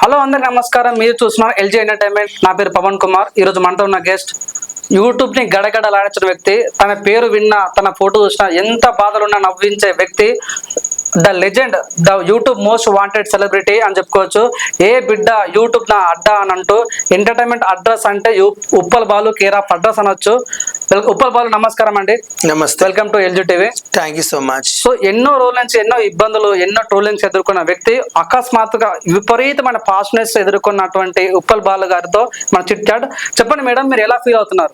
Hello అందరికి నమస్కారం. మీరు చూస్తున్నారు ఎల్జీ ఎంటర్టైన్మెంట్. నా పేరు పవన్ కుమార్. ఈరోజు మనతో ఉన్న గెస్ట్ యూట్యూబ్ ని గడగడలాడించిన వ్యక్తి. తన పేరు విన్నా, తన ఫోటో చూసినా ఎంత బాధలున్నా నవ్వించే వ్యక్తి, the legend, the YouTube most wanted celebrity అని చెప్పుకోవచ్చు. ఏ బిడ్డ యూట్యూబ్ నా అడ్డా అని అంటూ ఎంటర్టైన్మెంట్ అడ్రస్ అంటే Uppal Balu care of address అనొచ్చు. ఉప్పల్ బాలు నమస్కారం అండి. నమస్తే, welcome to LG TV. Thank you so much. So ఎన్నో రోజుల నుంచి ఎన్నో ఇబ్బందులు, ఎన్నో ట్రోలింగ్స్ ఎదుర్కొన్న వ్యక్తి అకస్మాత్తుగా విపరీతమైన పాస్నెస్ ఎదుర్కొన్నటువంటి ఉప్పల్ బాలు గారితో మన చిట్ చాట్. చెప్పండి మేడం, మీరు ఎలా ఫీల్ అవుతున్నారు?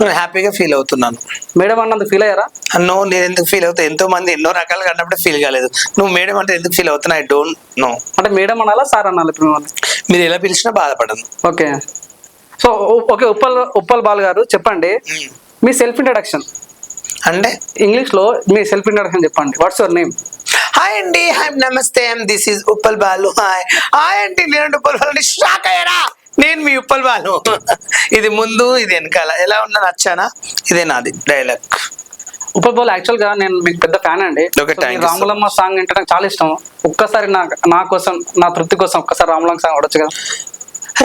నేను హ్యాపీగా ఫీల్ అవుతున్నాను. మేడం అన్నందుకు ఫీల్ అయ్యారా? నో, నేను ఎందుకు ఫీల్ అవుతా? ఎంతో మంది ఎన్నో రకాలుగా అన్నప్పుడు ఫీల్ కాలేదు. నువ్వు మేడం అంటే ఎందుకు ఫీల్ అవుతున్నా? I don't know. అంటే మేడం అనాలా, సార్ అనాలి? ఇప్పుడు మీరు ఎలా పిలిచినా బాధపడను. Okay. So okay, Uppal Balu garu చెప్పండి, మీ సెల్ఫ్ ఇంట్రడక్షన్ అంటే ఇంగ్లీష్ లో మీ సెల్ఫ్ ఇంట్రడక్షన్ చెప్పండి. What's your name? హాయ్ అండి, హాయ్ నమస్తే, this is Uppal Balu. Hi అండి, నేను ఉప్పల్ బాలు. షాక్ అయ్యారా? నేను మీ ఉప్పల్ బాలు. ఇది ముందు, ఇది వెనకాల. ఎలా ఉన్నా నచ్చానా? ఇదే నాది డైలాగ్. ఉప్పల్ బాలు యాక్చువల్ గా నేను మీకు పెద్ద ఫ్యాన్ అండి. రాములమ్మ సాంగ్ అంటే నాకు చాలా ఇష్టం. ఒక్కసారి నా కోసం, నా తృప్తి కోసం ఒక్కసారి రాములమ్మ సాంగ్ ఆడొచ్చు కదా?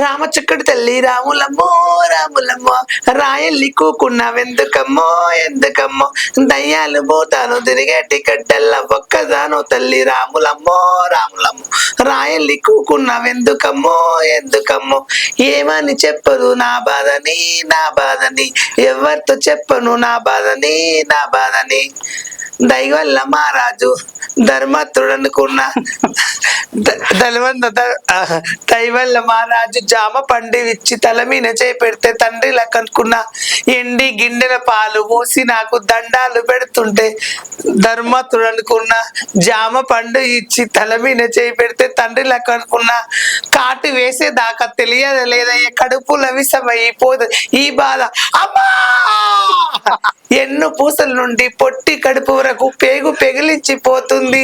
రామచక్కడి తల్లి రాములమ్మో రాములమ్మో, రాయల్లి కూకున్నావెందుకమ్మో ఎందుకమ్మో, దయ్యాలు పోతాను తిరిగేటి కట్టెల్ల ఒక్కదాను తల్లి రాములమ్మో రాములమ్మో, రాయల్లి కూకున్నావెందుకమ్మో ఎందుకమ్మో, ఏమని చెప్పదు నా బాధని ఎవరితో చెప్పను నా బాధని, దైవల్ల మహారాజు ధర్మత్రుడు అనుకున్నా, దైవల్ల మహారాజు జామ పండివిచ్చి తల మీద చేపెడితే తండ్రి లెక్కనుకున్నా, ఎండి గిన్నెల పాలు పోసి నాకు దండాలు పెడుతుంటే ధర్మత్రుడు అనుకున్నా, జామ పండు ఇచ్చి తల మీద చేయి పెడితే తండ్రి లెక్క అనుకున్నా, కాటు వేసేదాకా తెలియదు లేదయ్య కడుపుల విషమైపోదు ఈ బాధ అమ్మా, ఎన్ను పూసల నుండి పొట్టి కడుపు వరకు పేగు పెగిలించిపోతుంది.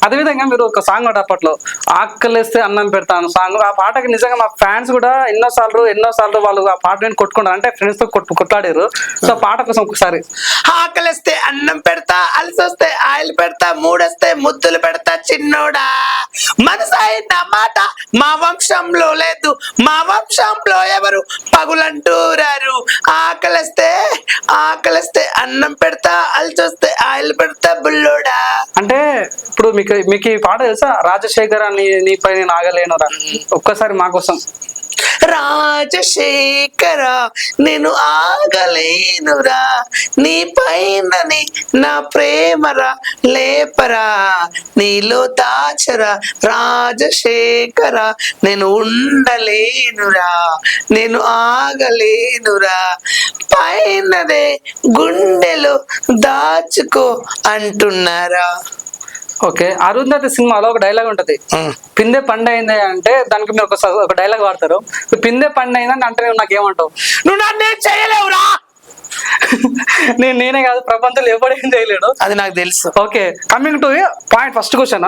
అదేవిధంగా మీరు ఒక సాంగ్ అప్పట్లో ఆకలిస్తే అన్నం పెడతాను సాంగ్, ఆ పాటకి నిజంగా మా ఫ్యాన్స్ కూడా ఎన్నోసార్లు వాళ్ళు ఆ పాట నేను కొట్టుకుంటారు, అంటే ఫ్రెండ్స్ తో కొట్లాడారు. సో పాట కోసం ఒకసారి. ఆకలిస్తే అన్నం పెడతా, అలసొస్తే ఆయిల్ పెడతా, మూడొస్తే ముద్దులు పెడతా చిన్నోడా, మనసైన మాట మా వంశంలో లేదు, మా వంశంలో ఎవరు పగులంటూరారు, ఆకలిస్తే అన్నం పెడతా, అలసొస్తే ఆయిల్ పెడతా బుల్లోడా. అంటే ఇప్పుడు మీకు ఈ పాట తెలుసా? రాజశేఖర నీపై నేను ఆగలేనురా, ఒక్కసారి మా కోసం. రాజశేఖర నేను ఆగలేనురా, నీ పైనని నా ప్రేమరా, లేపరా నీలో దాచరా, రాజశేఖర నేను ఉండలేనురా, నేను ఆగలేనురా, పైనదే గుండెలో దాచుకో అంటున్నారా. ఓకే, అరుంధతి సినిమాలో ఒక డైలాగ్ ఉంటది, పిందె పండు అయింది అంటే దానికి మీరు ఒక డైలాగ్ వాడతారు, పిందె పండు అయిందని అంటే నాకేమంటావు? నువ్వు నన్నేం చేయలేవురా. నేనే కాదు, ప్రపంచంలో ఎవడేం చేయలేడు, అది నాకు తెలుసు. Okay, coming to point, first question.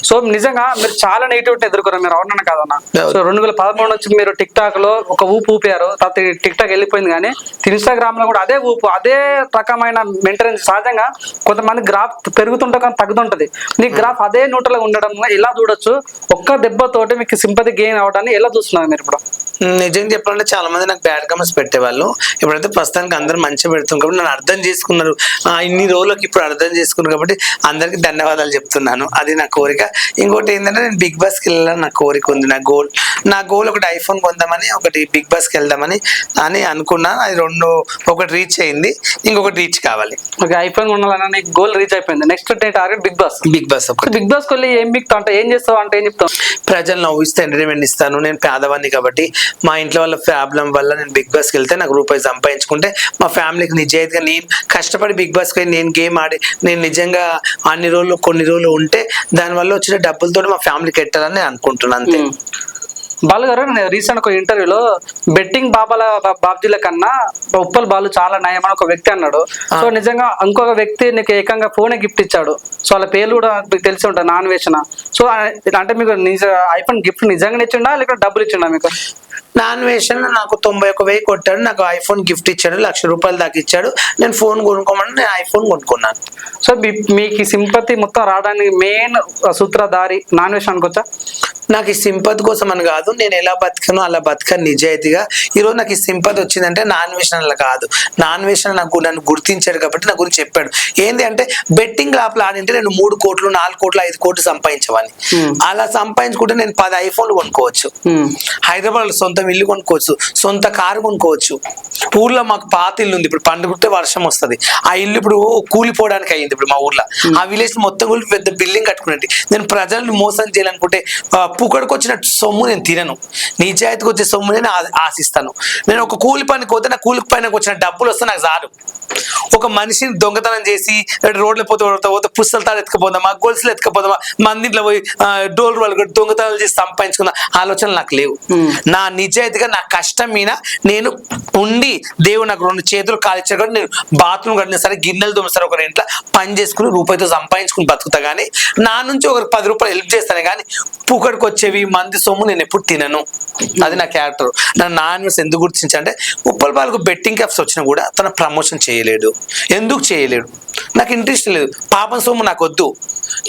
So నిజంగా మీరు చాలా నెగిటివిటీ ఎదుర్కొన్నారు, మీరు అవునన్నా కాదన్నా? సో 2013 నుంచి మీరు టిక్ టాక్ లో ఒక ఊపారు, తర్వాత టిక్ టాక్ వెళ్ళిపోయింది, కానీ ఇన్స్టాగ్రామ్ లో కూడా అదే అదే రకమైన మెయింటెనెన్స్. సహజంగా కొంతమంది గ్రాఫ్ పెరుగుతుంటే కానీ తగ్గుతుంటది, నీ గ్రాఫ్ అదే న్యూట్రల్ గా ఉండడం ఎలా చూడొచ్చు? ఒక్క దెబ్బతోటి మీకు సింపతి గెయిన్ అవడాన్ని ఎలా చూస్తున్నారు మీరు ఇప్పుడు? నిజంగా చెప్పాలంటే చాలా మంది నాకు బ్యాడ్ కామెంట్స్ పెట్టేవాళ్ళు. ఇప్పుడైతే ప్రస్తుతానికి అందరూ మంచిగా పెడుతుంది కాబట్టి నన్ను అర్థం చేసుకున్నారు, ఇన్ని రోజులకి ఇప్పుడు అర్థం చేసుకున్నారు కాబట్టి అందరికి ధన్యవాదాలు చెప్తున్నాను. అది నా కోరిక. ఇంకోటి ఏంటంటే నేను బిగ్ బాస్కి వెళ్ళాలని నా కోరిక ఉంది. నా గోల్ ఒకటి ఐఫోన్ కొందామని, ఒకటి బిగ్ బాస్కి వెళ్దామని అని అనుకున్నా. అది ఒకటి రీచ్ అయింది, ఇంకొకటి రీచ్ కావాలి. ఓకే, ఐఫోన్ కొనాలన్న గోల్ రీచ్ అయిపోయింది. Next target Bigg Boss. బిగ్ బాస్ వెళ్ళి ఏం బిక్తావు అంటే ఏం చేస్తావు అంటే ఏం చెప్తావు? ప్రజలు నవ్విస్తే ఎంటర్టైన్మెంట్ ఇస్తాను. నేను పేదవాడిని కాబట్టి మా ఇంట్లో వాళ్ళ ప్రాబ్లం వల్ల నేను బిగ్ బాస్కి వెళ్తే నాకు రూపాయి సంపాదించుకుంటే మా ఫ్యామిలీకి నిజాయితీగా నేను కష్టపడి బిగ్ బాస్కి నేను గేమ్ ఆడి నేను నిజంగా కొన్ని రోజులు ఉంటే దానివల్ల వచ్చిన డబ్బులతో మా ఫ్యామిలీకి ఎట్టాలని నేను అనుకుంటున్నాను. అంతే. బాలు గారు, రీసెంట్ ఒక ఇంటర్వ్యూలో బెట్టింగ్ బాబ్జీల కన్నా ఉప్పల్ బాలు చాలా నయం అని ఒక వ్యక్తి అన్నాడు. సో నిజంగా ఇంకొక వ్యక్తి నీకు ఏకంగా ఫోనే గిఫ్ట్ ఇచ్చాడు. సో వాళ్ళ పేర్లు కూడా మీకు తెలిసి ఉంటుంది, నాన్ వేసిన. సో అంటే మీకు ఐఫోన్ గిఫ్ట్ నిజంగా ఇచ్చిండా లేకపోతే డబ్బులు ఇచ్చిండా? మీకు నాన్ వేషన్ నాకు 91,000 కొట్టాడు, నాకు ఐఫోన్ గిఫ్ట్ ఇచ్చాడు, ₹1,00,000 దాకా ఇచ్చాడు. నేను ఫోన్ కొనుక్కోమని నేను ఐఫోన్ కొనుక్కున్నాను. సో మీకు సింపతి మొత్తం రావడానికి మెయిన్ సూత్రధారి నాన్ వేషన్ అనుకోవచ్చా? నాకు ఈ సింపతి కోసం అని కాదు, నేను ఎలా బతికానో అలా బతకను నిజాయితీగా. ఈరోజు నాకు ఈ సింపతి వచ్చిందంటే నాన్ వేషన్ అలా కాదు, నాన్ వేషన్ నన్ను గుర్తించాడు కాబట్టి నా గురించి చెప్పాడు. ఏంది అంటే బెట్టింగ్ యాప్లు ఆడింటే నేను 3 కోట్లు 4 కోట్లు 5 కోట్లు సంపాదించేవాడిని. అలా సంపాదించుకుంటే నేను 10 ఐఫోన్లు కొనుక్కోవచ్చు, హైదరాబాద్ సొంత ఇల్లు కొనుక్కోవచ్చు, సొంత కారు కొనుక్కోవచ్చు. ఊర్లో మాకు పాత ఇల్లు ఉంది, ఇప్పుడు పండుకుంటే వర్షం వస్తుంది, ఆ ఇల్లు ఇప్పుడు కూలిపోవడానికి అయింది. ఇప్పుడు మా ఊర్లో ఆ విలేజ్ మొత్తం కూలి పెద్ద బిల్డింగ్ కట్టుకున్నట్టు. నేను ప్రజలను మోసం చేయాలనుకుంటే పుక్కడికి వచ్చిన సొమ్ము నేను తినను, నిజాయితీకి వచ్చే సొమ్ము నేను ఆశిస్తాను. నేను ఒక కూలి పనికి పోతే నా కూలికి పైన వచ్చిన డబ్బులు వస్తే నాకు చాలు. ఒక మనిషిని దొంగతనం చేసి రోడ్లు పోతే పుస్తలు తాడు ఎత్తుకపోదామా, గొలుసులు ఎత్తుకపోదామా, మందింట్లో పోయి డోర్ వాళ్ళు దొంగతనాలు చేసి సంపాదించుకున్న ఆలోచనలు నాకు లేవు. నా నిజాయితీగా నా కష్టం మీద నేను ఉండి దేవుడు నాకు 2 చేతులు కాలిచ్చారు కాబట్టి నేను బాత్రూమ్ కట్టిన సరే, గిన్నెలు తోమిన సరే, ఒకరి ఇంట్లో పని చేసుకుని రూపాయితో సంపాదించుకుని బతుకుతా. కానీ నా నుంచి ఒకరికి 10 రూపాయలు హెల్ప్ చేస్తాను కానీ పుక్కడికి వచ్చేవి మంది సొమ్ము నేను ఎప్పుడు తినను. అది నా క్యారెక్టర్. నన్ను నాన్ వేస్ ఎందుకు గుర్తించంటే ఉప్పల్ బాలకు బెట్టింగ్ యాప్స్ వచ్చినా కూడా తన ప్రమోషన్ చేయలేడు. ఎందుకు చేయలేడు? నాకు ఇంట్రెస్ట్ లేదు. పాపం సొమ్ము నాకు వద్దు.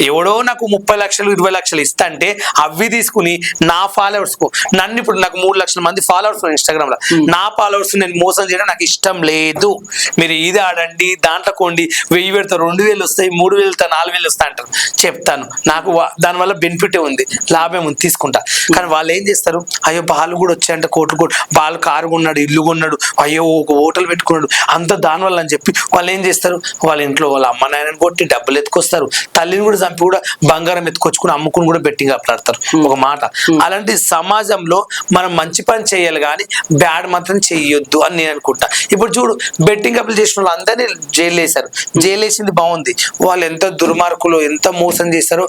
ఎవడో నాకు 30 లక్షలు 20 లక్షలు ఇస్తా అంటే అవి తీసుకుని నా ఫాలోవర్స్ కు, నన్ను ఇప్పుడు నాకు 3 లక్షల మంది ఫాలోవర్స్ ఇన్స్టాగ్రామ్ లో, నా ఫాలోవర్స్ నేను మోసం చేయడం నాకు ఇష్టం లేదు. మీరు ఇది ఆడండి, దాంట్లో కొండి, 1000 పెడతా 2000 వస్తాయి, 3000 వెళ్తా 4000 వస్తా అంటారు. చెప్తాను, నాకు దానివల్ల బెనిఫిట్ ఉంది, లాభం ఉంది, తీసుకుంటా. కానీ వాళ్ళు ఏం చేస్తారు, అయ్యో బాలు కూడా వచ్చాయంటే కోట్లు బాలు కారు కొన్నాడు, ఇల్లు కొన్నాడు, అయ్యో ఒక హోటల్ పెట్టుకున్నాడు, అంత దానివల్ల అని చెప్పి వాళ్ళు ఏం చేస్తారు, వాళ్ళ ఇంట్లో వాళ్ళ అమ్మ నాయనని కొట్టి డబ్బులు ఎత్తుకొస్తారు, తల్లిని కూడా చంపి కూడా బంగారం ఎత్తుకొచ్చుకుని అమ్ముకుని కూడా బెట్టింగ్ ఆడతారు. ఒక మాట, అలాంటి సమాజంలో మనం మంచి పని చేయాలి కానీ బ్యాడ్ మాత్రం చెయ్యొద్దు అని నేను అనుకుంటా. ఇప్పుడు చూడు, బెట్టింగ్ అప్లు చేసిన వాళ్ళు అందరినీ జైలు వేశారు. జైలు వేసింది బాగుంది, వాళ్ళు ఎంత దుర్మార్గులు ఎంత మోసం చేశారో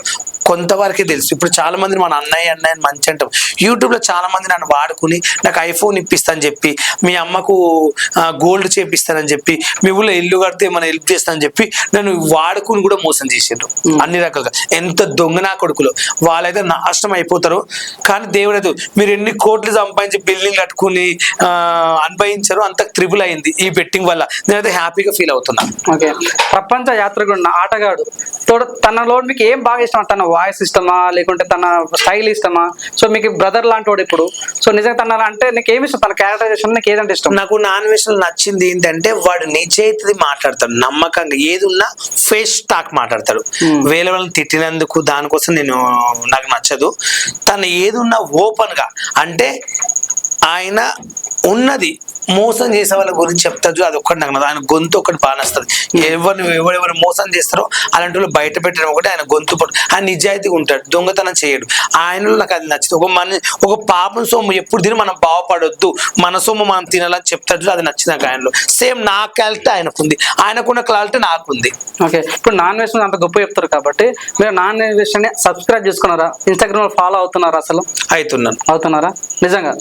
కొంతవరకే తెలుసు. ఇప్పుడు చాలా మంది మన అన్నయ్య అని మంచి అంటాం. యూట్యూబ్ లో చాలా మంది నన్ను వాడుకుని నాకు ఐఫోన్ ఇప్పిస్తానని చెప్పి, మీ అమ్మకు గోల్డ్ చేపిస్తానని చెప్పి, మీ ఊళ్ళో ఇల్లు కడితే మన హెల్ప్ చేస్తానని చెప్పి నన్ను వాడుకుని కూడా మోసం చేసిండ్రు అన్ని రకాలుగా. ఎంత దొంగనా కొడుకులు వాళ్ళైతే నాశనం అయిపోతారు. కానీ దేవుడైతే మీరు ఎన్ని కోట్లు సంపాదించి బిల్డింగ్ కట్టుకుని అనుభవించారో అంత త్రిబుల్ అయింది ఈ బెట్టింగ్ వల్ల. నేనైతే హ్యాపీగా ఫీల్ అవుతున్నా. ఓకే, ప్రపంచ యాత్రకున్న ఆటగాడు తనలో మీకు ఏం బాగా ఇష్టం? తన వాయిస్ ఇష్టమా లేకుంటే తన స్టైల్ ఇష్టమా? సో మీకు బ్రదర్ లాంటి వాడు ఇప్పుడు. సో నిజంగా తన అంటే నీకు ఏమి ఇష్టం? తన క్యారెక్టరైజేషన్ నీకు ఏదంటే ఇష్టం? నాకు నాన్ వేషన్ నచ్చింది ఏంటంటే వాడు నిజాయితీ మాట్లాడతాడు, నమ్మకంగా ఏది ఉన్నా ఫేస్ టాక్ మాట్లాడతాడు. వేరే వాళ్ళని తిట్టినందుకు దానికోసం నాకు నచ్చదు. తను ఏది ఉన్నా ఓపెన్ గా, అంటే ఆయన ఉన్నది మోసం చేసే వాళ్ళ గురించి చెప్తాడు. అది ఒక్కటి నాకు ఆయన గొంతు ఒకటి బాగా నస్తుంది. ఎవరెవరు మోసం చేస్తారో అలాంటి వాళ్ళు బయట పెట్టడం ఒకటి, ఆయన గొంతు ఆయన నిజాయితీగా ఉంటాడు, దొంగతనం చేయడు. ఆయనలో నాకు అది నచ్చింది. ఒక పాపం సొమ్ము ఎప్పుడు తిని మనం బాగుపడొద్దు, మన సొమ్ము మనం తినాలని చెప్తాడు. అది నచ్చింది నాకు ఆయనలో. సేమ్ నా క్వాలిటీ ఆయనకుంది, ఆయనకున్న క్వాలిటీ నాకుంది. ఓకే, ఇప్పుడు నాన్ వెజ్ అంత గొప్ప చెప్తారు కాబట్టి మీరు నాన్ వెజ్ ని సబ్స్క్రైబ్ చేసుకున్నారా? ఇన్స్టాగ్రామ్ లో ఫాలో అవుతున్నారా? అసలు అవుతున్నారా నిజంగా?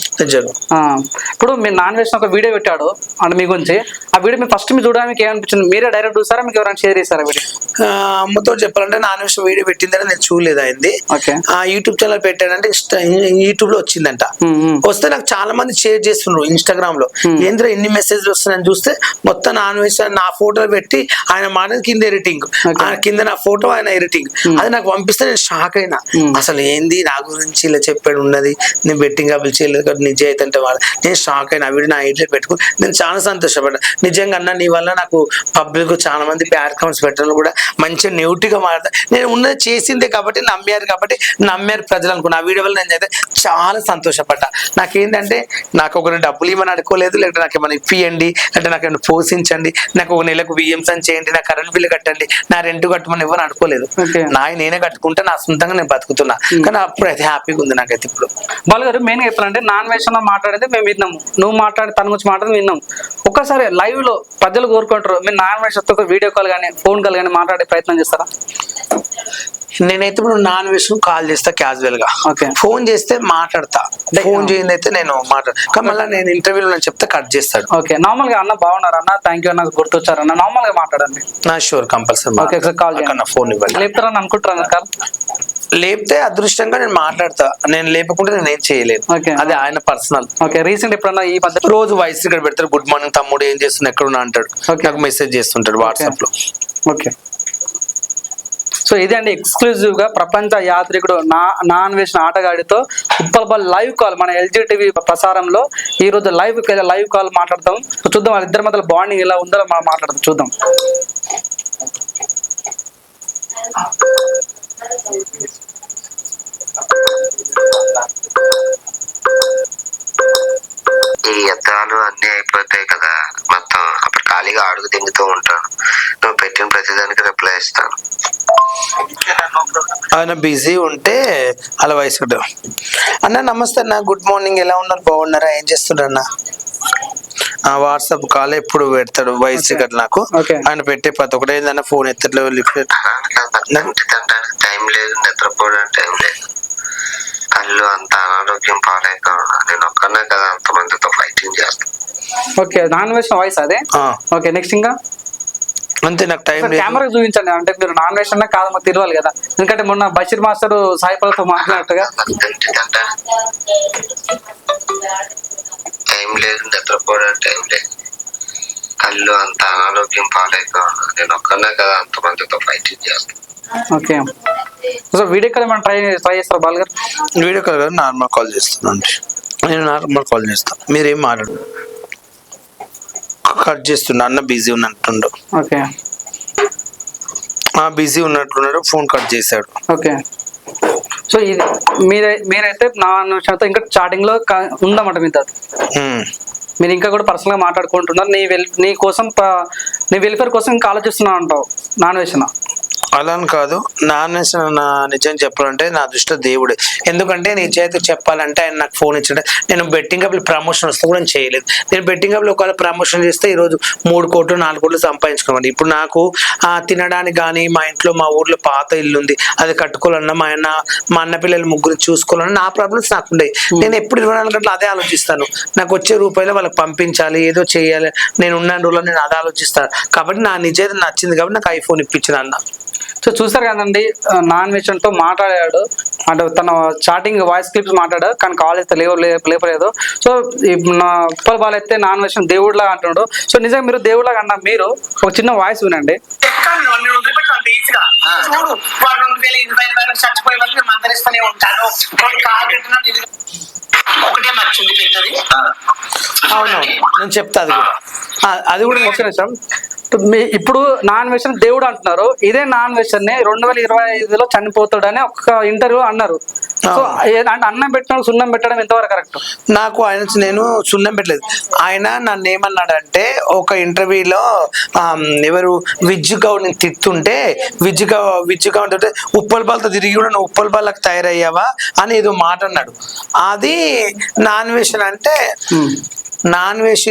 ఇప్పుడు మీరు నాన్ వెజ్ ఒక వీడియో పెట్టాడు అంటే మీ గురించి, ఆ వీడియో మీరు ఫస్ట్ మీరు చూడడానికి ఏమనిపించింది? మీరే డైరెక్ట్ చూసారా, మీకు ఎవరైనా షేర్ చేశారా వీడియో? అమ్మతో చెప్పాలంటే నాన్ వెజ్ వీడియో పెట్టిందని నేను చూడలేదు. అయింది యూట్యూబ్ ఛానల్ పెట్టాడంటే యూట్యూబ్ లో వచ్చిందంట. వస్తే నాకు చాలా మంది షేర్ చేస్తున్నారు ఇన్స్టాగ్రామ్ లో. ఏంద్ర ఎన్ని మెసేజ్లు వస్తున్నాయని చూస్తే మొత్తం నాన్ వెజ్ నా ఫోటో పెట్టి ఆయన మాట కింద ఎడిటింగ్, కింద నా ఫోటో ఆయన ఎడిటింగ్. అది నాకు పంపిస్తే నేను షాక్ అయినా. అసలు ఏంది నా గురించి ఇలా చెప్పాడు ఉన్నది, నేను బెట్టింగ్ అప్పులు చేయలేదు కాబట్టి నిజాయితీ అంటే వాళ్ళు. నేను షాక్ అయినా. ఆ వీడియో నా ఐడియా పెట్టుకుని నేను చాలా సంతోషపడ్డా. నిజంగా అన్న నీ వల్ల నాకు పబ్లిక్ చాలా మంది బ్యాడ్ కామెంట్స్ పెట్టడం కూడా మంచిగా నెగిటివ్గా మాట్లాడతా. నేను ఉన్నది చేసిందే కాబట్టి నమ్మారు ప్రజలు అనుకున్నా. ఆ వీడియో వల్ల నేను అయితే చాలా సంతోషపడ్డా. నాకేంటంటే నాకు ఒకరిని డబ్బులు ఇవ్వని అనుకోలేదు, లేకపోతే నాకు ఏమైనా ఇప్పియండి అంటే నాకు ఏమైనా పోషించండి, నాకు ఒక నెలకు బియ్యం అని చేయండి, నా కరెంట్ బిల్లు కట్టండి, నా రెంట్ కట్టమని ఇవ్వని అనుకోలేదు. నేనే కట్టుకుంటే నా సొంతంగా నేను బతుకుతున్నా. కానీ అప్పుడు అయితే హ్యాపీగా ఉంది నాకైతే. ఇప్పుడు బాలు గారు మెయిన్గా చెప్పాలంటే నాన్ వెజ్ మాట్లాడేది మేము విన్నాము, నువ్వు మాట్లాడి తన గురించి మాట్లాడి విన్నాం. ఒక్కసారి లైవ్ లో ప్రజలు కోరుకుంటారు, మీరు నాన్ వెజ్ ఒక వీడియో కాల్ కానీ ఫోన్ కాల్ కానీ మాట్లాడే ప్రయత్నం చేస్తారా? నేనైతే ఇప్పుడు నాన్ వెజ్ కాల్ చేస్తా క్యాజువల్ గా. ఫోన్ చేస్తే మాట్లాడతా, ఫోన్ చేయండి అయితే నేను మాట్లాడతా. మళ్ళీ నేను ఇంటర్వ్యూలో నేను చెప్తే కట్ చేస్తాడు. ఓకే, నార్మల్ గా అన్న బాగున్నారు అన్న, థ్యాంక్ యూ అన్న, గుర్తొచ్చారన్న, నార్మల్ గా మాట్లాడండి. నా sure compulsory. Okay sir, call చేయండి. ఫోన్ ఇవ్వండి. లేపుతారని అనుకుంటారా కాల్? లేపితే అదృష్టంగా నేను మాట్లాడతా, నేను లేపకుంటే నేను ఏం చేయలేను. అది ఆయన పర్సనల్. ఓకే, రీసెంట్ ఎప్పుడన్నా ఈ పద్ధతి రోజు వాయిస్ ఇక్కడ పెడతారు, గుడ్ మార్నింగ్ తమ్ముడు ఏం చేస్తున్నా ఎక్కడ ఉన్నా అంటాడు, నాకు మెసేజ్ చేస్తుంటాడు వాట్సాప్ లో. ఓకే, సో సో ఇదే అండి ఎక్స్క్లూజివ్ గా ప్రపంచ యాత్రికుడు నాన్ వేసిన ఆటగాడితో ఉప్పల్ లైవ్ కాల్ మన ఎల్జీ టీవీ ప్రసారంలో ఈ రోజు లైవ్ కాల్ మాట్లాడతాం. సో చూద్దాం వాళ్ళిద్దరి మధ్య బాండింగ్ ఎలా ఉందో మనం మాట్లాడదాం, చూద్దాం. ఈ యుద్ధాలు అన్ని అయిపోతాయి కదా, మొత్తం అప్పుడు ఖాళీగా అడుగు తింగుతూ ఉంటాను. నువ్వు పెట్టిన ప్రతిదానికి రిప్లై ఇస్తాను. ఆయన బిజీ ఉంటే అలా వయసు అన్న. నమస్తే అన్న, గుడ్ మార్నింగ్, ఎలా ఉన్నారు, బాగున్నారా, ఏం చేస్తుండ్రు అన్న? వాట్సాప్ కాల్ ఎప్పుడు పెడతాడు వయసు ఇక్కడ నాకు. ఆయన పెట్టే ప్రతి ఒక్కటి ఏందన్నా ఫోన్ ఎత్తట్లో టైం లేదు, నిద్రపోవడానికి టైం లేదు. కళ్ళు అంత అనారోగ్యం పాలైపోయి నేను ఒక్కనే కదా అంతమందితో ఫైటింగ్ చేస్తాను. ఓకే, నాన్ వెజ్ వాయిస్ అదే. ఓకే, నెక్స్ట్ ఇంకా అంతే. నాకు టైం కెమెరా చూపించండి, అంటే మీరు నాన్ వెజ్ అన్నా కాదు మాకు తెలియాలి కదా. ఎందుకంటే మొన్న బషీర్ మాస్టర్ సాయిపాలతో మాట్లాడినట్టుగా టైం లేదు, నిద్రపోవడానికి టైం లేదు. కళ్ళు అంత అనారోగ్యం పాలైపోయి నేను ఒక్కనే కదా అంతమందితో ఫైటింగ్ చేస్తాను. ఓకే, సో వీడియో కాల్ ఏమైనా ట్రై చేస్తారు బాల్ గారు? వీడియో కాల్ గారు నార్మల్ కాల్ చేస్తున్నాను. నేను నార్మల్ కాల్ చేస్తాను, మీరేం మాట్లాడు. కట్ చేస్తున్నా, అన్న బిజీ ఉన్నట్టుండు. ఓకే, బిజీ ఉన్నట్లున్నాడు, ఫోన్ కట్ చేశాడు. ఓకే, సో ఇది మీరైతే నా విషయంతో ఇంకా చాటింగ్ లో ఉందన్నమాట మీతో. మీరు ఇంకా కూడా పర్సనల్ గా మాట్లాడుకుంటున్నారు. నీ కోసం నీ వెల్ఫేర్ కోసం ఇంకా ఆలోచిస్తున్నావు అంటావు నాన్ వేసిన. అలా అని కాదు, నాన్ వెజ్ నా నిజం చెప్పాలంటే నా దృష్టిలో దేవుడే. ఎందుకంటే నిజాయితీ చెప్పాలంటే ఆయన నాకు ఫోన్ ఇచ్చాడు. నేను బెట్టింగ్ యాప్లు ప్రమోషన్ వస్తే కూడా చేయలేదు. నేను బెట్టింగ్ యాప్లో ఒకవేళ ప్రమోషన్ చేస్తే ఈరోజు 3 కోట్లు 4 కోట్లు సంపాదించుకోవాలి. ఇప్పుడు నాకు తినడానికి కానీ, మా ఇంట్లో మా ఊర్లో పాత ఇల్లు ఉంది, అది కట్టుకోవాలన్నా, మా అన్న పిల్లలు ముగ్గురు చూసుకోవాలన్నా నా ప్రాబ్లమ్స్ నాకు ఉండేవి. నేను ఎప్పుడు 24 గంటలు అదే ఆలోచిస్తాను. నాకు వచ్చే రూపాయలు వాళ్ళకి పంపించాలి, ఏదో చేయాలి, నేను ఉన్న రోజుల్లో నేను అదే ఆలోచిస్తాను. కాబట్టి నా నిజాయితీ నచ్చింది కాబట్టి నాకు ఐఫోన్ ఇప్పించిన అన్న. సో చూసారు కదండి, నాన్ వెజ్తో మాట్లాడాడు, అంటే తన చాటింగ్ వాయిస్ క్లిప్స్ మాట్లాడాడు, కానీ కాల్ అయితే లేపలేదు. సో నా ఉప్పల్ బాల్ అయితే నాన్ వెజ్ దేవుడిలా అంటున్నాడు. సో నిజంగా మీరు దేవుడిలాగా అన్న, మీరు ఒక చిన్న వాయిస్ వినండి. అవును, నేను చెప్తా అది కూడా ఒక నిమిషం. ఇప్పుడు నాన్ వెజ్ దేవుడు అంటున్నారు, ఇదే నాన్ వెజ్ 2025లో చనిపోతాడని ఒక ఇంటర్వ్యూ అన్నారు. సో అంటే అన్నం పెట్టడం సున్నం పెట్టడం ఎంతవరకు కరెక్ట్? నాకు ఆయన నేను సున్నం పెట్టలేదు. ఆయన నన్ను ఏమన్నాడంటే ఒక ఇంటర్వ్యూలో ఎవరు విజ్జు గౌడ్ని తిట్టుంటే విజ్జు గౌడ్ అంటే ఉప్పల్ బాల్తో తిరిగి కూడా నువ్వు ఉప్పల్ బాల్లకు తయారయ్యావా అని ఏదో మాట అన్నాడు. అది నాన్ వెజ్ అంటే నాన్ వెజ్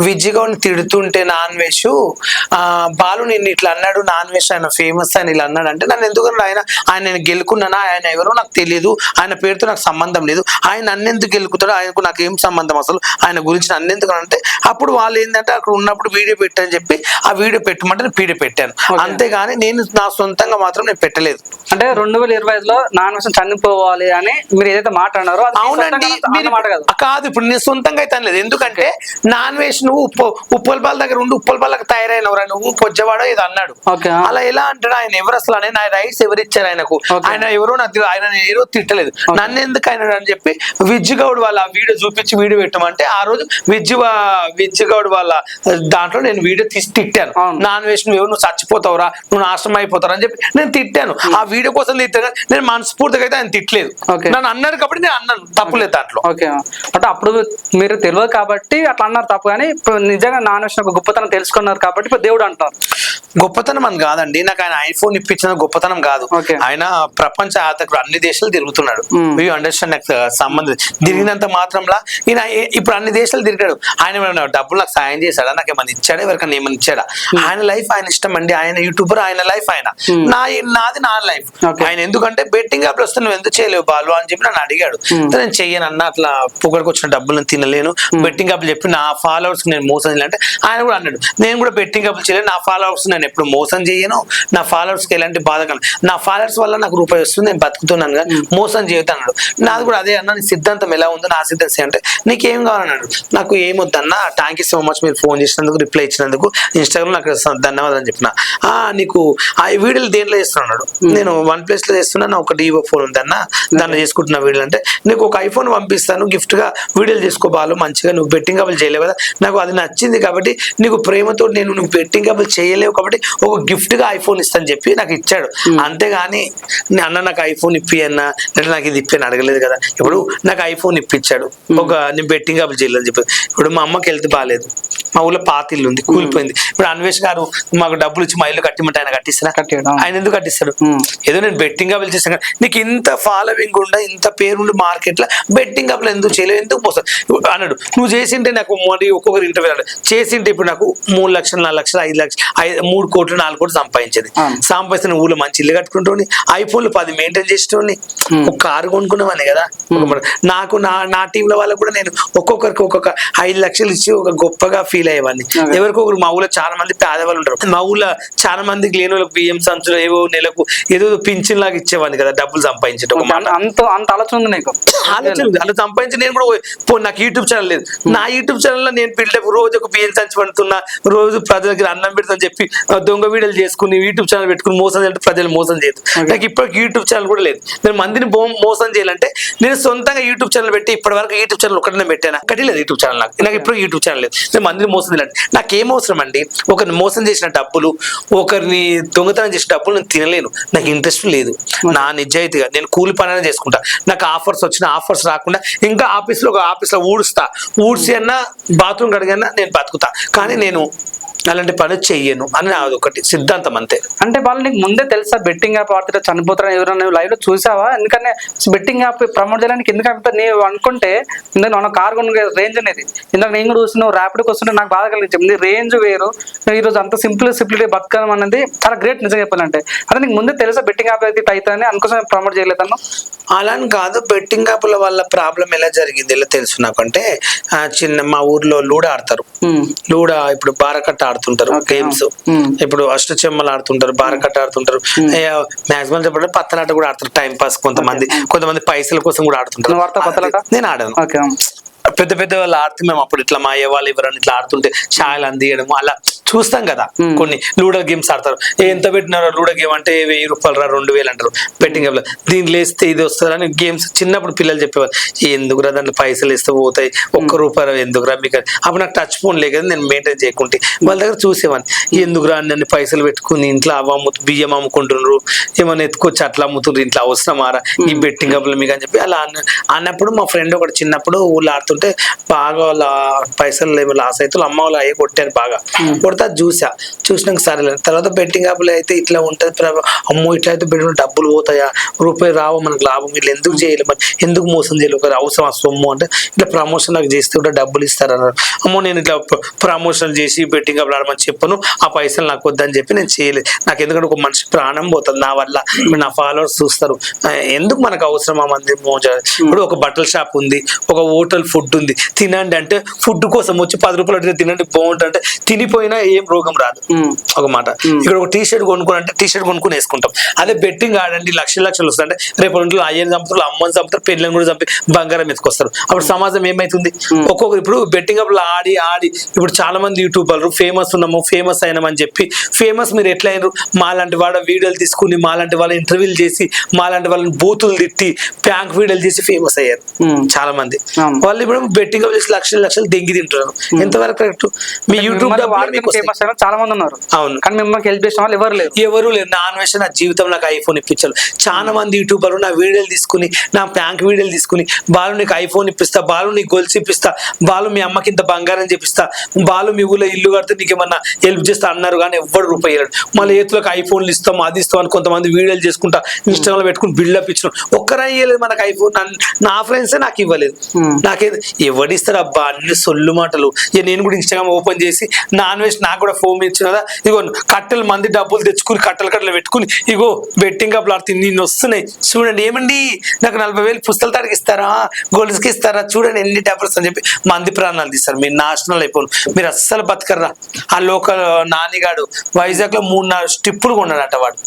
విజ్జిగౌని తిడుతుంటే నాన్ వెజ్ బాలు నిన్ను ఇట్లా అన్నాడు, నాన్ వెజ్ ఆయన ఫేమస్ అని ఇలా అన్నాడు అంటే నన్ను ఎందుకంటే ఆయన నేను గెలుకున్నానా, ఆయన ఎవరో నాకు తెలియదు, ఆయన పేరుతో నాకు సంబంధం లేదు, ఆయన నన్నెందుకు గెలుకుతాడో ఆయనకు నాకు ఏం సంబంధం, అసలు ఆయన గురించి నన్నెందుకు అంటే అప్పుడు వాళ్ళు ఏంటంటే అక్కడ ఉన్నప్పుడు వీడియో పెట్టని చెప్పి ఆ వీడియో పెట్టమంటే నేను వీడియో పెట్టాను. అంతేగాని నేను నా సొంతంగా మాత్రం నేను పెట్టలేదు. అంటే 2025లో నాన్ వెజ్ చనిపోవాలి అని మీరు ఏదైతే మాట్లాడారో అవునండి కాదు, ఇప్పుడు నేను సొంతంగా అయితే అనలేదు. ఎందుకంటే నాన్ వెజ్ నువ్వు ఉప్పల్ బాల్ దగ్గర ఉండి ఉప్పల్ బాల్కి తయారైనవరా నువ్వు పొజ్జవాడో ఇది అన్నాడు. అలా ఎలా అంటాడు, ఆయన ఎవరు అసలు అని నా రైట్స్ ఎవరు ఇచ్చారు ఆయనకు, ఆయన ఎవరో నాకు ఆయన ఏదో తిట్టలేదు, నన్ను ఎందుకు అయినాడు అని చెప్పి విజ్జు గౌడ్ వాళ్ళ వీడియో చూపించి వీడియో పెట్టమంటే ఆ రోజు విజ్జు గౌడ్ వాళ్ళ దాంట్లో నేను వీడియో తీసి తిట్టాను. నాన్ వెజ్ నువ్వు చచ్చిపోతావురా, నువ్వు నాశనం అయిపోతావు అని చెప్పి నేను తిట్టాను. ఆ వీడియో కోసం తిట్టాను, నేను మనస్ఫూర్తిగా అయితే ఆయన తిట్టలేదు. నన్ను అన్నాడు కాబట్టి నేను అన్నాను, తప్పులేదు దాంట్లో. అంటే అప్పుడు మీరు తెలియదు కాబట్టి అట్లా అన్నారు తప్పు, కానీ ఇప్పుడు నిజంగా నాన్ వెజ్ ఒక గొప్పతనం తెలుసుకున్నారు కాబట్టి ఇప్పుడు దేవుడు అంటారు. గొప్పతనం అని కాదండి, నాకు ఆయన ఐఫోన్ ఇప్పించిన గొప్పతనం కాదు. ఆయన ప్రపంచ యాత్రికుడు, అన్ని దేశాలు తిరుగుతున్నాడు. అండర్స్టాండ్, నాకు సంబంధం తిరిగినంత మాత్రంలా ఈయన ఇప్పుడు అన్ని దేశాలు తిరిగాడు. ఆయన డబ్బులు నాకు సాయం చేశాడా, నాకు ఏమైనా ఇచ్చాడా, ఎవరికైనా ఏమైనా ఇచ్చాడా? ఆయన లైఫ్ ఆయన ఇష్టం అండి, ఆయన యూట్యూబర్, ఆయన లైఫ్ ఆయన, నాది నా లైఫ్. ఆయన ఎందుకంటే బెట్టింగ్ యాప్లు వస్తే నువ్వు ఎందుకు చేయలేవు బాలు అని చెప్పి నన్ను అడిగాడు. నేను చెయ్యను అన్న, అట్లా పొగడికి వచ్చిన డబ్బులను తినలేను, బెట్టింగ్ యాప్లు చెప్పి నా ఫాలోవర్స్ నేను మోసం చేయాలంటే ఆయన కూడా అన్నాడు, నేను కూడా బెట్టింగ్ యాప్లు చేయలేదు, నా ఫాలోవర్స్ నేను ఎప్పుడు మోసం చేయను, నా ఫాలోవర్స్కి ఎలాంటి బాధ కలదు, నా ఫాలోవర్స్ వల్ల నాకు రూపాయి వస్తుంది, నేను బతుకుతున్నాను కానీ మోసం చేయొద్దు అన్నాడు. నాది కూడా అదే అన్న, నీ సిద్ధాంతం ఎలా ఉందో నా సిద్ధాంతం అంటే నీకేం కావాలన్నాడు. నాకు ఏమొద్దన్న, థ్యాంక్ యూ సో మచ్ మీరు ఫోన్ చేసినందుకు, రిప్లై ఇచ్చినందుకు, ఇన్స్టాగ్రామ్ నాకు ధన్యవాదాలు అని చెప్పిన. నీకు ఆ వీడియోలు దేంట్లో చేస్తున్నాడు, నేను OnePlus లో చేస్తున్నాను, ఒక Vivo ఫోన్ ఉందన్న దాన్ని చేసుకుంటున్న వీడియోలు అంటే నీకు ఒక ఐఫోన్ పంపిస్తాను గిఫ్ట్ గా, వీడియోలు చేసుకోవాలి మంచిగా, నువ్వు బెట్టింగ్ యాప్లు చేయలేవు కదా, నాకు అది నచ్చింది కాబట్టి నీకు ప్రేమతో నువ్వు బెట్టింగ్ యాప్లు చేయలేవు కాబట్టి ఒక గిఫ్ట్ గా ఐఫోన్ ఇస్తాను చెప్పి నాకు ఇచ్చాడు. అంతేగాని అన్న నాకు ఐఫోన్ ఇప్పి అన్న, అంటే నాకు ఇది ఇప్పి అని అడగలేదు కదా. ఇప్పుడు నాకు ఐఫోన్ ఇప్పించాడు, ఒక నేను బెట్టింగ్ యాప్లు చేయలేదని చెప్పి. ఇప్పుడు మా అమ్మకి హెల్త్ బాగాలేదు, మా ఊళ్ళో పాత ఇల్లు ఉంది, కూలిపోయింది. ఇప్పుడు అన్వేష్ గారు మాకు డబ్బులు ఇచ్చి మా ఇల్లు కట్టిమంటే ఆయన కట్టిస్తారా? ఆయన ఎందుకు కట్టిస్తాడు? ఏదో నేను బెట్టింగ్ యాప్లు చేస్తాను కదా. నీకు ఇంత ఫాలోవింగ్ ఉండ, ఇంత పేరుండి మార్కెట్ లో బెట్టింగ్ యాప్లు ఎందుకు చేయలేవు, ఎందుకు పోస్తావు అన్నాడు. నువ్వు చేసింటే నాకు మరి ఒక్కొక్కరు ఇంటర్వ్యూ అన్నాడు, చేసింటే ఇప్పుడు నాకు 3 లక్షలు 4 లక్షలు 5 లక్షలు 3 కోట్లు 4 కోట్లు సంపాదించేది. సంపాదిస్తున్న ఊళ్ళో మంచి ఇల్లు కట్టుకుంటోని, ఐఫోన్లు 10 మెయింటైన్ చేసేటోని, ఒక కారు కొనుక్కున్నామని కదా. నాకు నా టీంలో వాళ్ళకు కూడా నేను ఒక్కొక్కరికి ఒక్కొక్క 5 లక్షలు ఇచ్చి ఒక గొప్పగా ఫీల్ అయ్యేవాడిని. ఎవరికొకరు మా ఊళ్ళో చాలా మంది పేదవాళ్ళు ఉంటారు, మా ఊళ్ళో చాలా మందికి లేని వాళ్ళకి బియ్యం సంచులు ఏవో నెలకు ఏదో పింఛన్ లాగా ఇచ్చేవాడిని కదా, డబ్బులు సంపాదించడం. అంత ఆలోచన ఉంది నీకు? ఆలోచన అలా సంపాదించి నేను కూడా నాకు యూట్యూబ్ ఛానల్ లేదు, నా యూట్యూబ్ ఛానల్లో నేను బిల్డప్ రోజు ఒక బియ్యం సంచి పడుతున్నా, రోజు ప్రజలకి అన్నం పెడతాను చెప్పి దొంగ వీడియోలు చేసుకుని యూట్యూబ్ ఛానల్ పెట్టుకుని మోసం చేయాలంటే ప్రజలు మోసం చేయదు. నాకు ఇప్పటికి యూట్యూబ్ ఛానల్ కూడా లేదు. నేను మందిని మోసం చేయాలంటే నేను సొంతంగా యూట్యూబ్ ఛానల్ పెట్టి ఇప్పటి వరకు యూట్యూబ్ ఛానల్ ఒకటి పెట్టాను, ఒకటి లేదు యూట్యూబ్ ఛానల్. నాకు ఇప్పుడు యూట్యూబ్ ఛానల్ లేదు. నేను మందిని మోసం చేయాలంటే నాకేం అవసరం అండి? ఒకరిని మోసం చేసిన డబ్బులు, ఒకరిని దొంగతనం చేసిన డబ్బులు నేను తినలేను, నాకు ఇంట్రెస్ట్ లేదు. నా నిజాయితీగా నేను కూలి పని చేసుకుంటా, నాకు ఆఫర్స్ వచ్చిన ఆఫర్స్ రాకుండా ఇంకా ఆఫీస్లో ఊడ్చి అన్నా బాత్రూమ్ కడిగన్నా నేను బతుకుతా, కానీ నేను అలాంటి పని చెయ్యను అని అదొకటి సిద్ధాంతం అంతే. అంటే వాళ్ళు నీకు ముందే తెలుసా బెట్టింగ్ యాప్ ఆడితే చనిపోతారని ఎవరైనా లైవ్ లో చూసావా? ఎందుకంటే బెట్టింగ్ యాప్ ప్రమోట్ చేయడానికి ఎందుకు అంటే నీవు అనుకుంటే ఇందులో మన కార్ కొనుక్కునే రేంజ్ అనేది ఇందాక నేను కూడా చూస్తున్నావు, ర్యాపిడ్కి వస్తుంటే నాకు బాధ కలిగించింది. నీ రేంజ్ వేరు, ఈ రోజు అంత సింప్లిసిటీ బతకడం అనేది చాలా గ్రేట్ నిజంగా చెప్పాలంటే. అదే నీకు ముందే తెలుసా బెట్టింగ్ యాప్ అయితే అవుతుందని అందుకోసం ప్రమోట్ చేయలేదన్నా? అలా అని కాదు, బెట్టింగ్ యాప్ల వల్ల ప్రాబ్లం ఎలా జరిగింది ఎలా తెలుసు నాకంటే, మా ఊర్లో లూడో ఆడతారు, లూడో ఇప్పుడు బారకట్ట ఆడుతుంటారు గేమ్స్, ఇప్పుడు అష్టచెమ్మలు ఆడుతుంటారు, బారకట్ట ఆడుతుంటారు, మాక్సిమం చెప్పండి పత్తలాట కూడా ఆడుతారు టైం పాస్. కొంతమంది పైసల కోసం కూడా ఆడుతుంటారు. నేను ఆడాను. పెద్ద పెద్ద వాళ్ళు ఆడితే మేము అప్పుడు ఇట్లా మా అయ్య వాళ్ళు ఎవరన్నా ఇట్లా ఆడుతుంటే ఛాయలు అందియడం అలా చూస్తాం కదా. కొన్ని లూడో గేమ్స్ ఆడతారు, ఎంత పెట్టినారో లూడో గేమ్ అంటే 1000 రూపాయలు రా 2000 అంటారు బెట్టింగ్ యాప్ లో. దీంట్లో వేస్తే ఇది వస్తుంది అని గేమ్స్ చిన్నప్పుడు పిల్లలు చెప్పేవారు, ఎందుకురా దాంట్లో పైసలు వేస్తే పోతాయి, ₹1 ఎందుకురా మీకు. అప్పుడు నాకు టచ్ ఫోన్ లేదు కదా, నేను మెయింటైన్ చేయకుంటే వాళ్ళ దగ్గర చూసేవాడిని, ఎందుకురా అన్ని పైసలు పెట్టుకుని ఇంట్లో బియ్యం అమ్ముకుంటున్నారు, ఏమైనా ఎత్తుకొచ్చి అట్లా అమ్ముతుండ్రు, ఇంట్లో అవసరమారా ఈ బెట్టింగ్ యాప్లు మీకు అని చెప్పి అలా అన్నప్పుడు మా ఫ్రెండ్ ఒకటి చిన్నప్పుడు ఊళ్ళో ఆడుతుంటే బాగా వాళ్ళ పైసలు ఏమో లాస్ అయితే అమ్మ వాళ్ళు అయ్యి కొట్టారు బాగా. కొడితే చూసినాక సరే. తర్వాత బెట్టింగ్ యాప్లు అయితే ఇట్లా ఉంటుంది, అమ్మో ఇట్లా అయితే బెట్టింగ్ డబ్బులు పోతాయా, రూపాయి రావు మనకు లాభం, వీళ్ళు ఎందుకు చేయలేదు మరి, ఎందుకు మోసం చేయలేదు, ఒక అవసరం ఆ సొమ్ము అంటే ఇట్లా ప్రమోషన్ నాకు చేస్తే కూడా డబ్బులు ఇస్తారు అన్నారు. అమ్మో నేను ఇట్లా ప్రమోషన్ చేసి బెట్టింగ్ యాప్లు ఆడమని చెప్పను, ఆ పైసలు నాకు వద్దని చెప్పి నేను చేయలేదు. నాకు ఎందుకంటే ఒక మనిషి ప్రాణం పోతుంది నా వల్ల, నా ఫాలోవర్స్ చూస్తారు, ఎందుకు మనకు అవసరం ఆ మంది మోజా. ఇప్పుడు ఒక బట్టల షాప్ ఉంది, ఒక హోటల్ ఫుడ్ ఉంది, తినండి అంటే ఫుడ్ కోసం వచ్చి 10 రూపాయలు అడిగితే తినండి బాగుంటుంది అంటే తినిపోయినా ఏం రోగం రాదు ఒక మాట. ఇక్కడ ఒక టీషర్ట్ కొనుక్కోనంటే టీషర్ట్ కొనుక్కొని వేసుకుంటాం. అదే బెట్టింగ్ ఆడండి లక్షలు వస్తుందంటే రేపు ఇంట్లో అయ్యని చంపుతారు, అమ్మని చంపుతారు, పెళ్ళని కూడా చంపి బంగారం ఎత్తుకొస్తారు. అప్పుడు సమాజం ఏమైతుంది? ఇప్పుడు బెట్టింగ్ అప్పుడు ఆడి ఇప్పుడు చాలా మంది యూట్యూబర్లు ఫేమస్ ఉన్నాము, ఫేమస్ అయినామని చెప్పి ఫేమస్ మీరు ఎట్లా అయినారు? మాలాంటి వాళ్ళ వీడియోలు తీసుకుని, మాలాంటి వాళ్ళ ఇంటర్వ్యూలు చేసి, మాలాంటి వాళ్ళని బూతులు తిట్టి ప్యాంక్ వీడియోలు చేసి ఫేమస్ అయ్యారు చాలా మంది. వాళ్ళు ఇప్పుడు బెట్టింగ్ చేసి లక్షలు దెంగి తింటున్నారు. ఎంతవరకు కరెక్ట్? మీ యూట్యూబ్ చాలా మంది ఉన్నారు, అవును, కానీ మిమ్మల్ని హెల్ప్ చేసిన వాళ్ళు ఎవరు లేరు. నా అన్వేషణ నా జీవితం నాకు ఐఫోన్ ఇప్పించాలి. చాలా మంది యూట్యూబర్లు నా వీడియోలు తీసుకుని, నా ప్యాంక్ వీడియోలు తీసుకుని, బాలు నీకు ఐఫోన్ ఇప్పిస్తా, బాలు నీకు గొలుసు ఇప్పిస్తా, బాలు మీ అమ్మకి ఇంత బంగారం చేపిస్తా, బాలు మీ ఊళ్ళో ఇల్లు కడితే నీకు ఏమన్నా హెల్ప్ చేస్తా అన్నారు, కానీ ఎవ్వరు రూపాయి ఇవ్వడు. మళ్ళీ ఏతులకు ఐఫోన్లు ఇస్తాం, అది ఇస్తాం అని కొంతమంది వీడియోలు చేసుకుంటా ఇన్స్టాగ్రామ్లో పెట్టుకుని బిల్డప్ ఇచ్చినాం. ఒక్కరా ఇవ్వలేదు మనకు ఐఫోన్. నా ఫ్రెండ్సే నాకు ఇవ్వలేదు. నాకేది ఎవడిస్తారు అబ్బా అన్ని సొల్లు మాటలు. ఇక నేను కూడా ఇన్స్టాగ్రామ్ ఓపెన్ చేసి నాన్ వెజ్ నాకు కూడా ఫోన్ ఇచ్చిన కదా, ఇగో కట్టెలు మంది డబ్బులు తెచ్చుకుని కట్టలు పెట్టుకుని ఇగో బెట్టింగ్ అప్లు ఆడుతుంది నిన్ను వస్తున్నాయి చూడండి, ఏమండి నాకు 40,000 పుస్తకాలు తాడికి ఇస్తారా, గొలుసుకి ఇస్తారా, చూడండి ఎన్ని డబ్బులు అని చెప్పి మంది ప్రాణాలు తీస్తారు. మీరు నాశనాలు అయిపోను, మీరు అస్సలు బతకర్రా. ఆ లోకల్ నానిగాడు వైజాగ్ లో 3-4 స్టిప్పులు కొన్నాడట వాడు.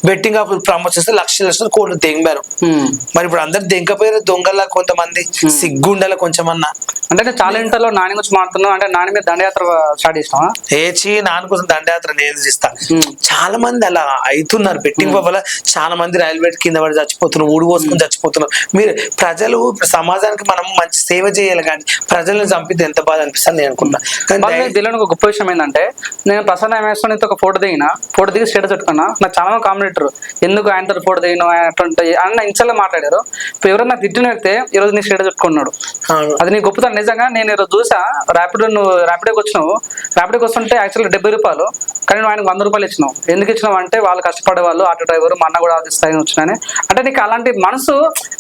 బెట్టింగ్ అప్లు ప్రమోషన్స్ లక్షలు కోట్లు దెంగారు. మరి ఇప్పుడు అందరు దెంకపోయారు దొంగల్లా కొంతమంది, సిగ్గుండాల కొంచెమన్నా. అంటే నేను చాలా ఇంటర్లో నాని గురించి మాట్లాడుతున్నాను. అంటే నాని మీద దండయాత్ర స్టార్ట్ చేసినావా? ఏచి నాన్న కోసం దండయాత్ర నేను చేస్తా. చాలా మంది అలా అవుతున్నారు బెట్టింగ్ వల్ల. చాలా మంది రైల్వే కింద పడి చచ్చిపోతున్నారు, ఊడు పోసుకుని చచ్చిపోతున్నారు. మీరు ప్రజలు సమాజానికి మనం మంచి సేవ చేయాలి, కానీ ప్రజలను చంపితే ఎంత బాధ అనిపిస్తుంది నేను అనుకుంటా. దీనిలో ఒక గొప్ప విషయం ఏంటంటే, నేను ప్రసన్న ఎంఎస్ ఒక ఫోటో దిగి స్టేటస్ పెట్టుకున్నా. నాకు చాలా మంది కామెంటరు ఎందుకు ఆయనతో ఫోటో దిగిన అటువంటి అన్న ఇన్స్టాలో మాట్లాడారు. ఇప్పుడు ఎవరైనా తిట్టిన వ్యక్తే ఈరోజు నీ స్టేటస్ పెట్టుకున్నాడు, అది నీ గొప్పతనం. నిజంగా నేను ఈరోజు చూసా నువ్వు ర్యాపిడోకి వచ్చినావు, ర్యాపిడోకి వస్తుంటే యాక్చువల్గా 70 రూపాయలు, కానీ నువ్వు ఆయనకు 100 రూపాయలు ఇచ్చినావు. ఎందుకు ఇచ్చినావు అంటే వాళ్ళు కష్టపడే వాళ్ళు, ఆటో డ్రైవర్, మా అన్న కూడా అది స్థాయి వచ్చినాయని. అంటే నీకు అలాంటి మనసు,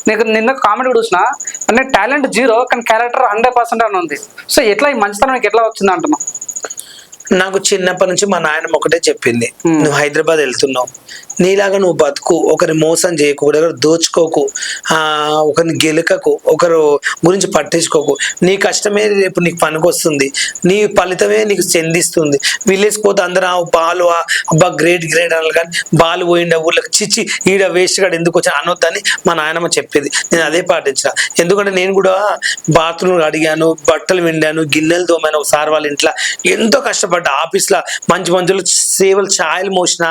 నీకు నిన్న కామెడీ కూడా చూసిన, అంటే టాలెంట్ 0 కానీ క్యారెక్టర్ 100% అని ఉంది. సో ఎట్లా ఈ మంచితనం నీకు ఎట్లా వచ్చింది అంటున్నావు? నాకు చిన్నప్పటి నుంచి మా నాయనమ్మ ఒకటే చెప్పింది, నువ్వు హైదరాబాద్ వెళ్తున్నావు, నీలాగా నువ్వు బతుకు, ఒకరిని మోసం చేయకు, ఒకరు దోచుకోకు, ఒకరిని గెలకకు, ఒకరు గురించి పట్టించుకోకు, నీ కష్టమే రేపు నీకు పనికొస్తుంది, నీ ఫలితమే నీకు చెందిస్తుంది. విలేజ్ పోతే అందరూ బాలు అబ్బా గ్రేట్ అనాలి, కానీ బాలు పోయిండ ఊళ్ళకి చిచ్చి ఈడ వేస్ట్ గాడు ఎందుకు వచ్చా అనొద్దని మా నాయనమ్మ చెప్పేది. నేను అదే పాటించిన. ఎందుకంటే నేను కూడా బాత్రూమ్ అడిగాను, బట్టలు విండాను, గిన్నెలు తోమాను సార్ వాళ్ళ ఇంట్లో, ఎంతో కష్టపడ్డా. ఆఫీస్లో మంచి సేవలు ఛాయలు మోసిన,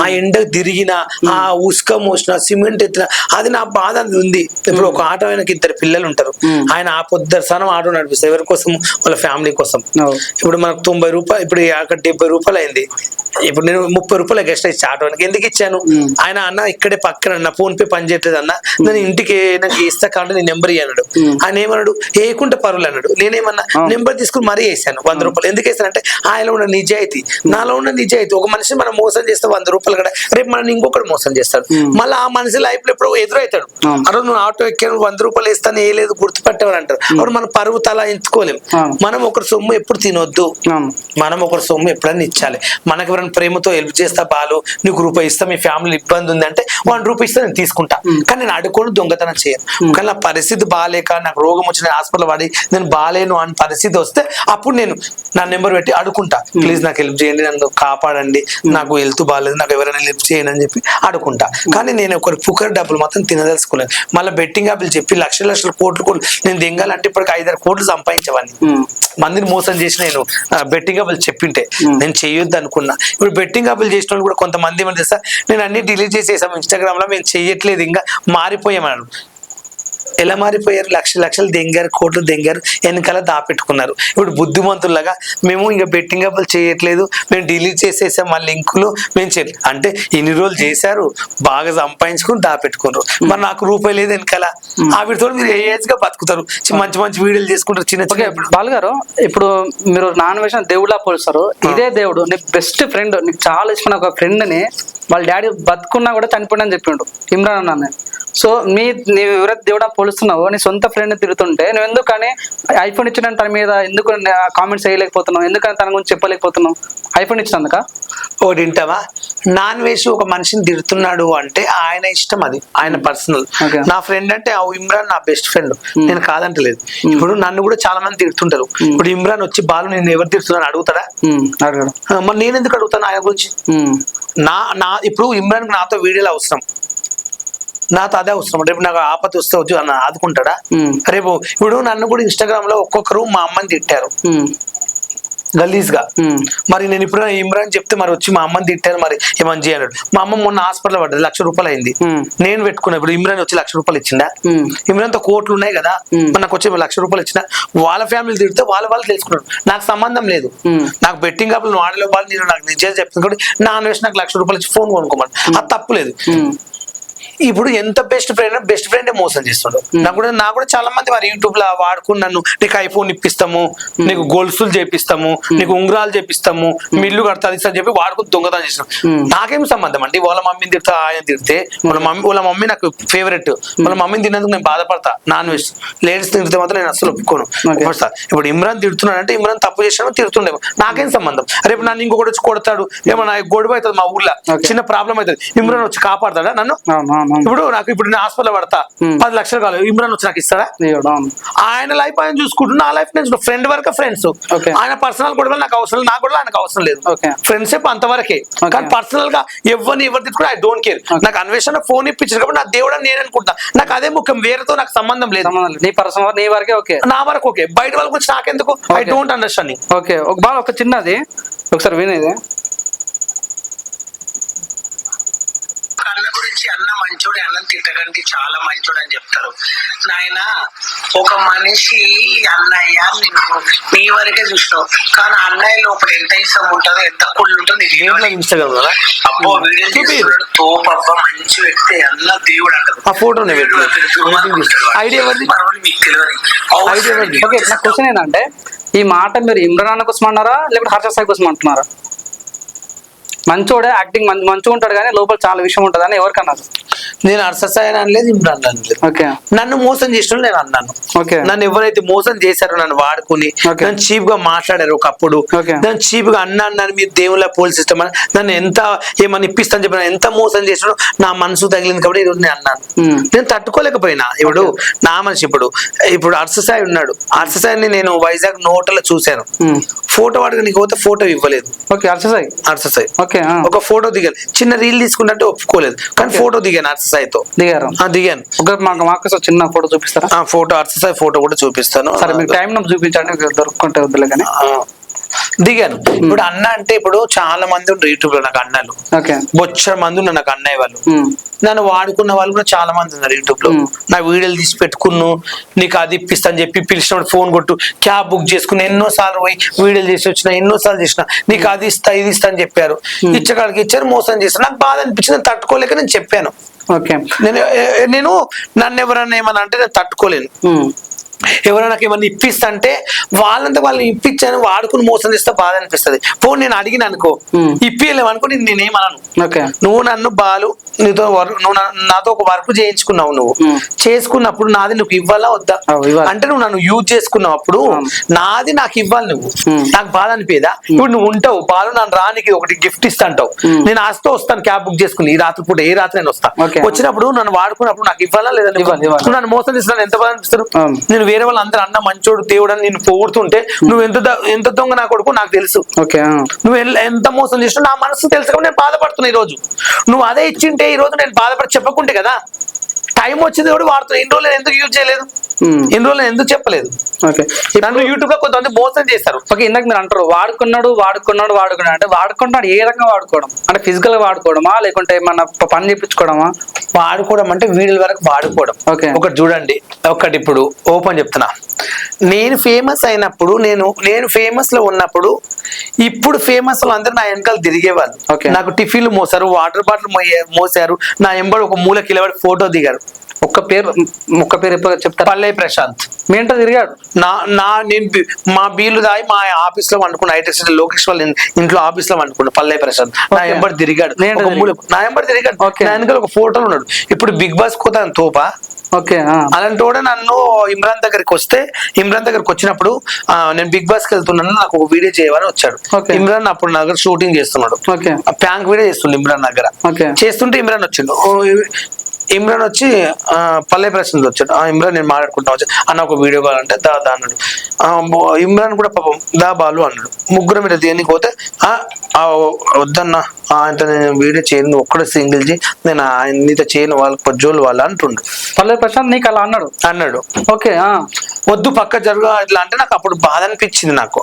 ఆ ఎండకు తిరిగిన, ఆ ఉసుక మోసిన, సిమెంట్ ఎత్తిన, అది నా బాధ ఉంది. ఇప్పుడు ఒక ఆటో ఆయనకి 2 పిల్లలు ఉంటారు, ఆయన ఆ పొద్దుసానం ఆటో నడిపిస్తారు ఎవరి కోసం, వాళ్ళ ఫ్యామిలీ కోసం. ఇప్పుడు మనకు 90 రూపాయలు, ఇప్పుడు అక్కడ 70 రూపాయలు అయింది. ఇప్పుడు నేను 30 రూపాయలు గెస్ట్ ఇచ్చి ఆటోనికి ఎందుకు ఇచ్చాను, ఆయన అన్న ఇక్కడే పక్కన అన్న ఫోన్ పే పని చేయట్లేదు అన్న, నేను ఇంటికి నాకు ఇస్తా కాబట్టి నేను నెంబర్ ఇయ్యన్నాడు. ఆయన ఏమన్నాడు, వేయకుంటే పరువులు అన్నాడు. నేనేమన్నా నెంబర్ తీసుకుని మరీ వేసాను 100 రూపాయలు. ఎందుకు వేసానంటే ఆయన ఉన్న నిజాయితీ, నాలో ఉన్న నిజాయితీ. ఒక మనిషిని మనం మోసం చేస్తే 100 రూపాయలు కూడా రేపు మనం ఇంకొకటి మోసం చేస్తాడు, మళ్ళీ ఆ మనిషి లైఫ్ లో ఎప్పుడు ఎదురవుతాడు. అప్పుడు నువ్వు ఆటో ఎక్కాను 100 రూపాయలు వేస్తాను ఏ లేదు గుర్తుపెట్టేవారు అంటారు. అప్పుడు మన పరువు తల ఎంచుకోలేం. మనం ఒకరి సొమ్ము ఎప్పుడు తినొద్దు, మనం ఒకరి సొమ్ము ఎప్పుడైనా ఇచ్చాలి. మనకు ఎవరైనా ప్రేమతో హెల్ప్ చేస్తా, బాలు నీకు రూపాయి ఇస్తా, మీ ఫ్యామిలీ ఇబ్బంది ఉంది అంటే 1 రూపాయి ఇస్తా నేను తీసుకుంటా, కానీ నేను అడుకోను, దొంగతనం చేయను. కానీ నా పరిస్థితి బాగాలేక నాకు రోగం వచ్చి నేను హాస్పిటల్ పడి నేను బాగాలేను అని పరిస్థితి వస్తే అప్పుడు నేను నా నెంబర్ పెట్టి అడుకుంటా, ప్లీజ్ నాకు హెల్ప్ చేయండి, నన్ను కాపాడండి, నాకు హెల్త్ బాగాలేదు, నాకు ఎవరైనా హెల్ప్ చేయండి అని చెప్పి అడుకుంటా. కానీ నేను ఒకరి పుకర్ డబ్బులు మాత్రం తినదలుచుకోలేదు. మళ్ళీ బెట్టింగ్ యాప్లు చెప్పి లక్షల కోట్లు నేను దింగాలంటే ఇప్పటికి 5-6 కోట్లు సంపాదించేవాడిని. మందిని మోసం చేసి నేను బెట్టింగ్ యాప్లు చెప్పింటే నేను చేయొద్దు అనుకున్నా. ఇప్పుడు బెట్టింగ్ యాప్లు చేసిన వాళ్ళు కూడా కొంతమంది ఏమని చేస్తా, నేను అన్ని డిలీట్ చేసేసాము ఇన్స్టాగ్రామ్ లో, మేము చెయ్యట్లేదు, ఇంకా మారిపోయామన్నాడు. ఎలా మారిపోయారు, లక్షలు దెంగారు, కోట్లు దెంగారు, వెనకాల దాపెట్టుకున్నారు. ఇప్పుడు బుద్ధిమంతుల్లాగా మేము ఇంకా బెట్టింగ్ యాప్లు చేయట్లేదు, మేము డిలీట్ చేసేసాం మా లింకులు, మేము చేయలేదు అంటే ఇన్ని రోజులు చేశారు, బాగా సంపాదించుకుని దాపెట్టుకున్నారు. మరి నాకు రూపాయి లేదు వెనకాల. వీటితో మీరు ఏజ్గా బతుకుతారు, మంచి వీడియోలు చేసుకుంటారు చిన్న చిన్న. బాలు గారు, ఇప్పుడు మీరు నాన్ వెజ్ దేవుడిలా పోలుస్తారు. ఇదే దేవుడు నీ బెస్ట్ ఫ్రెండ్, నీకు చాలా ఇష్టమైన ఒక ఫ్రెండ్ని వాళ్ళ డాడీ బతుకున్నా కూడా చనిపోయిందని చెప్పిండు, ఇమ్రాన్ అన్న. సో నీవు ఎవరైతే దేవుడా పోలుస్తున్నావో, నీ సొంత ఫ్రెండ్ తిరుగుతుంటే నువ్వు ఎందుకు కానీ ఐఫోన్ ఇచ్చిన తన మీద ఎందుకు కామెంట్స్ చేయలేకపోతున్నావు, ఎందుకని తన గురించి చెప్పలేకపోతున్నావు? ఐఫోన్ ఇచ్చినందుక ఒకటి వింటావా, నాన్ వెజ్ ఒక మనిషిని తిడుతున్నాడు అంటే ఆయన ఇష్టం, అది ఆయన పర్సనల్. నా ఫ్రెండ్ అంటే ఇమ్రాన్ నా బెస్ట్ ఫ్రెండ్, నేను కాదంటలేదు. ఇప్పుడు నన్ను కూడా చాలా మంది తిడుతుంటారు. ఇప్పుడు ఇమ్రాన్ వచ్చి బాలు నేను ఎవరు తిడుతున్నాను అడుగుతాడా? మరి నేను ఎందుకు అడుగుతాను ఆయన గురించి? ఇప్పుడు ఇమ్రాన్ నాతో వీడియోలు అవసరం, నాతో అదే అవసరం. రేపు నాకు ఆపత్తి వస్తే వచ్చి అన్న ఆదుకుంటాడా? రేపు ఇప్పుడు నన్ను కూడా ఇన్స్టాగ్రామ్ లో ఒక్కొక్కరు మా అమ్మని తిట్టారు గలీజ్ గా. మరి నేను ఇప్పుడు ఇమ్రాన్ చెప్తే మరి వచ్చి మా అమ్మని తిట్టారు, మరి ఏమని చేయన్నాడు. మా అమ్మ మొన్న హాస్పిటల్ పడ్డది, 1,00,000 రూపాయలు అయింది. నేను పెట్టుకున్నా. ఇప్పుడు ఇమ్రాన్ వచ్చి 1,00,000 రూపాయలు ఇచ్చిందా? ఇమ్రాన్ తో కోట్లు ఉన్నాయి కదా, నాకు వచ్చి 1,00,000 రూపాయలు ఇచ్చిన, వాళ్ళ ఫ్యామిలీ తిడితే వాళ్ళు తెలుసుకున్నాడు, నాకు సంబంధం లేదు. నాకు బెట్టింగ్ యాప్లు నువ్వు ఆడలో వాళ్ళు నేను నాకు నిజంగా చెప్తుంది కాబట్టి నా అన్వేషణ నాకు 1,00,000 రూపాయలు ఇచ్చి ఫోన్ కొనుక్కోమని, అది తప్పు లేదు. ఇప్పుడు ఎంత బెస్ట్ ఫ్రెండ్ మోసం చేస్తాడు. నాకు కూడా చాలా మంది మరి యూట్యూబ్ లో వాడుకుని నన్ను నీకు ఐఫోన్ ఇప్పిస్తాము, నీకు గొలుసులు చేపిస్తాము, నీకు ఉంగరాలు చేపిస్తాము, మీ ఇల్లు కడతాది అని చెప్పి వాడుకుని దొంగతనం చేసినాం. నాకేం సంబంధం అండి? వాళ్ళ మమ్మీని తిడతా, ఆయన తిడితే వాళ్ళ మమ్మీ నాకు ఫేవరెట్, వాళ్ళ మమ్మీని తిన్నందుకు నేను బాధపడతా. నాన్ వెజ్ లేడీస్ తిడితే మాత్రం నేను అసలు ఒప్పుకోను. ఇప్పుడు ఇమ్రాన్ తిడుతున్నాడు అంటే ఇమ్రాన్ తప్పు చేసినా తిడుతుండేమో, నాకేం సంబంధం? రేపు నన్ను ఇంకొకటి వచ్చి కొడతాడు, ఏమన్నా గొడవ అవుతుంది మా ఊర్లో, చిన్న ప్రాబ్లం అవుతుంది, ఇమ్రాన్ వచ్చి కాపాడతాడా నన్ను? ఇప్పుడు నేను హాస్పిటల్ పడతా, 10 లక్షలు కావాలి, ఇమ్రాన్ వచ్చి నాకు ఇస్తాడా? ఆయన లైఫ్ ఆయన చూసుకుంటున్నా, నా లైఫ్ నేను ఫ్రెండ్ వరకు ఫ్రెండ్స్. ఆయన పర్సనల్ గొడవలు నాకు అవసరం లేదు, నాకు కూడా ఆయనకు అవసరం లేదు. ఫ్రెండ్షిప్ అంతవరకే, కానీ పర్సనల్ గా ఎవరిని తిట్టుకున్నా ఐ డోంట్ కేర్. నాకు అన్వేషణ ఫోన్ ఇప్పించారు కాబట్టి నా దేవుడు నేను అనుకుంటా, నాకు అదే ముఖ్యం, వేరేతో నాకు సంబంధం లేదు. నీ పర్సనల్ నీ వరకే ఓకే, నా వరకు ఓకే, బయట వాళ్ళ గురించి నాకెందుకు? I don't understanding. ఓకే, ఒక చిన్నది ఒకసారి వినేది. అన్న గురించి అన్న మంచోడు, అన్నం తిట్టకండి చాలా మంచోడు అని చెప్తారు. నాయన ఒక మనిషి అన్నయ్య నిన్ను నీ వరకే చూసినావు, కానీ అన్నయ్య లోపల ఎంత ఇష్టం ఉంటుందో, ఎంత కుళ్ళు ఉంటుందో అబ్బో వీడియో చేస్తున్నాడు. తోపబ్బ మంచి వ్యక్తి, అన్న దేవుడు అంటారు. ఆ ఫోటో ఐడియా మీకు తెలియదు. ఓకే, నా క్వశ్చన్ ఏంటంటే ఈ మాట మీరు ఇమ్రాన్ కోసం అన్నారా లేకపోతే హర్ష సాయి కోసం అంటున్నారా? మంచోడే, యాక్టింగ్ మంచిగా ఉంటాడు కానీ లోపల చాలా విషయం ఉంటుంది అని ఎవరికన్నారు? నేను అర్ససాయని అనలేదు, ఇమ్రాన్ అనలేదు. ఓకే, నన్ను మోసం చేసిన నేను అన్నాను. ఓకే, నన్ను ఎవరైతే మోసం చేశారో, నన్ను వాడుకుని నన్ను చీప్ గా మాట్లాడారు ఒకప్పుడు, నన్ను చీప్ గా అన్నాను మీరు దేవుళ్ళ పోలీస్ సిస్టమ్ అని, నన్ను ఎంత ఏమని ఇప్పిస్తాను చెప్పిన, ఎంత మోసం చేసినాడో నా మనసు తగిలింది కాబట్టి ఈరోజు నేను అన్నాను. నేను తట్టుకోలేకపోయినా. ఇప్పుడు నా మనిషి ఇప్పుడు అర్ససాయి ఉన్నాడు, అర్ససాయిని నేను వైజాగ్ నోటలో చూశాను. ఫోటో వాడుకు పోతే ఫోటో ఇవ్వలేదు. ఓకే, అర్ససాయి ఓకే, ఒక ఫోటో దిగాను, చిన్న రీల్ తీసుకున్నట్టు ఒప్పుకోలేదు, కానీ ఫోటో దిగాను అర్ససాయితో. దిగాను. మాకు చిన్న ఫోటో చూపిస్తారా? ఫోటో అర్ససాయి ఫోటో కూడా చూపిస్తాను. సరే, మీకు టైం చూపించండి, దొరుకుంటే వద్దులే కానీ. దిగాను. ఇప్పుడు అన్న అంటే ఇప్పుడు చాలా మంది ఉన్నారు యూట్యూబ్ లో నాకు అన్నలు, బొచ్చ మంది ఉన్నారు నాకు అన్నయ్య వాళ్ళు. నన్ను వాడుకున్న వాళ్ళు కూడా చాలా మంది ఉన్నారు యూట్యూబ్ లో. నా వీడియోలు తీసి పెట్టుకున్నాను, నీకు అది ఇప్పిస్తా అని చెప్పి పిలిచినప్పుడు ఫోన్ కొట్టు, క్యాబ్ బుక్ చేసుకుని ఎన్నోసార్లు పోయి వీడియోలు చేసి వచ్చిన, ఎన్నోసార్లు చేసిన, నీకు అది ఇస్తా ఇది ఇస్తా అని చెప్పారు. ఇచ్చకాడికి ఇచ్చారు, మోసం చేశారు. నాకు బాధ అనిపించింది, తట్టుకోలేక నేను చెప్పాను. నేను నన్ను ఎవరన్నా ఏమన్నా అంటే నేను తట్టుకోలేను. ఎవరైనా నాకు ఏమన్నా ఇప్పిస్తా అంటే వాళ్ళంతా వాళ్ళని ఇప్పించాను, వాడుకుని మోసం చేస్తే బాధ అనిపిస్తుంది. పోనీ నేను అడిగిన అనుకో, ఇప్పియలేము అనుకో, నేనేమన్నాను, నువ్వు నన్ను బాలు నువ్వు నాతో ఒక వర్క్ చేయించుకున్నావు, నువ్వు చేసుకున్నప్పుడు నాది నువ్వు ఇవ్వాలా వద్దా అంటే, నువ్వు నన్ను యూజ్ చేసుకున్నప్పుడు నాది నాకు ఇవ్వాలి, నువ్వు నాకు బాధ అనిపేదా? ఇప్పుడు నువ్వు ఉంటావు బాలు, నన్ను రానికి ఒకటి గిఫ్ట్ ఇస్తా అంటావు, నేను ఆస్తో వస్తాను క్యాబ్ బుక్ చేసుకుని, ఈ రాత్రి పూట ఏ రాత్రి నేను వస్తా, వచ్చినప్పుడు నన్ను వాడుకున్నప్పుడు నాకు ఇవ్వాలా లేదా? నువ్వు నన్ను మోసం చేస్తున్నా ఎంత బాధ అనిపిస్తారు? నేను వేరే వాళ్ళు అందరూ అన్న మంచోడు దేవుడు అని నేను పొగుడుతుంటే నువ్వు ఎంత దొంగ నా కొడుకు నాకు తెలుసు. నువ్వు ఎంత మోసం చేసినా నా మనసు తెలుసు కాబట్టి నేను బాధపడుతున్నా. ఈ రోజు నువ్వు అదే ఇచ్చింటే ఈ రోజు నేను బాధపడి చెప్పకుంటే కదా, టైం వచ్చింది కూడా వాడుతున్నా. ఇన్ని రోజులు ఎందుకు యూజ్ చేయలేదు, ఇన్ని రోజులు ఎందుకు చెప్పలేదు? నన్ను యూట్యూబ్ లో కొంతమంది మోసం చేస్తారు. ఓకే, ఇందాక మీరు అంటారు వాడుకున్నాడు అంటే వాడుకుంటున్నాడు ఏ రకంగా వాడుకోవడం? అంటే ఫిజికల్ గా వాడుకోవడమా లేకుంటే ఏమన్నా పని చేయించుకోవడమా? వాడుకోవడం అంటే వీడియోల వరకు వాడుకోవడం. ఒకటి చూడండి, ఒకటి ఇప్పుడు ఓపెన్ చెప్తున్నా, నేను ఫేమస్ అయినప్పుడు, నేను ఫేమస్ లో ఉన్నప్పుడు, ఇప్పుడు ఫేమస్ లో అందరూ నా వెనకాల తిరిగేవాళ్ళు. నాకు టిఫిన్లు మోసారు, వాటర్ బాటిల్ మోసారు, నా ఎంబడి ఒక మూల కిలబడి ఫోటో దిగారు. ఒక్క పేరు ఎప్పుడు చెప్తారు? పల్లె ప్రశాంత్ మీ ఇంట్లో తిరిగాడు. నేను మా బీలు దాయి మా ఆఫీస్ లో వండుకున్నా, ఐటీ సిటీ లోకేష్ వాళ్ళ ఇంట్లో ఆఫీస్ లో వండుకున్నా. పల్లె ప్రశాంత్ నా ఎంబడి తిరిగాడు, నా ఎంబడి తిరిగాడు, నా వెనకాల ఒక ఫోటోలు ఉన్నాడు. ఇప్పుడు బిగ్ బాస్ కోత తోపా. అలాంటి కూడా నన్ను ఇమ్రాన్ దగ్గరికి వచ్చినప్పుడు నేను బిగ్ బాస్ కి వెళ్తున్నాను, నాకు ఒక వీడియో చేయమని వచ్చాడు. ఇమ్రాన్ అప్పుడు నా దగ్గర షూటింగ్ చేస్తున్నాడు, ప్యాంక్ వీడియో చేస్తుండే ఇమ్రాన్ దగ్గర. చేస్తుంటే ఇమ్రాన్ వచ్చిండు, ఇమ్రాన్ వచ్చి పల్లె ప్రశాంత్ వచ్చాడు. ఇమ్రాన్ నేను మాట్లాడుకుంటా వచ్చి, అన్న ఒక వీడియో కావాలంటే దా అన్నాడు. ఇమ్రాన్ కూడా పాపం దా బాలు అన్నాడు. ముగ్గురు మీద దేనికి పోతే వద్దన్నా ఆయనతో నేను వీడియో చేయను, ఒక్కడే సింగిల్ చే, నేను నీతో చేయను, వాళ్ళకి పొజ్జోళ్ళు వాళ్ళు అంటుండు. పల్లె ప్రశాంత్ నీకు అలా అన్నాడు. ఓకే, వద్దు పక్క జరుగు ఇట్లా అంటే నాకు అప్పుడు బాధ అనిపించింది. నాకు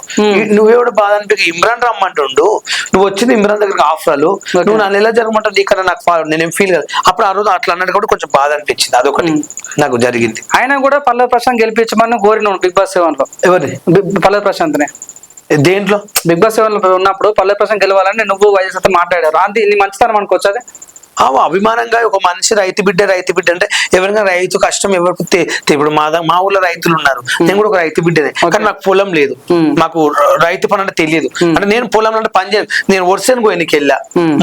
నువ్వేవిడ బాధ అనిపించి ఇమ్రాన్ రమ్మంటుండు, నువ్వు వచ్చింది ఇమ్రాన్ దగ్గరికి ఆఫ్రాలు, నువ్వు నన్ను ఎలా జరగమంటావు నీకన్నా నాకు నేనేం ఫీల్ కాదు. అప్పుడు ఆ రోజు అట్లా అన్నట్టు కూడా కొంచెం బాధ అనిపించింది. అదొకటి నాకు జరిగింది. ఆయన కూడా పల్లె ప్రశాంత్ గెలిపించమని కోరిన బిగ్ బాస్ 7 లో. ఎవరిని? పల్లె ప్రశాంత్ నే. దేంట్లో? బిగ్ బాస్ 7 లో ఉన్నప్పుడు పల్లె ప్రశాంత్ గెలవాలని నువ్వు వైఎస్ మాట్లాడారు. అంతే నీ మంచితనం అనుకోవచ్చు. అదే అభిమానంగా ఒక మనిషి రైతు బిడ్డ అంటే ఎవరైనా రైతు కష్టం ఎవరికి ఇప్పుడు మా ఊర్లో రైతులు ఉన్నారు, నేను కూడా ఒక రైతు బిడ్డనే, కానీ నాకు పొలం లేదు, మాకు రైతు పని అంటే తెలియదు. అంటే నేను పొలం అంటే పని చేయను, నేను వరుసని పోయినకి వెళ్ళా,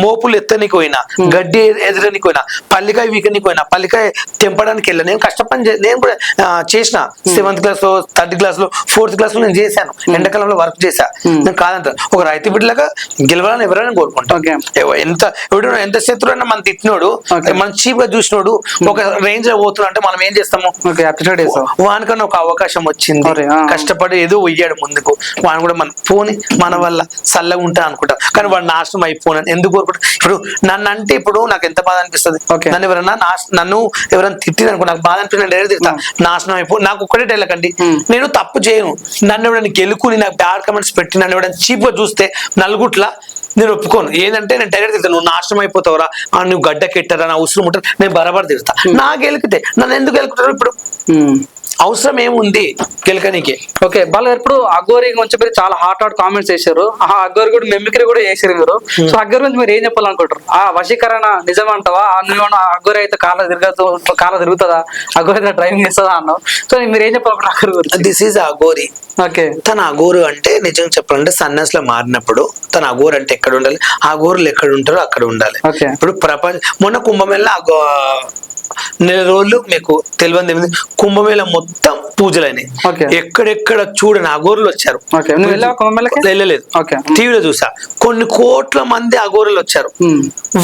మోపులు ఎత్తనికి పోయినా, గడ్డి ఎదురనికి పోయినా, పల్లికాయ వీకనికి పోయినా, పల్లికాయ తెంపడానికి వెళ్ళా. నేను కష్టపని నేను కూడా చేసిన 7th క్లాస్ లో 3rd క్లాస్ లో 4th క్లాస్ లో నేను చేశాను, ఎండాకాలంలో వర్క్ చేశా. నేను కాదంట ఒక రైతు బిడ్డలాగా గెలవాలని ఎవరైనా కోరుకుంటాం. ఎంత ఎవడైనా ఎంత శత్రువు అయినా మన తిట్టినోడు మనం చీప్ గా చూసినోడు ఒక రేంజ్ లో పోతున్నా అంటే మనం ఏం చేస్తాము, వానికన్నా ఒక అవకాశం వచ్చింది, కష్టపడి ఏదో పోయాడు ముందుకు, వాని కూడా మన పోని మన వల్ల చల్లగా ఉంటా అనుకుంటాం. కానీ వాడు నాశనం అయిపోనని ఎందుకు కోరుకుంటా? ఇప్పుడు నన్ను అంటే ఇప్పుడు నాకు ఎంత బాధ అనిపిస్తుంది, నన్ను ఎవరైనా తిట్టింది అనుకో నాకు బాధ అనిపిస్తుంది, డైరెక్ట్ తిడతా నాశనం అయిపో. నాకు ఒక్కటే డైలాగ్ అండి, నేను తప్పు చేయను, నన్ను ఎవరైనా గెలుకుని నాకు బ్యాడ్ కమెంట్స్ పెట్టి నన్ను ఎవరైనా చీప్ గా చూస్తే నలుగుట్లా నేను ఒప్పుకోను. ఏంటంటే నేను డైరెక్ట్ తిడతాను, నువ్వు నాశనం అయిపోతావురా, నువ్వు గడ్డకెట్టారా, నా అవసరం ఉంటారు, నేను బరాబర్ తిడతా. నాకు గెలికితే నన్ను ఎందుకు గెలుకుతారు? ఇప్పుడు అవసరం ఏముంది గెలకనికి? ఓకే, వాళ్ళు ఇప్పుడు అఘోరి గురించి మీరు చాలా హాట్ కామెంట్స్ చేశారు, ఆ అఘోరి కూడా మెమిక్రీ కూడా చేశారు మీరు. సో అఘోరి గురించి మీరు ఏం చెప్పాలనుకుంటారు? ఆ వశీకరణ నిజమంటావా? నువ్వు అఘోరి అయితే కాళ్ళ తిరుగుతుందా, అఘోరి డ్రైవింగ్ చేస్తుందా అన్నావు. సో మీరు ఏం చెప్పాలనుకుంటారు అఘోరి గురించి? This is Aghori. ఓకే, తన అఘోరు అంటే నిజంగా చెప్పాలంటే సన్యాస్ లో మారినప్పుడు తన అఘోరు అంటే ఎక్కడ ఉండాలి, అఘోరులు ఎక్కడ ఉంటారో అక్కడ ఉండాలి. ఇప్పుడు మొన్న కుంభమేళ 9 రోజులు మీకు తెలియదు, కుంభమేళ మొత్తం పూజలైనాయి. ఎక్కడెక్కడ చూడని అఘోరులు వచ్చారు. వెళ్ళలేదు, టీవీలో చూసా, కొన్ని కోట్ల మంది అఘోరులు వచ్చారు.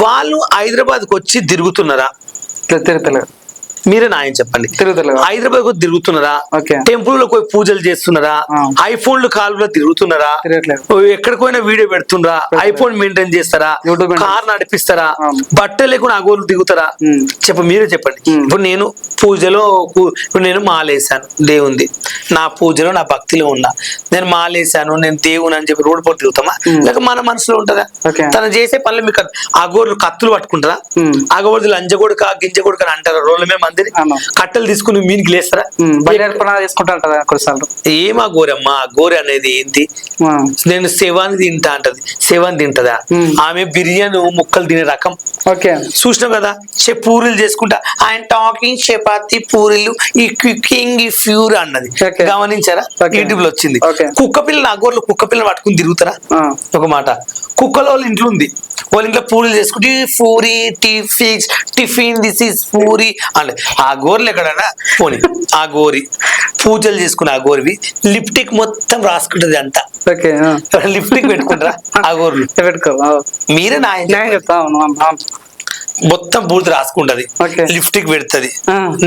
వాళ్ళు హైదరాబాద్కి వచ్చి తిరుగుతున్నారా? మీరే నాయం చెప్పండి. హైదరాబాద్ కు తిరుగుతున్నారా? టెంపుల్ లో పోయి పూజలు చేస్తున్నారా? ఐఫోన్లు కాలులో తిరుగుతున్నారా? ఎక్కడికైనా వీడియో పెడుతున్నారా? ఐఫోన్ మెయింటైన్ చేస్తారా? కార్ నడిపిస్తారా? బట్టలు లేకుండా అగోరు దిగుతారా? మీరే చెప్పండి. ఇప్పుడు నేను పూజలో ఇప్పుడు నేను మాలేసాను దేవుంది, నా పూజలో నా భక్తిలో ఉన్నా, నేను మాలేసాను, నేను దేవుని అని చెప్పి రోడ్డు పోటీ తిరుగుతామా? లేక మన మనసులో ఉంటుందా? తను చేసే పనులు మీకు అగోరు కత్తులు పట్టుకుంటారా? అగోరు లంజగొడుక గింజగొడుక అని అంటారు, రోడ్ల మీద కట్టెలు తీసుకుని మీనికి లేస్తారా? ఏమా గోరమ్మా, గోరి అనేది ఏంటి? నేను శవాన్ని తింటా అంటది, శవాన్ని తింటదా? ఆమె బిర్యానీ ముక్కలు తినే రకం. చూసినాం కదా, పూరీలు చేసుకుంటా, ఆయన టాకింగ్ చపాతి పూరీలు, ఈ కుకింగ్ ఈ ఫ్యూర్ అన్నది గమనించారా? యూట్యూబ్ లో వచ్చింది. కుక్క పిల్లలు అగోర్లు కుక్క పిల్లలు పట్టుకుని తిరుగుతారా? ఒక మాట, కుక్కలో వాళ్ళ ఇంట్లో ఉంది, వాళ్ళ ఇంట్లో పూరీలు చేసుకుంటే puri tiffin this is puri అంటే ఆ గోర్లు ఎక్కడన్నా పోనీ. ఆ గోరి పూజలు చేసుకుని ఆ గోరివి లిప్టిక్ మొత్తం రాసుకుంటది అంతా. లిప్టిక్ పెట్టుకుంటారా ఆ గోర్లు? మీరే నా మొత్తం పూర్తి రాసుకుంటది, లిప్టిక్ పెడుతుంది.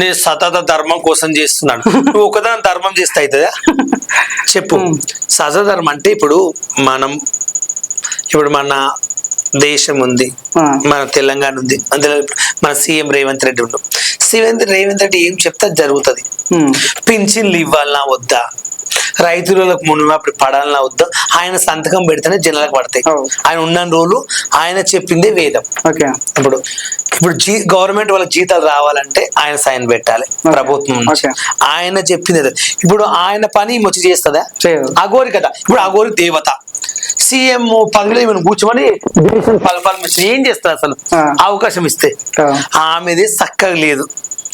నేను సతత ధర్మం కోసం చేస్తున్నాను, నువ్వు ఒకదాని ధర్మం చేస్తే అవుతుందా చెప్పు? సతత ధర్మం అంటే ఇప్పుడు మన దేశం ఉంది, మన తెలంగాణ ఉంది, అందులో మన సీఎం రేవంత్ రెడ్డి ఉండు. రేవంత్ రెడ్డి ఏం చెప్తే జరుగుతుంది. పింఛన్లు ఇవ్వాలన్నా వద్దా, రైతులకు మునుగప్పుడు పడాలన్నా వద్దా, ఆయన సంతకం పెడితేనే జనాలకు పడతాయి. ఆయన ఉన్న రోజులు ఆయన చెప్పిందే వేదం. ఇప్పుడు గవర్నమెంట్ వాళ్ళకి జీతాలు రావాలంటే ఆయన సైన్ పెట్టాలి ప్రభుత్వం నుంచి, ఆయన చెప్పింది. ఇప్పుడు ఆయన పని వచ్చి చేస్తుందా? అఘోరి కదా. ఇప్పుడు అఘోరి దేవత, సీఎం పదవిలో ఏమైనా కూర్చోమని దేశం ఫలఫలం ఏం చేస్తారు అసలు అవకాశం ఇస్తే? ఆమెది చక్కగా లేదు.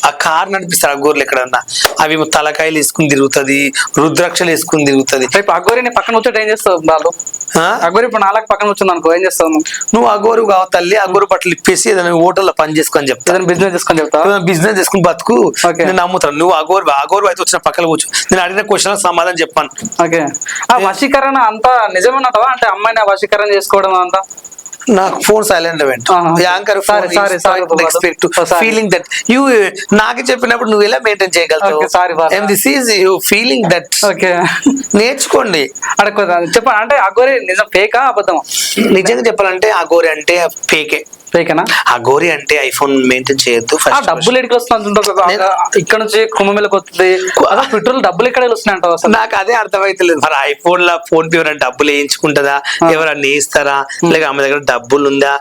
ఆ కార్ నడిపిస్తారు అఘోర్లు ఎక్కడన్నా, అవి తలకాయలు వేసుకుని తిరుగుతుంది, రుద్రాక్షలు వేసుకుని తిరుగుతుంది. అఘోరిని పక్కన వచ్చి ఏం చేస్తావు బాబు? అఘోరి ఇప్పుడు నాలుగు పక్కన వచ్చింది అనుకో, ఏం చేస్తావు నువ్వు? అఘోరు కావు తల్లి, అఘోరు బట్టలు ఇప్పేసి ఏదైనా హోటల్లో పని చేసుకొని చెప్తా, బిజినెస్ చేసుకొని చెప్తా, బిజినెస్ చేసుకుని బతుకు, నేను నమ్ముతాను. నువ్వు అఘోరు అయితే వచ్చిన పక్కన కూర్చో, నేను అడిగిన క్వశ్చన్ సమాధానం చెప్పాను. ఓకే, ఆ వశీకరణ అంతా నిజమన్నటవా? అంటే అమ్మాయిని వశీకరణ చేసుకోవడం అంతా? నాకు phone silent anchor feeling that you నాకు చెప్పినప్పుడు నువ్వు ఎలా మెయింటైన్ చేయగలుగుతావు? This is you feeling that. నేర్చుకోండి. చెప్పండి, అంటే అఘోరి నిజం ఫేకా అబద్ధమా? నిజంగా చెప్పాలంటే అఘోరి అంటే ఫేకే. అఘోరి అంటే ఐఫోన్ మెయింటైన్ చేయొద్దు. డబ్బులు ఎక్కడికి వస్తుంది? ఇక్కడ నుంచి కుంభమేళకు వస్తుంది, పెట్రోల్ డబ్బులు ఎక్కడ వస్తున్నాయి అంటావు? అసలు నాకు అదే అర్థమైతలేదు. మరి ఐఫోన్ లో ఫోన్ పే ఎవరైనా డబ్బులు వేయించుకుంటుందా, ఎవరన్నా వేస్తారా, లేక ఆమె దగ్గర డబ్బులు ఉందా?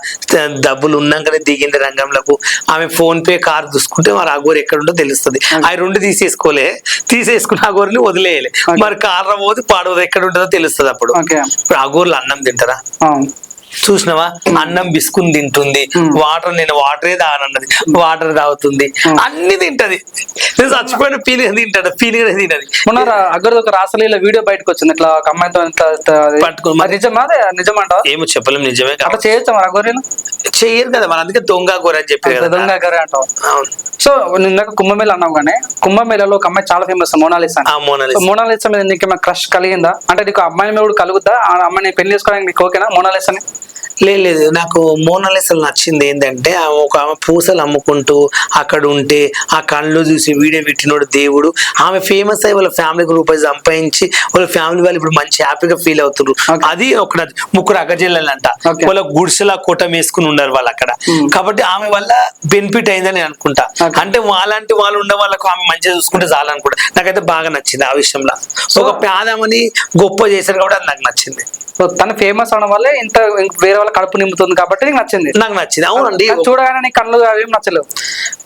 డబ్బులు ఉన్నాకనే దిగింది రంగంలోకి. ఆమె ఫోన్ పే కార్ చూసుకుంటే మరి అఘోరి ఎక్కడ ఉందో తెలుస్తుంది. అవి రెండు తీసేసుకుని అఘోరిని వదిలేయాలి. మరి కార్ పోతే పాడవదు, ఎక్కడ ఉంటుందో తెలుస్తుంది. అప్పుడు అఘోర్లు అన్నం తింటారా? చూసినావా అన్నం బిస్కుని తింటుంది, వాటర్ నేను వాటరే తాగనన్నది, వాటర్ తాగుతుంది, అన్ని తింటది. నేను చచ్చిపోయిన ఫీలింగ్ తింటాడు, ఫీలింగ్ తింటది. మొన్న అగ్గర ఒక రాసలీల వీడియో బయటకు వచ్చింది, ఇట్లా ఒక అమ్మాయితో పట్టుకుని మరి నిజమా నిజమంట ఏమో చెప్పలేం, నిజమే అట్లా చేయొచ్చా మరి అగ్గోరీలు? చెయ్యరు కదా మరి, అందుకే దొంగ గోర అని చెప్పారు కదా. దొంగ అగ్గరే అంటావు. అవును. సో ఇందాక కుంభమేళ అన్నావు కానీ, కుంభమేళలో ఒక అమ్మాయి చాలా ఫేమస్, మోనాలిసా. ఆ మోనాలిసా. మోనాలిసా మీద నీకు ఏమైనా క్రష్ కలిగిందా? అంటే నీకు అమ్మాయి మీద కూడా కలుగుతా, ఆ అమ్మాయిని పెళ్లి చేసుకోవడానికి నీకు ఓకేనా మోనాలిసాని? లేదు, నాకు మోనాలిసాలో నచ్చింది ఏంటంటే ఆమె పూసలు అమ్ముకుంటూ అక్కడ ఉంటే ఆ కళ్ళు చూసి వీడియో పెట్టినోడు దేవుడు. ఆమె ఫేమస్ అయ్యి వాళ్ళ ఫ్యామిలీకి రూపాయి సంపాదించి వాళ్ళ ఫ్యామిలీ వాళ్ళు ఇప్పుడు మంచి హ్యాపీగా ఫీల్ అవుతున్నారు. అది ఒక ముగ్గురు అక్కచెల్లెలంట, వాళ్ళ గుడిసెలా కోట వేసుకుని ఉన్నారు వాళ్ళు అక్కడ. కాబట్టి ఆమె వల్ల బెనిఫిట్ అయిందని నేను అనుకుంటా. అంటే వాళ్ళంటి వాళ్ళు ఉండే వాళ్ళకు ఆమె మంచిగా చూసుకుంటే చాలనుకుంటా. నాకైతే బాగా నచ్చింది ఆ విషయంలో. ఒక పేదమని గొప్ప చేశారు కాబట్టి అది నాకు నచ్చింది. సో తను ఫేమస్ అవడం వల్లే ఇంత వేరే వాళ్ళ కడుపు నింపుతుంది కాబట్టి నీకు నచ్చింది. నాకు నచ్చింది. అవునండి, చూడగానే నీ కళ్ళు అవేం నచ్చలేవు.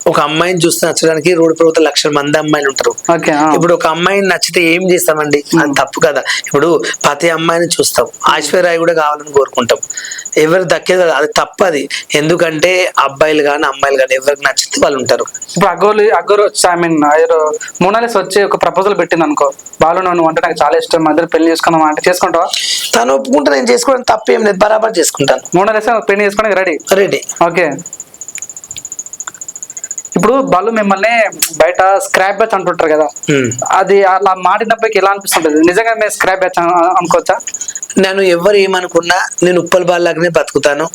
ఒక అమ్మాయిని చూస్తే నచ్చడానికి రోడ్డు ప్రభుత్వ 1,00,000 మంది అమ్మాయిలు ఉంటారు. ఇప్పుడు ఒక అమ్మాయిని నచ్చితే ఏం చేస్తామండి? అది తప్పు కదా. ఇప్పుడు ప్రతి అమ్మాయిని చూస్తాం, ఐశ్వర్య కూడా కావాలని కోరుకుంటాం, ఎవరు దక్కేది అది తప్పది. ఎందుకంటే అబ్బాయిలు కానీ అమ్మాయిలు కానీ ఎవరికి నచ్చితే వాళ్ళు ఉంటారు. ఇప్పుడు అగ్గోరు ఐ మీన్ మోనాలిసా వచ్చి ఒక ప్రపోజల్ పెట్టింది అనుకో, బాలు నువ్వు అంటే నాకు చాలా ఇష్టం, మధ్యలో పెళ్లి చేసుకున్నాం అంటే చేసుకుంటావా? తను ఒప్పుకుంటే నేను చేసుకోవడం తప్పేం లేదు, బరాబర్ చేసుకుంటాను. మోనాలిసా పెళ్లి చేసుకోవడానికి రెడీ. ఓకే. ఇప్పుడు బాలు మిమ్మల్ని బయట స్క్రాప్ బ్యాచ్ అంటుంటారు కదా, అది అలా మాటినప్పటికి ఎలా అనిపిస్తుంటది? నిజంగా మేము స్క్రాప్ బ్యాచ్ అనుకోవచ్చా? నేను ఎవరు ఏమనుకున్నా నేను ఉప్పల్ బాల్లాగానే బతుకుతాను.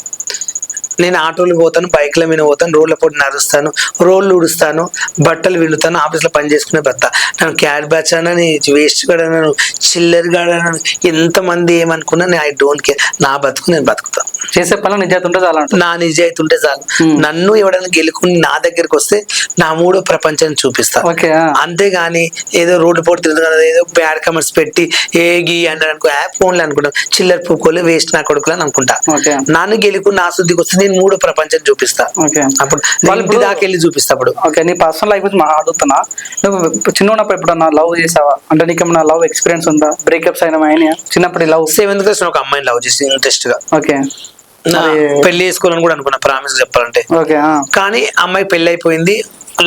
నేను ఆటోలు పోతాను, బైక్ల మీద పోతాను, రోడ్ల పోటీ నడుస్తాను, రోడ్లు ఉడుస్తాను, బట్టలు విండుతాను, ఆఫీస్లో పని చేసుకునే బతా. నేను క్యాట్ బ్యాచ్ అన్నా, వేస్ట్ గాడన్నాను, చిల్లర్ గాడన్నాను, ఎంతమంది ఏమనుకున్నా నేను ఐ డోంట్ కేర్. నా బతుకు నేను బతుకుతాను. చేసే పనులు నిజాయితీ ఉంటే చాలు. నా నిజాయితీ ఉంటే చాలు. నన్ను ఎవడైనా గెలుకుని నా దగ్గరికి వస్తే నా మూడో ప్రపంచాన్ని చూపిస్తాను. అంతేగాని ఏదో రోడ్డు పోటీ తిరుగుతుంది, ఏదో బ్యాడ్ కమెంట్స్ పెట్టి ఏగి అన్నారు అనుకో, ఫోన్లు అనుకుంటాను, చిల్లర్ పూకోలే, వేస్ట్ నా కొడుకులు అని అనుకుంటా. నన్ను గెలుకుని నా శుద్ధికి వస్తే నేను మూడో ప్రపంచం చూపిస్తా. అప్పుడు వాళ్ళ దాకా వెళ్ళి చూపిస్తా. అప్పుడు నీ పర్సనల్ లైఫ్ అడుగుతున్నా, నువ్వు చిన్న ఉన్నప్పుడు ఎప్పుడన్నా లవ్ చేసావా? అంటే నీకు ఏమన్నా లవ్ ఎక్స్పీరియన్స్ ఉందా? బ్రేకప్స్ అయినా చిన్నప్పుడు లవ్? 7th క్లాస్ ఒక అమ్మాయిని లవ్ చేసి ఇంట్రెస్ట్ గా. ఓకే. పెళ్లి చేసుకోవాలని కూడా అనుకున్నా, ప్రామిస్ చెప్పాలంటే. కానీ అమ్మాయి పెళ్లి అయిపోయింది,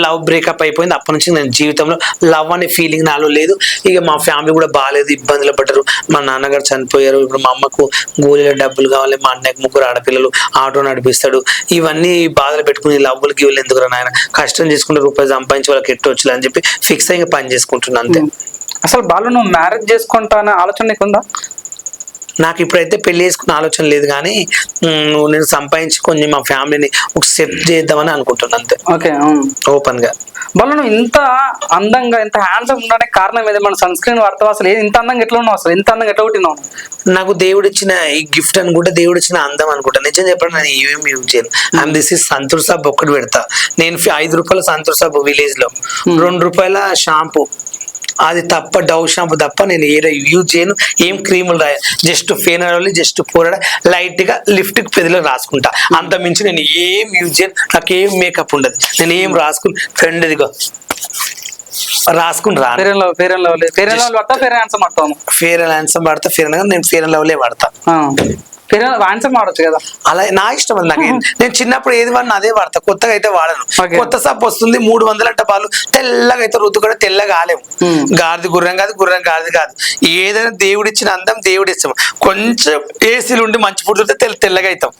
లవ్ బ్రేకప్ అయిపోయింది. అప్పటి నుంచి నేను జీవితంలో లవ్ అనే ఫీలింగ్ నాలో లేదు. ఇక మా ఫ్యామిలీ కూడా బాగాలేదు, ఇబ్బందులు పడ్డారు. మా నాన్నగారు చనిపోయారు, ఇప్పుడు మా అమ్మకు గోళీల డబ్బులు కావాలి, మా అన్నయ్యకు 3 ఆడపిల్లలు, ఆటో నడిపిస్తాడు. ఇవన్నీ బాధలు పెట్టుకుని లవ్వులకి వీళ్ళు ఎందుకు నాయన, కష్టం చేసుకుంటే రూపాయలు సంపాదించి వాళ్ళకి ఎట్టవచ్చు అని చెప్పి ఫిక్స్ అయ్యి పని చేసుకుంటున్నా అంతే. అసలు బాలు నువ్వు మ్యారేజ్ చేసుకుంటా అనే ఆలోచన నీకుందా? నాకు ఇప్పుడైతే పెళ్లి చేసుకున్న ఆలోచన లేదు, కానీ నేను సంపాదించి కొంచెం మా ఫ్యామిలీని ఒక సెట్ చేద్దామని అనుకుంటున్నాను అంతే. ఓకే. ఓపెన్ గా. బాలు నువ్వు ఇంత అందంగా, ఇంత హ్యాండ్సమ్ ఉండడానికి కారణం ఏది? మన సన్ స్క్రీన్ వాడతావు, అసలు ఇంత అందంగా ఎట్లా ఉన్నావు? అసలు ఇంత అందంగా ఎట్లా పుట్టినావు? నాకు దేవుడు ఇచ్చిన ఈ గిఫ్ట్ అనుకుంటా, దేవుడు ఇచ్చిన అందం అనుకుంటా. నిజం చెప్పండి, నేను ఏమేమి యూజ్ చేయను. దిస్ ఇస్ సంతూర్ సాబ్ ఒక్కటి పెడతా నేను. 5 రూపాయల సంతూర్ సాబ్ విలేజ్ లో, 2 రూపాయల షాంపూ, అది తప్ప డవ్ షాంపూ తప్ప నేను ఏదో యూజ్ చేయను. ఏం క్రీములు రాయ, just fair and lovely, just పోరాడ లైట్ గా లిఫ్ట్ కి పెదలో రాసుకుంటా, అంత మించి నేను ఏం యూజ్ చేయను. నాకు ఏం మేకప్ ఉండదు, నేను ఏం రాసుకుని ఫ్రెండ్ ఇదిగో రాసుకుని రాను. ఫేర్ అండ్ లవ్లీ వాడతా, ఫేర్ హ్యాండ్సమ్ వాడతాను. ఫేర్ అండ్ హ్యాండ్సమ్ వాడతా, నేను ఫేర్ అండ్ లవ్లీ వాడతా. హ్యాండ్సమ్ వాడచ్చు కదా, అలా నా ఇష్టం. అది నాకు నేను చిన్నప్పుడు ఏది వాడినా అదే వాడతా, కొత్తగా అయితే వాడను. కొత్త సబ్బు వస్తుంది 300 డబ్బాలు, తెల్లగా అయితే రుద్దు కూడా తెల్లగా ఆలేము. గాడిది గుర్రం కాదు, గుర్రం గాడిది కాదు. ఏదైనా దేవుడిచ్చిన అందం దేవుడి ఇష్టం. కొంచెం ఏసీలు ఉండి మంచి ఫుడ్ ఉంటే తెల్లగా అవుతాం.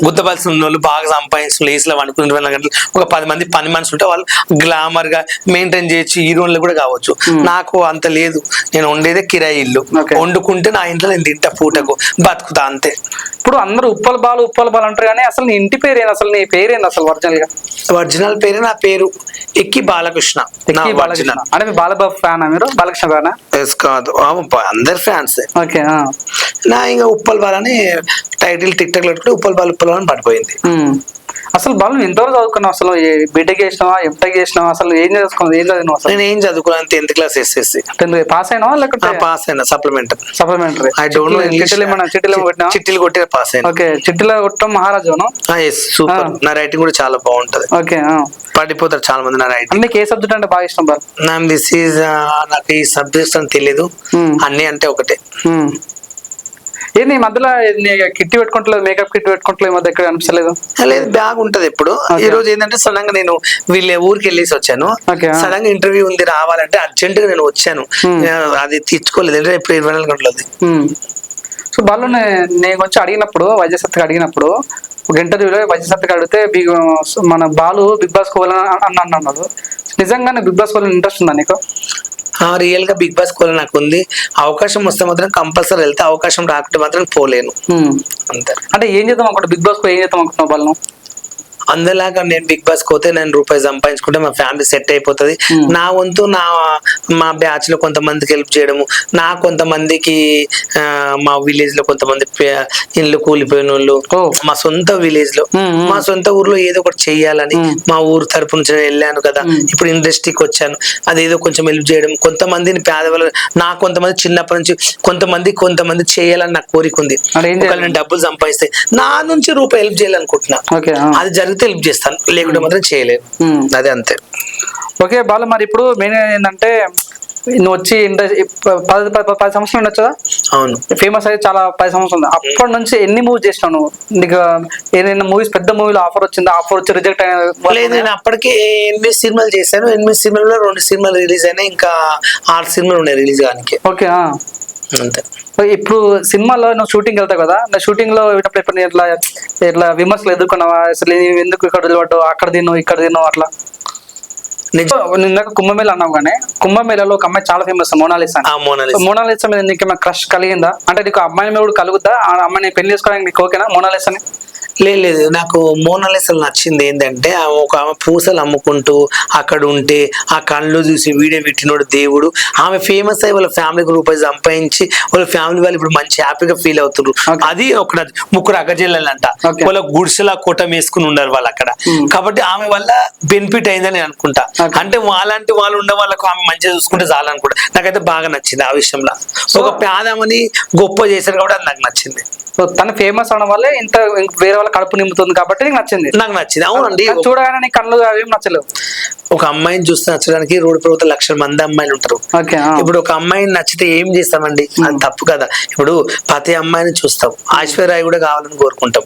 గుద్దపల్సి ఉన్న వాళ్ళు బాగా సంపాదించిన లేసులో వండుకుని 24 గంటలు ఒక 10 మంది పని మనుషులు ఉంటే వాళ్ళు గ్లామర్ గా మెయింటైన్ చేయొచ్చు, హీరోయిన్లు కూడా కావచ్చు. నాకు అంత లేదు, నేను ఉండేదే కిరాయి ఇల్లు, వండుకుంటే నా ఇంట్లో నేను తింటా, పూటకు బతుకుతా అంతే. ఇప్పుడు అందరూ ఉప్పల్ బాలు అంటారు, కానీ అసలు నీ ఇంటి పేరేంది? అసలు నీ పేరేంది అసలు ఒరిజినల్ గా? ఒరిజినల్ పేరు, నా పేరు ఎక్కి బాలకృష్ణ. అంటే మీ బాలబాబు ఫ్యానా మీరు? బాలకృష్ణ ఫ్యానా? కాదు, అందరు ఫ్యాన్స్. ఓకే. నా ఇంకా ఉప్పల్ బాల్ అని టైటిల్ టిక్ టాక్ పెట్టుకుంటే ఉప్పల్ బాల్ అని పడిపోయింది. అసలు బాలు నువ్వు ఎంతవరకు చదువుకున్నావు? అసలు బీటెక్ చేసినావా, ఎంటెక్ చేసినావా? అసలు ఏం చదువుకున్నావు, ఏం చదివినావు అసలు? నేను ఏం చదువుకున్నాను, 10th class SSC. 10th pass అయినావా లేకపోతే? పాస్ అయినా, సప్లిమెంటరీ. I don't no. చిట్టీలు కొట్టి పాస్ అయినా. ఓకే. చిట్టీలో కొట్టడం మహారాజాను. సూపర్. నా రైటింగ్ కూడా చాలా బాగుంటది. ఓకే. పడిపోతారు చాలా మంది నా రైటింగ్. మీకు ఏ సబ్జెక్ట్ అంటే బాగా ఇష్టం బాలు? నాకు ఈ సబ్జెక్ట్స్ అని తెలియదు, అన్ని అంటే ఒకటే. ఏంది ఈ మధ్యలో కిట్టి పెట్టుకుంటలేదు, మేకప్ కిట్ పెట్టుకుంటలేదు, ఈ మధ్య ఎక్కడ అనిపించలేదు. లేదు, బ్యాగ్ ఉంటది ఎప్పుడు. ఈ రోజు ఏంటంటే సడన్ గా నేను వీళ్ళ ఊరికి వెళ్ళేసి వచ్చాను. Okay. సడన్ గా ఇంటర్వ్యూ ఉంది రావాలంటే అర్జెంట్ గా నేను వచ్చాను. అది తీర్చుకోలేదు అంటే ఇప్పుడు 24 గంటలది. సో వాళ్ళు నేను వచ్చి అడిగినప్పుడు వైద్యసత్కి అడిగినప్పుడు ఒక ఇంటర్వ్యూలో వైద్యసత్కి అడిగితే మన బాలు బిగ్ బాస్ కోవాలని అన్నాడు. నిజంగానే బిగ్ బాస్ కోవాలని ఇంట్రెస్ట్ ఉందా నీకు? రియల్ గా బిగ్ బాస్ కోవాలి నాకు ఉంది. అవకాశం వస్తే మాత్రం కంపల్సరీ వెళ్తే, అవకాశం రాకుంటే మాత్రం పోలేను అంతే. అంటే ఏం చేద్దాం అనుకుంటా బిగ్ బాస్ ఏం చేద్దాం అనుకుంటున్నావు వాళ్ళు? అందరిలాగా నేను బిగ్ బాస్ పోతే నేను రూపాయి సంపాదించుకుంటే మా ఫ్యామిలీ సెట్ అయిపోతుంది. నా వంతు మా బ్యాచ్ లో కొంతమందికి హెల్ప్ చేయడము, కొంతమందికి మా విలేజ్ లో కొంతమంది ఇల్లు కూలిపోయిన వాళ్ళు, మా సొంత విలేజ్ లో మా సొంత ఊర్లో ఏదో ఒకటి చెయ్యాలని మా ఊరు తరపు నుంచి వెళ్ళాను కదా. ఇప్పుడు ఇండస్ట్రీకి వచ్చాను, అదేదో కొంచెం హెల్ప్ చేయడం, కొంతమందిని పేదవాళ్ళు, కొంతమంది చిన్నప్పటి నుంచి కొంతమంది చేయాలని నాకు కోరిక ఉంది. నేను డబ్బులు సంపాదిస్తే నా నుంచి రూపాయి హెల్ప్ చేయాలనుకుంటున్నా. అది జరిగితే హెల్ప్ చేస్తాను, లేకుంటే మాత్రం చేయలేదు. అదే అంతే. ఓకే బాలు, మరి ఇప్పుడు మెయిన్ ఏంటంటే నువ్వు వచ్చి 10 సంవత్సరాలు ఉండొచ్చు కదా? అవును. ఫేమస్ అయితే చాలా 10 సంవత్సరాలు. అప్పటి నుంచి ఎన్ని మూవీస్ చేసినావు నువ్వు? నీకు ఏదైనా మూవీస్, పెద్ద మూవీలో ఆఫర్ వచ్చిందా? ఆఫర్ వచ్చి రిజెక్ట్ అయినా? లేదు, నేను అప్పటికే 8 సినిమాలు చేశాను. 8 సినిమాల్లో 2 సినిమాలు రిలీజ్ అయినాయి, ఇంకా 6 సినిమాలు ఉన్నాయి రిలీజ్ కానికి. ఓకే, అంతే. ఇప్పుడు సినిమాలో నువ్వు షూటింగ్ వెళ్తావు కదా, నా షూటింగ్ లో ఎప్పుడు ఇట్లా విమర్శలు ఎదుర్కొన్నావా? అసలు ఎందుకు ఇక్కడ నిలబడ్డావు, అక్కడ తిన్నావు, ఇక్కడ తిన్నావు, అట్లా? నిన్న కుంభమేళ అన్నావు కానీ కుంభమేళలో ఒక అమ్మాయి చాలా ఫేమస్, మోనాలిసా. మోనాలిసా మీద నీకు ఏమైనా క్రష్ కలిగిందా? అంటే నీకు అమ్మాయి మీద కూడా కలుగుతా? ఆ అమ్మాయిని పెళ్లి చేసుకోవడానికి నీకు ఓకేనా మోనాలిసాని? లేదు, నాకు మోనాలిసా నచ్చింది ఏంటంటే ఆమె పూసలు అమ్ముకుంటూ అక్కడ ఉంటే ఆ కళ్ళు చూసి వీడియో పెట్టినోడు దేవుడు. ఆమె ఫేమస్ అయ్యి వాళ్ళ ఫ్యామిలీకి రూపాయి సంపాదించి వాళ్ళ ఫ్యామిలీ వాళ్ళు ఇప్పుడు మంచి హ్యాపీగా ఫీల్ అవుతున్నారు. అది ఒక 3 అక్కజెల్లెలంట, వాళ్ళ గుడిసెలా కోట వేసుకుని ఉన్నారు వాళ్ళు అక్కడ. కాబట్టి ఆమె వల్ల బెనిఫిట్ అయిందని నేను అనుకుంటా. అంటే వాళ్ళంటి వాళ్ళు ఉండే వాళ్ళకు ఆమె మంచిగా చూసుకుంటే చాలనుకుంటా. నాకైతే బాగా నచ్చింది ఆ విషయంలో. ఒక పేదమని గొప్ప చేశారు కాబట్టి అది నాకు నచ్చింది. తను ఫేమస్ అవడం వల్లే ఇంత వేరే వాళ్ళ కడుపు నింపుతుంది కాబట్టి నీకు నచ్చింది. నాకు నచ్చింది. అవునండి, చూడగానే నీ కళ్ళు అవి నచ్చలేవు. ఒక అమ్మాయిని చూస్తే నచ్చడానికి రోడ్డు ప్రభుత్వం 1,00,000 మంది అమ్మాయిలు ఉంటారు. ఇప్పుడు ఒక అమ్మాయిని నచ్చితే ఏం చేస్తామండి? అది తప్పు కదా. ఇప్పుడు ప్రతి అమ్మాయిని చూస్తాం, ఐశ్వర్య కూడా కావాలని కోరుకుంటాం,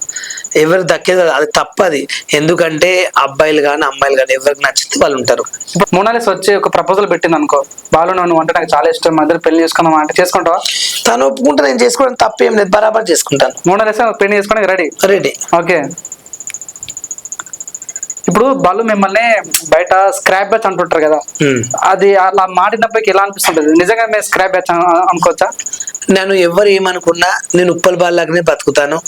ఎవరు దక్కేది అది తప్పది. ఎందుకంటే అబ్బాయిలు కానీ అమ్మాయిలు కానీ ఎవరికి నచ్చితే వాళ్ళు ఉంటారు. ఇప్పుడు మోనాలిసా వచ్చి ఒక ప్రపోజల్ పెట్టింది అనుకో, బాలు నువ్వు అంటే నాకు చాలా ఇష్టం, మధ్యలో పెళ్లి చేసుకున్నావా అంటే చేసుకుంటావా? తను ఒప్పుకుంటే నేను చేసుకోవడం తప్పేం లేదు, బరాబర్ చేసుకుంటాను. మోనాలిసా పెళ్లి చేసుకోవడానికి రెడీ? ఓకే. ఇప్పుడు బాలు మిమ్మల్ని బయట స్క్రాప్ బ్యాచ్ అంటుంటారు కదా, అది అలా మాటినప్పటికి ఎలా అనిపిస్తుంటది? నిజంగా మేము స్క్రాప్ బ్యాచ్ అనుకోవచ్చా? నేను ఎవరు ఏమనుకున్నా నేను ఉప్పల్ బాల్లాగానే బతుకుతాను.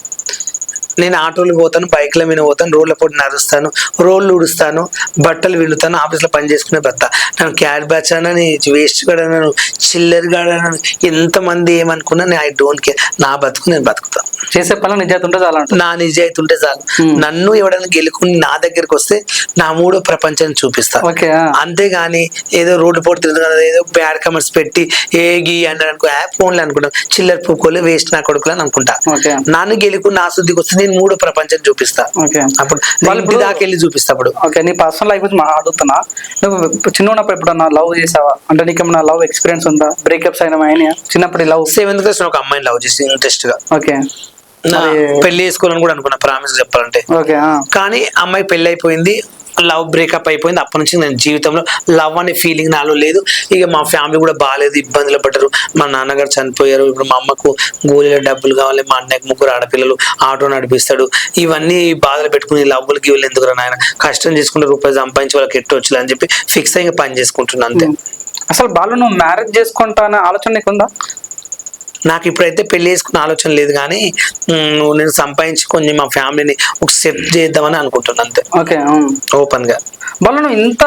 నేను ఆటోలు పోతాను, బైక్ల మీద పోతాను, రోడ్ల పోటీ నడుస్తాను, రోడ్లు ఉడుస్తాను, బట్టలు విండుతాను, ఆఫీస్లో పని చేసుకునే బతా. నేను క్యాట్ బ్యాచ్ అని వేస్ట్ గాడను, చిల్లర్ గాడను, ఎంతమంది ఏమనుకున్నా నేను ఐ డోంట్ కేర్. నా బతుకు నేను బతుకుతాను. చేసే పనులు నిజాయితీ ఉంటే చాలు. నా నిజాయితీ ఉంటే చాలు. నన్ను ఎవడైనా గెలుకుని నా దగ్గరికి వస్తే నా 3వ ప్రపంచాన్ని చూపిస్తా. అంతేగాని ఏదో రోడ్డు పోటీ తిరుగుతుంది, ఏదో బ్యాడ్ కమెంట్స్ పెట్టి ఏగి అంటే అనుకో ఫోన్లు అనుకుంటాం, చిల్లర పూకోలే వేస్ట్ నా కొడుకులు అని అనుకుంటా. నన్ను గెలుకుని నా శుద్ధికి వస్తే నేను 3వ ప్రపంచం చూపిస్తా. అప్పుడు వాళ్ళు దాకెళ్ళి చూపిస్తా. అప్పుడు ఓకే, నీ పర్సనల్ లైఫ్ గురించి అడుగుతున్నా. నువ్వు చిన్న ఉన్నప్పుడు ఎప్పుడన్నా లవ్ చేసావా? అంటే నీకు ఏమన్నా లవ్ ఎక్స్పీరియన్స్ ఉందా? బ్రేకప్స్ అయినా చిన్నప్పుడు లవ్? 7th క్లాస్ ఒక అమ్మాయిని లవ్ చేసి ఇంట్రెస్ట్ గా. ఓకే. పెళ్లి చేసుకోవాలని కూడా అనుకున్నా, ప్రామిస్ చెప్పాలంటే. కానీ అమ్మాయి పెళ్లి అయిపోయింది, లవ్ బ్రేకప్ అయిపోయింది. అప్పటి నుంచి నేను జీవితంలో లవ్ అనే ఫీలింగ్ నాలో లేదు. ఇక మా ఫ్యామిలీ కూడా బాగాలేదు, ఇబ్బందులు పడ్డారు. మా నాన్నగారు చనిపోయారు, ఇప్పుడు మా అమ్మకు గోళీల డబ్బులు కావాలి, మా అన్నయ్యకు 3 ఆడపిల్లలు, ఆటో నడిపిస్తాడు. ఇవన్నీ బాధలు పెట్టుకుని లవ్వులు గివ్వులు ఎందుకు నాయన, కష్టం చేసుకుంటే రూపాయి సంపాదించి వాళ్ళకి ఎట్టొచ్చు అని చెప్పి ఫిక్స్ అయ్యి పని చేసుకుంటున్నా అంతే. అసలు బాలు నువ్వు మ్యారేజ్ చేసుకుంటా అనే ఆలోచన నీకుందా? నాకు ఇప్పుడైతే పెళ్లి చేసుకునే ఆలోచన లేదు, కానీ నేను సంపాదించి కొంచెం మా ఫ్యామిలీని ఒక సెట్ చేద్దామని అనుకుంటున్నాను అంతే. ఓకే, ఓపెన్ గా. బాలు నువ్వు ఇంత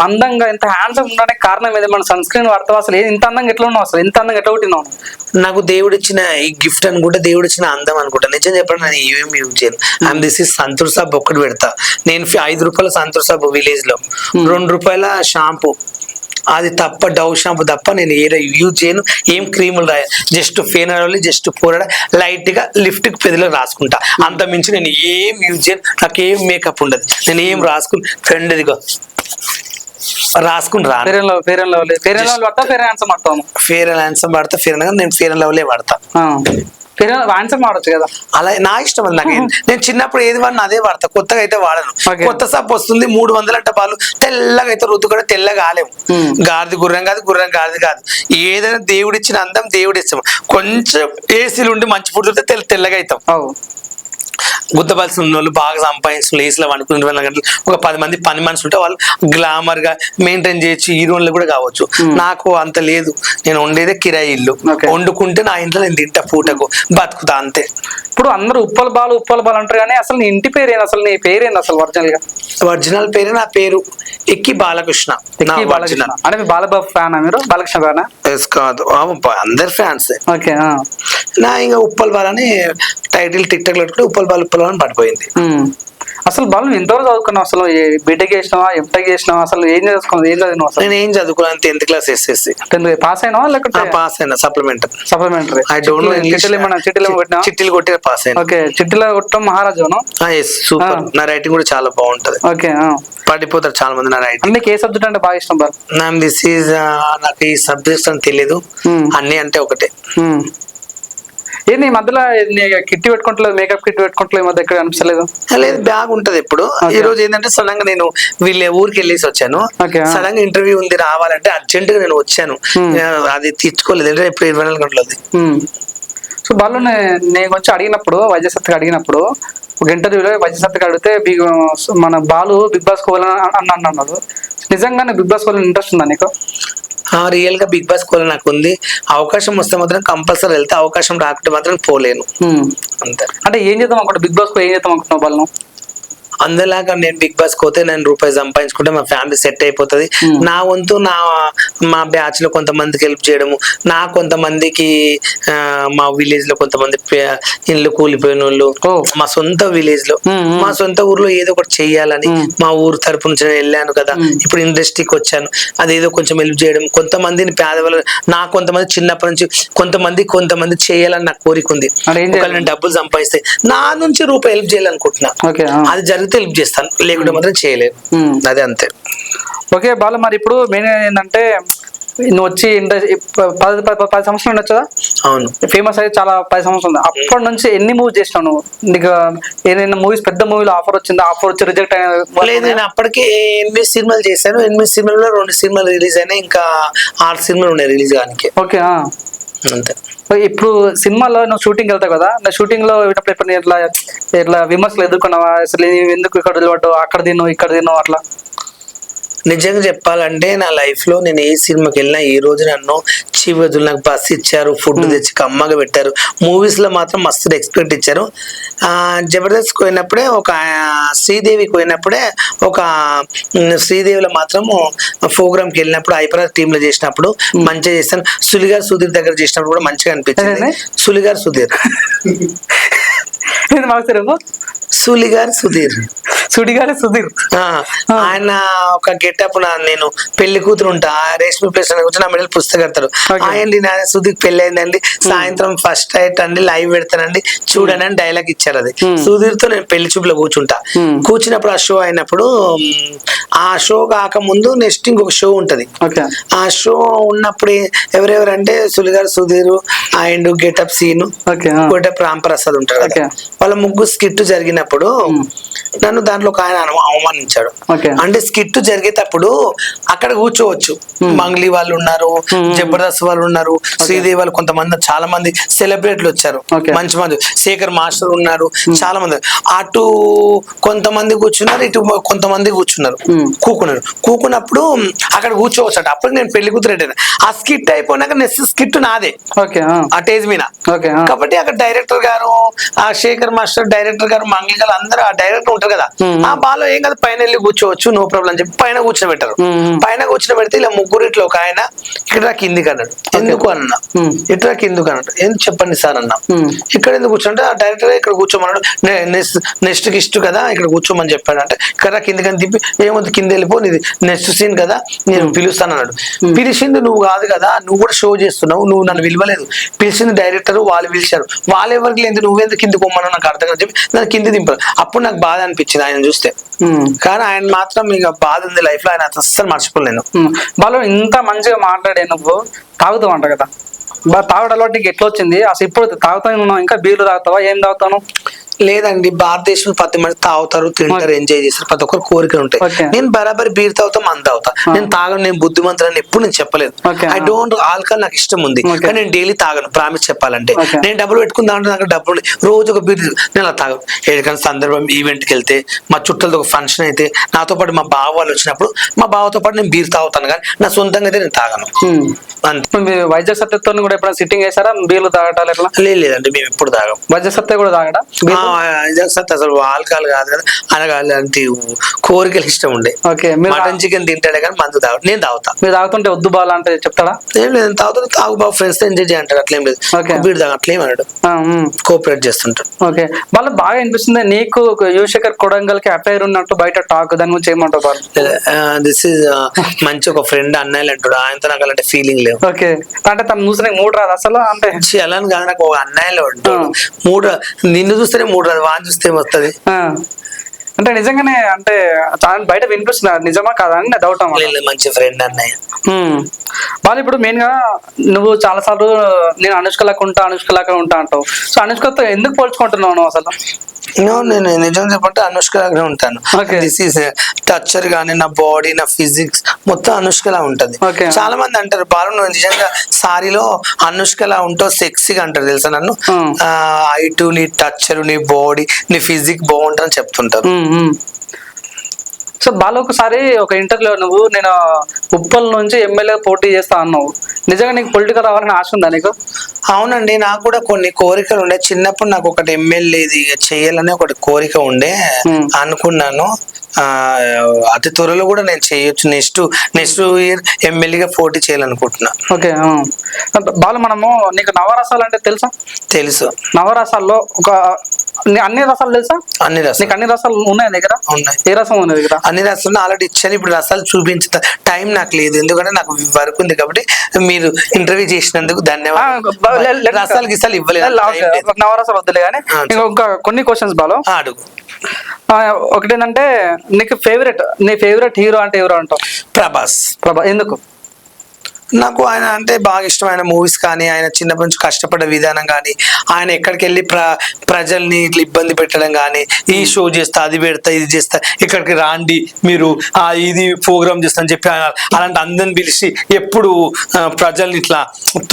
అందంగా, ఇంత హ్యాండ్సమ్ ఉండడానికి కారణం ఏది? మన సన్ స్క్రీన్ వాడతావు, అసలు ఇంత అందంగా ఎట్లా ఉన్నావు? అసలు ఇంత అందంగా ఎట్లా పుట్టినావు? నాకు దేవుడు ఇచ్చిన ఈ గిఫ్ట్ అనుకుంటా, దేవుడు ఇచ్చిన అందం అనుకుంటా. నిజం చెప్పండి, నేను ఏమేమి యూజ్ చేయను. అండ్ దిస్ ఇస్ సంతూర్ సాబ్ ఒక్కటి పెడతా నేను. 5 రూపాయల సంతూర్ సాబ్ విలేజ్ లో, 2 రూపాయల షాంపూ, అది తప్ప డవ్ షాంపూ తప్ప నేను ఏ యూజ్ చేయను. ఏం క్రీములు రాయ, జస్ట్ ఫేనర్ జస్ట్ పూరడ లైట్ గా లిఫ్ట్ కి పెదలో రాసుకుంటా. అంత మించి నేను ఏం యూజ్ చేయను. నాకు ఏం మేకప్ ఉండదు, నేను ఏం రాసుకుని ఫ్రెండ్ ఇదిగో రాసుకుని రా. ఫేర్ అండ్ లవ్లీ వాడతా, ఫేర్ అండ్ హ్యాండ్సమ్ వాడతాను. ఫేర్ అండ్ హ్యాండ్సమ్ వాడతా, ఫేర్ అండ్ నేను ఫేర్ అండ్ లవ్లీ వాడతా. పేరు ఆన్సర్ మారొచ్చు కదా. అలా నా ఇష్టం అది. నాకు నేను చిన్నప్పుడు ఏది వాడినా అదే వాడతా, కొత్తగా అయితే వాడను. Okay. కొత్త సబ్బు వస్తుంది 300 డబ్బాలు, తెల్లగా అయితే రుద్దు కూడా తెల్లగా ఆలేము. గాడిది గుర్రం కాదు, గుర్రం గాడిది కాదు. ఏదైనా దేవుడిచ్చిన అందం దేవుడి ఇస్తాం. కొంచెం ఏసీలు ఉండి మంచి ఫుడ్ తింటే తెల్లగా అవుతాం. గుద్దపల్సిన ఉన్న వాళ్ళు బాగా సంపాదించిన లేసులో అనుకుని 24 గంటలు ఒక 10 మంది పని మనుషులు ఉంటే వాళ్ళు గ్లామర్ గా మెయింటైన్ చేయొచ్చు, హీరోలు కూడా కావచ్చు. నాకు అంత లేదు. నేను ఉండేదే కిరాయి ఇల్లు. వండుకుంటే నా ఇంట్లో నేను తింటా, పూటకు బతుకుతా అంతే. ఇప్పుడు అందరూ ఉప్పల్ బాలు అంటారు కానీ అసలు నీ ఇంటి పేరేంది, అసలు నీ పేరేంది అసలు ఒరిజినల్ గా? ఒరిజినల్ పేరు నా పేరు ఎక్కి బాలకృష్ణ. బాలకృష్ణ అంటే మీ బాలబాబు ఫ్యానా మీరు? బాలకృష్ణ ఫ్యానా? కాదు, అందరు ఫ్యాన్స్. ఓకే. నా ఇంకా ఉప్పల్ బాల్ అని టైటిల్ టిక్ టాక్ పెట్టుకుంటే ఉప్పల్ బాల్ అని పడిపోయింది. అసలు బాలు ఎంతవరకు చదువుకున్నావు? అసలు బీటెక్ చేసినావా, ఎంటెక్ చేసినావా, అసలు ఏం చేసుకున్నావు, ఏం చదివినావు అసలు? నేను ఏం చదువుకున్నాను, 10th class SSC. 10th pass అయినావా లేకపోతే? పాస్ అయినా, సప్లిమెంటరీ. ఐ డోంట్ నో చిట్టీలు కొట్టి పాస్ అయినా. ఓకే, చిట్టీలో కొట్టడం మహారాజాను. సూపర్. నా రైటింగ్ కూడా చాలా బాగుంటది. ఓకే. పడిపోతారు చాలా మంది నా రైటింగ్. నీకు ఏ సబ్జెక్ట్ అంటే బాగా ఇష్టం బాలు? నాకు ఈ సబ్జెక్ట్స్ అని తెలియదు, అన్ని అంటే ఒకటే. ఏంది ఈ మధ్యలో కిట్టి పెట్టుకుంటలేదు, మేకప్ కిట్టి పెట్టుకుంటలేదు, ఈ మధ్య ఎక్కడ అనిపించలేదు? లేదు, బ్యాగ్ ఉంటది ఎప్పుడు. ఈ రోజు ఏంటంటే సడన్ గా నేను వీళ్ళ ఊరికి వెళ్ళేసి వచ్చాను. సడన్ గా ఇంటర్వ్యూ ఉంది రావాలంటే అర్జెంట్ గా నేను వచ్చాను. అది తీర్చుకోలేదు అంటే ఇప్పుడు 24 గంటలది. సో బాలు నేను వచ్చి అడిగినప్పుడు వైద్యసత్తుగా అడిగినప్పుడు ఒక ఇంటర్వ్యూలో వైద్యసత్తుగా అడిగితే మన బాలు బిగ్ బాస్ కోవాలని అన్నాడు. నిజంగానే బిగ్ బాస్ కోవాలని ఇంట్రెస్ట్ ఉందా నీకు? రియల్ గా బిగ్ బాస్ కోవాలి నాకు ఉంది. అవకాశం వస్తే మాత్రం కంపల్సరీ వెళ్తే, అవకాశం రాకుంటే మాత్రం పోలేను అంతే. అంటే ఏం చేద్దాం అనుకుంటా బిగ్ బాస్ ఏం చేద్దాం అనుకుంటున్నావు బాలను? అందులాగా నేను బిగ్ బాస్ పోతే నేను రూపాయి సంపాదించుకుంటే మా ఫ్యామిలీ సెట్ అయిపోతుంది. నా వంతు మా బ్యాచ్ లో కొంతమందికి హెల్ప్ చేయడము, కొంతమందికి మా విలేజ్ లో కొంతమంది ఇల్లు కూలిపోయిన వాళ్ళు, మా సొంత విలేజ్ లో మా సొంత ఊర్లో ఏదో ఒకటి చెయ్యాలని మా ఊరు తరపు నుంచి నేను వెళ్ళాను కదా, ఇప్పుడు ఇండస్ట్రీకి వచ్చాను, అదేదో కొంచెం హెల్ప్ చేయడం. కొంతమందిని పేదవాళ్ళు, కొంతమంది చిన్నప్పటి నుంచి కొంతమంది చేయాలని నాకు కోరిక ఉంది. నేను డబ్బులు సంపాదిస్తే నా నుంచి రూపాయి హెల్ప్ చేయాలనుకుంటున్నా. అది జరిగితే హెల్ప్ చేస్తాను, లేకుంటే మాత్రం చేయలేదు. అదే అంతే. ఓకే బాలు, మరి ఇప్పుడు మెయిన్ ఏంటంటే నువ్వు వచ్చి 10 సంవత్సరాలు ఉండొచ్చా? అవును. ఫేమస్ అయితే చాలా 10 సంవత్సరాలు ఉంది. అప్పటి నుంచి ఎన్ని మూవీస్ చేసినావు నువ్వు? నీకు ఏదైనా మూవీస్, పెద్ద మూవీలో ఆఫర్ వచ్చిందా? ఆఫర్ వచ్చి రిజెక్ట్ అయినా? లేదు, నేను అప్పటికే 8 సినిమాలు చేశాను. 8 సినిమాల్లో 2 సినిమాలు రిలీజ్ అయినాయి, ఇంకా 6 సినిమాలు ఉన్నాయి రిలీజ్ కానికి. ఓకే. అంతే. ఇప్పుడు సినిమాలో నువ్వు షూటింగ్ వెళ్తావు కదా, నా షూటింగ్ లో ఎప్పుడు ఇట్లా విమర్శలు ఎదుర్కొన్నావా? అసలు ఎందుకు ఇక్కడ వదిలిపడ్డావు, అక్కడ తిన్నావు ఇక్కడ తిన్నావు అట్లా? నిజంగా చెప్పాలంటే నా లైఫ్ లో నేను ఏ సినిమాకి వెళ్ళినా ఈ రోజు నన్ను చివరి నాకు బస్ ఇచ్చారు, ఫుడ్ తెచ్చి కమ్మగా పెట్టారు. మూవీస్ లో మాత్రం మస్తు ఎక్స్పెక్ట్ ఇచ్చారు. జబర్దస్త్ పోయినప్పుడే శ్రీదేవికి పోయినప్పుడే శ్రీదేవిలో మాత్రం ప్రోగ్రామ్కి వెళ్ళినప్పుడు హైపరాజ్ టీమ్ లో చేసినప్పుడు మంచిగా చేస్తాను. సులిగారు సుధీర్ దగ్గర చేసినప్పుడు కూడా మంచిగా అనిపించింది. సులిగారు సుధీర్ సుడిగాలి సుధీర్ ఆయన ఒక గెటప్. నేను పెళ్లి కూతురు ఉంటా, రేష్మి ప్లేస్ కూర్చొని నా మెడల్ పుస్తకం కడతాడు. ఆయన సుధీర్ పెళ్లి అయిందండి, సాయంత్రం ఫస్ట్ నైట్ అండి లైవ్ పెడతానండి చూడండి అని డైలాగ్ ఇచ్చారు. అది సుధీర్ తో నేను పెళ్లి చూపులో కూర్చుంటా. కూర్చున్నప్పుడు ఆ షో అయినప్పుడు, ఆ షో కాకముందు నెక్స్ట్ ఇంకొక షో ఉంటది. ఆ షో ఉన్నప్పుడు ఎవరెవరంటే సులిగారు Sudheer and getup Seenu, getup Ram Prasad ఉంటారు కదా, వాళ్ళ ముగ్గురు స్కిట్ జరిగినప్పుడు నన్ను దాంట్లో ఒక ఆయన అవమానించాడు. అంటే స్కిట్ జరిగేటప్పుడు అక్కడ కూర్చోవచ్చు, మంగ్లీ వాళ్ళు ఉన్నారు, జబర్దస్త్ వాళ్ళు ఉన్నారు, శ్రీదేవి వాళ్ళు, కొంతమంది చాలా మంది సెలబ్రిటీలు వచ్చారు, మంచి మంది, శేఖర్ మాస్టర్ ఉన్నారు, చాలా మంది. అటు కొంతమంది కూర్చున్నారు, ఇటు కొంతమంది కూకున్నప్పుడు అక్కడ కూర్చోవచ్చు. అప్పుడు నేను పెళ్లి కూతురు. ఆ స్కిట్ అయిపోయినాక నెక్స్ట్ స్కిట్ నాదే ఆ స్టేజ్ మీద. కాబట్టి అక్కడ డైరెక్టర్ గారు, ఆ శేఖర్ మాస్టర్ డైరెక్టర్ గారు, మంగ్లీ గారు అందరూ, ఆ డైరెక్టర్ ఉంటారు కదా, ఆ బాలో ఏం కదా పైన వెళ్ళి కూర్చోవచ్చు, నో ప్రాబ్లం అని చెప్పి పైన కూర్చోబెట్టారు. పైన కూర్చోబెడితే ఇలా ముగ్గురిట్లో ఒక ఆయన ఇక్కడ కిందికి అన్నాడు. ఎందుకు అన్నా, ఇట్లా కిందికి అన్నాడు. ఎందుకు చెప్పండి సార్ అన్నా. ఇక్కడ ఎందుకు కూర్చోంటే ఆ డైరెక్టర్ ఇక్కడ కూర్చోమన్నాడు, నెక్స్ట్ ఇష్ట కదా ఇక్కడ కూర్చోమని చెప్పాడు. అంటే ఇక్కడ కిందికని తిప్పి ఏముంది కింద వెళ్ళిపో, నీది నెక్స్ట్ సీన్ కదా నేను పిలుస్తాను అన్నాడు. పిలిచింది నువ్వు కాదు కదా, నువ్వు కూడా షో చేస్తున్నావు, నువ్వు నన్ను పిలవలేదు, పిలిచింది డైరెక్టర్, వాళ్ళు పిలిచారు, వాళ్ళు ఎవరికి లేదు, నువ్వెందుకు కిందికి పోమన్నా నాకు అర్థం అని చెప్పి నన్ను కింది దింపారు. అప్పుడు నాకు బాధ అనిపించింది ఆయన చూస్తే. కానీ ఆయన మాత్రం ఇక బాధ ఉంది లైఫ్ లో, ఆయన అస్సలు మర్చిపోలేను. వాళ్ళు ఇంత మంచిగా మాట్లాడే నువ్వు తాగుతావు అంట కదా, బాగా తాగడం అలవాటు నీకు ఎట్లా వచ్చింది అసలు? ఇప్పుడు తాగుతాను ఉన్నావు, ఇంకా బీర్లు తాగుతావా, ఏం తాగుతాను? లేదండి, భారతదేశంలో ప్రతి మంది తాగుతారు, తింటారు, ఎంజాయ్ చేస్తారు, ప్రతి ఒక్కరు కోరికలు ఉంటాయి. Okay. నేను బరాబర్ బీర్ తాగుతా, మందు తాగుతా. నేను తాగను, నేను బుద్ధిమంతులని ఎప్పుడు నేను చెప్పలేదు. Okay. ఐ డోంట్ ఆల్కహాల్, నాకు ఇష్టం ఉంది, Okay. కానీ నేను డైలీ తాగను. ప్రామిస్ చెప్పాలంటే Okay. నేను డబ్బులు పెట్టుకున్న దాంట్లో నాకు డబ్బులు ఉన్నాయి. రోజు ఒక బీర్ నేను అలా తాగను. ఏదైనా సందర్భం ఈవెంట్కి వెళ్తే, మా చుట్టాలతో ఒక ఫంక్షన్ అయితే, నాతో పాటు మా బావ వాళ్ళు వచ్చినప్పుడు మా బావతో పాటు నేను బీర్ తాగుతాను, కానీ నా సొంతంగా అయితే నేను తాగను. అంతే. మీరు వైద్య సత్యతో కూడా ఎప్పుడైనా సిట్టింగ్ వేసారా బీర్లు తాగటాలు ఎట్లా? లేదండి, మేము ఎప్పుడు తాగం. వైద్య సత్య కూడా తాగడా? అసలు ఆల్కహాల్ కాదు కదా, అనగా అలాంటి కోరికలు ఇష్టం ఉండే. ఓకే, మీరు మటన్ చికెన్ తింటాడే కానీ మందు తాగు, నేను తాగుతా. మీరు తాగుతుంటే వద్దు బాల అంటే చెప్తాడా? ఏం లేదు, తాగుతా, తాగు బాబు, ఫ్రెండ్స్ తో ఎంజాయ్ చేయంటాడు, అట్లేం లేదు. Okay. బీడు తాగు అట్లేం అన్నాడు, కోఆపరేట్ చేస్తుంటాడు. ఓకే, వాళ్ళు బాగా అనిపిస్తుంది నీకు యువశేఖర్ కొడంగల్ కి అఫైర్ ఉన్నట్టు బయట టాక్, దాని గురించి ఏమంటారు వాళ్ళు? దిస్ ఇస్ మంచి ఒక ఫ్రెండ్ అన్నయ్యలు అంటాడు, ఆయనతో నాకు అలాంటి ఫీలింగ్ లేవు. ఓకే, అంటే తను చూసిన మూడు రాదు అసలు అంటే? అలా అని కాదు, నాకు ఒక అన్నయ్యలో ఉంటాడు. నిన్ను చూస్తేనే మూడు రాదు, వాన్ చూస్తే వస్తుంది. అంటే నిజంగానే అంటే బయట వినిపిస్తున్నారు, నిజమా కాదా అని డౌట్ అన్నమాట. మంచి ఫ్రెండ్ అన్నయ్య. వాళ్ళు ఇప్పుడు మెయిన్ గా నువ్వు చాలా సార్లు నేను అనుష్కలాగా ఉంటా అంటావు. సో అనుష్కతో ఎందుకు పోల్చుకుంటున్నావు నువ్వు అసలు? నేను నిజం చెప్పంటే అనుష్కలాగానే ఉంటాను. దిస్ ఈస్ టచ్చర్ గానీ, నా బాడీ, నా ఫిజిక్స్ మొత్తం అనుష్కలా ఉంటది. చాలా మంది అంటారు, బాలు నువ్వు నిజంగా సారీలో అనుష్కలా ఉంటావు, సెక్సీగా అంటారు తెలుసా నన్ను. హైట్, నీ టచ్చర్, నీ బాడీ, నీ ఫిజిక్ బాగుంటుందని చెప్తుంటారు. సో బాలు ఒకసారి ఒక ఇంటర్వ్యూలో నువ్వు నేను ఉప్పల్ నుంచి ఎమ్మెల్యే పోటీ చేస్తా అన్నావు. నిజంగా నీకు పొలిటికల్ రావాలని ఆశ ఉందా నీకు? అవునండి, నాకు కూడా కొన్ని కోరికలు ఉండే. చిన్నప్పుడు నాకు ఒకటి ఎమ్మెల్యేది చేయాలని ఒకటి కోరిక ఉండే, అనుకున్నాను. అతి త్వరలో కూడా నేను చేయొచ్చు. నెక్స్ట్ ఇయర్ ఎమ్మెల్యేగా పోటీ చేయాలనుకుంటున్నా. ఓకే బాలు, మనము నీకు నవరసాలు అంటే తెలుసా? తెలుసు. నవరసాల్లో ఒక అన్ని రసాలు తెలుసా? అన్ని రసాలు. నీకు అన్ని రసాలు ఉన్నాయి దగ్గర? ఉన్నాయి. ఏ రసం ఉంది దగ్గర? అన్ని రసాలు ఆల్రెడీ ఇచ్చాను. ఇప్పుడు రసాలు చూపించే టైం నాకు లేదు, ఎందుకంటే నాకు వర్క్ ఉంది. కాబట్టి మీరు ఇంటర్వ్యూ చేసినందుకు ధన్యవాదాలు. రసాలు గిసాలు ఇవ్వలేదు, నవరసాలు వద్దులే కానీ ఇంకా కొన్ని క్వశ్చన్స్ బాలు అడుగు. ఒకటి ఏంటంటే నీ ఫేవరెట్ హీరో అంటే ఎవరు అంటావు? ప్రభాస్. ఎందుకు? నాకు ఆయన అంటే బాగా ఇష్టం. ఆయన మూవీస్ కానీ, ఆయన చిన్నప్పటి నుంచి కష్టపడ్డ విధానం కానీ, ఆయన ఎక్కడికి వెళ్ళి ప్రజల్ని ఇట్లా ఇబ్బంది పెట్టడం కానీ, ఈ షో చేస్తా, అది పెడతా, ఇది చేస్తా, ఇక్కడికి రాండి మీరు, ఇది ప్రోగ్రామ్ చేస్తా అని చెప్పి అలాంటి అందరిని పిలిచి ఎప్పుడు ప్రజల్ని ఇట్లా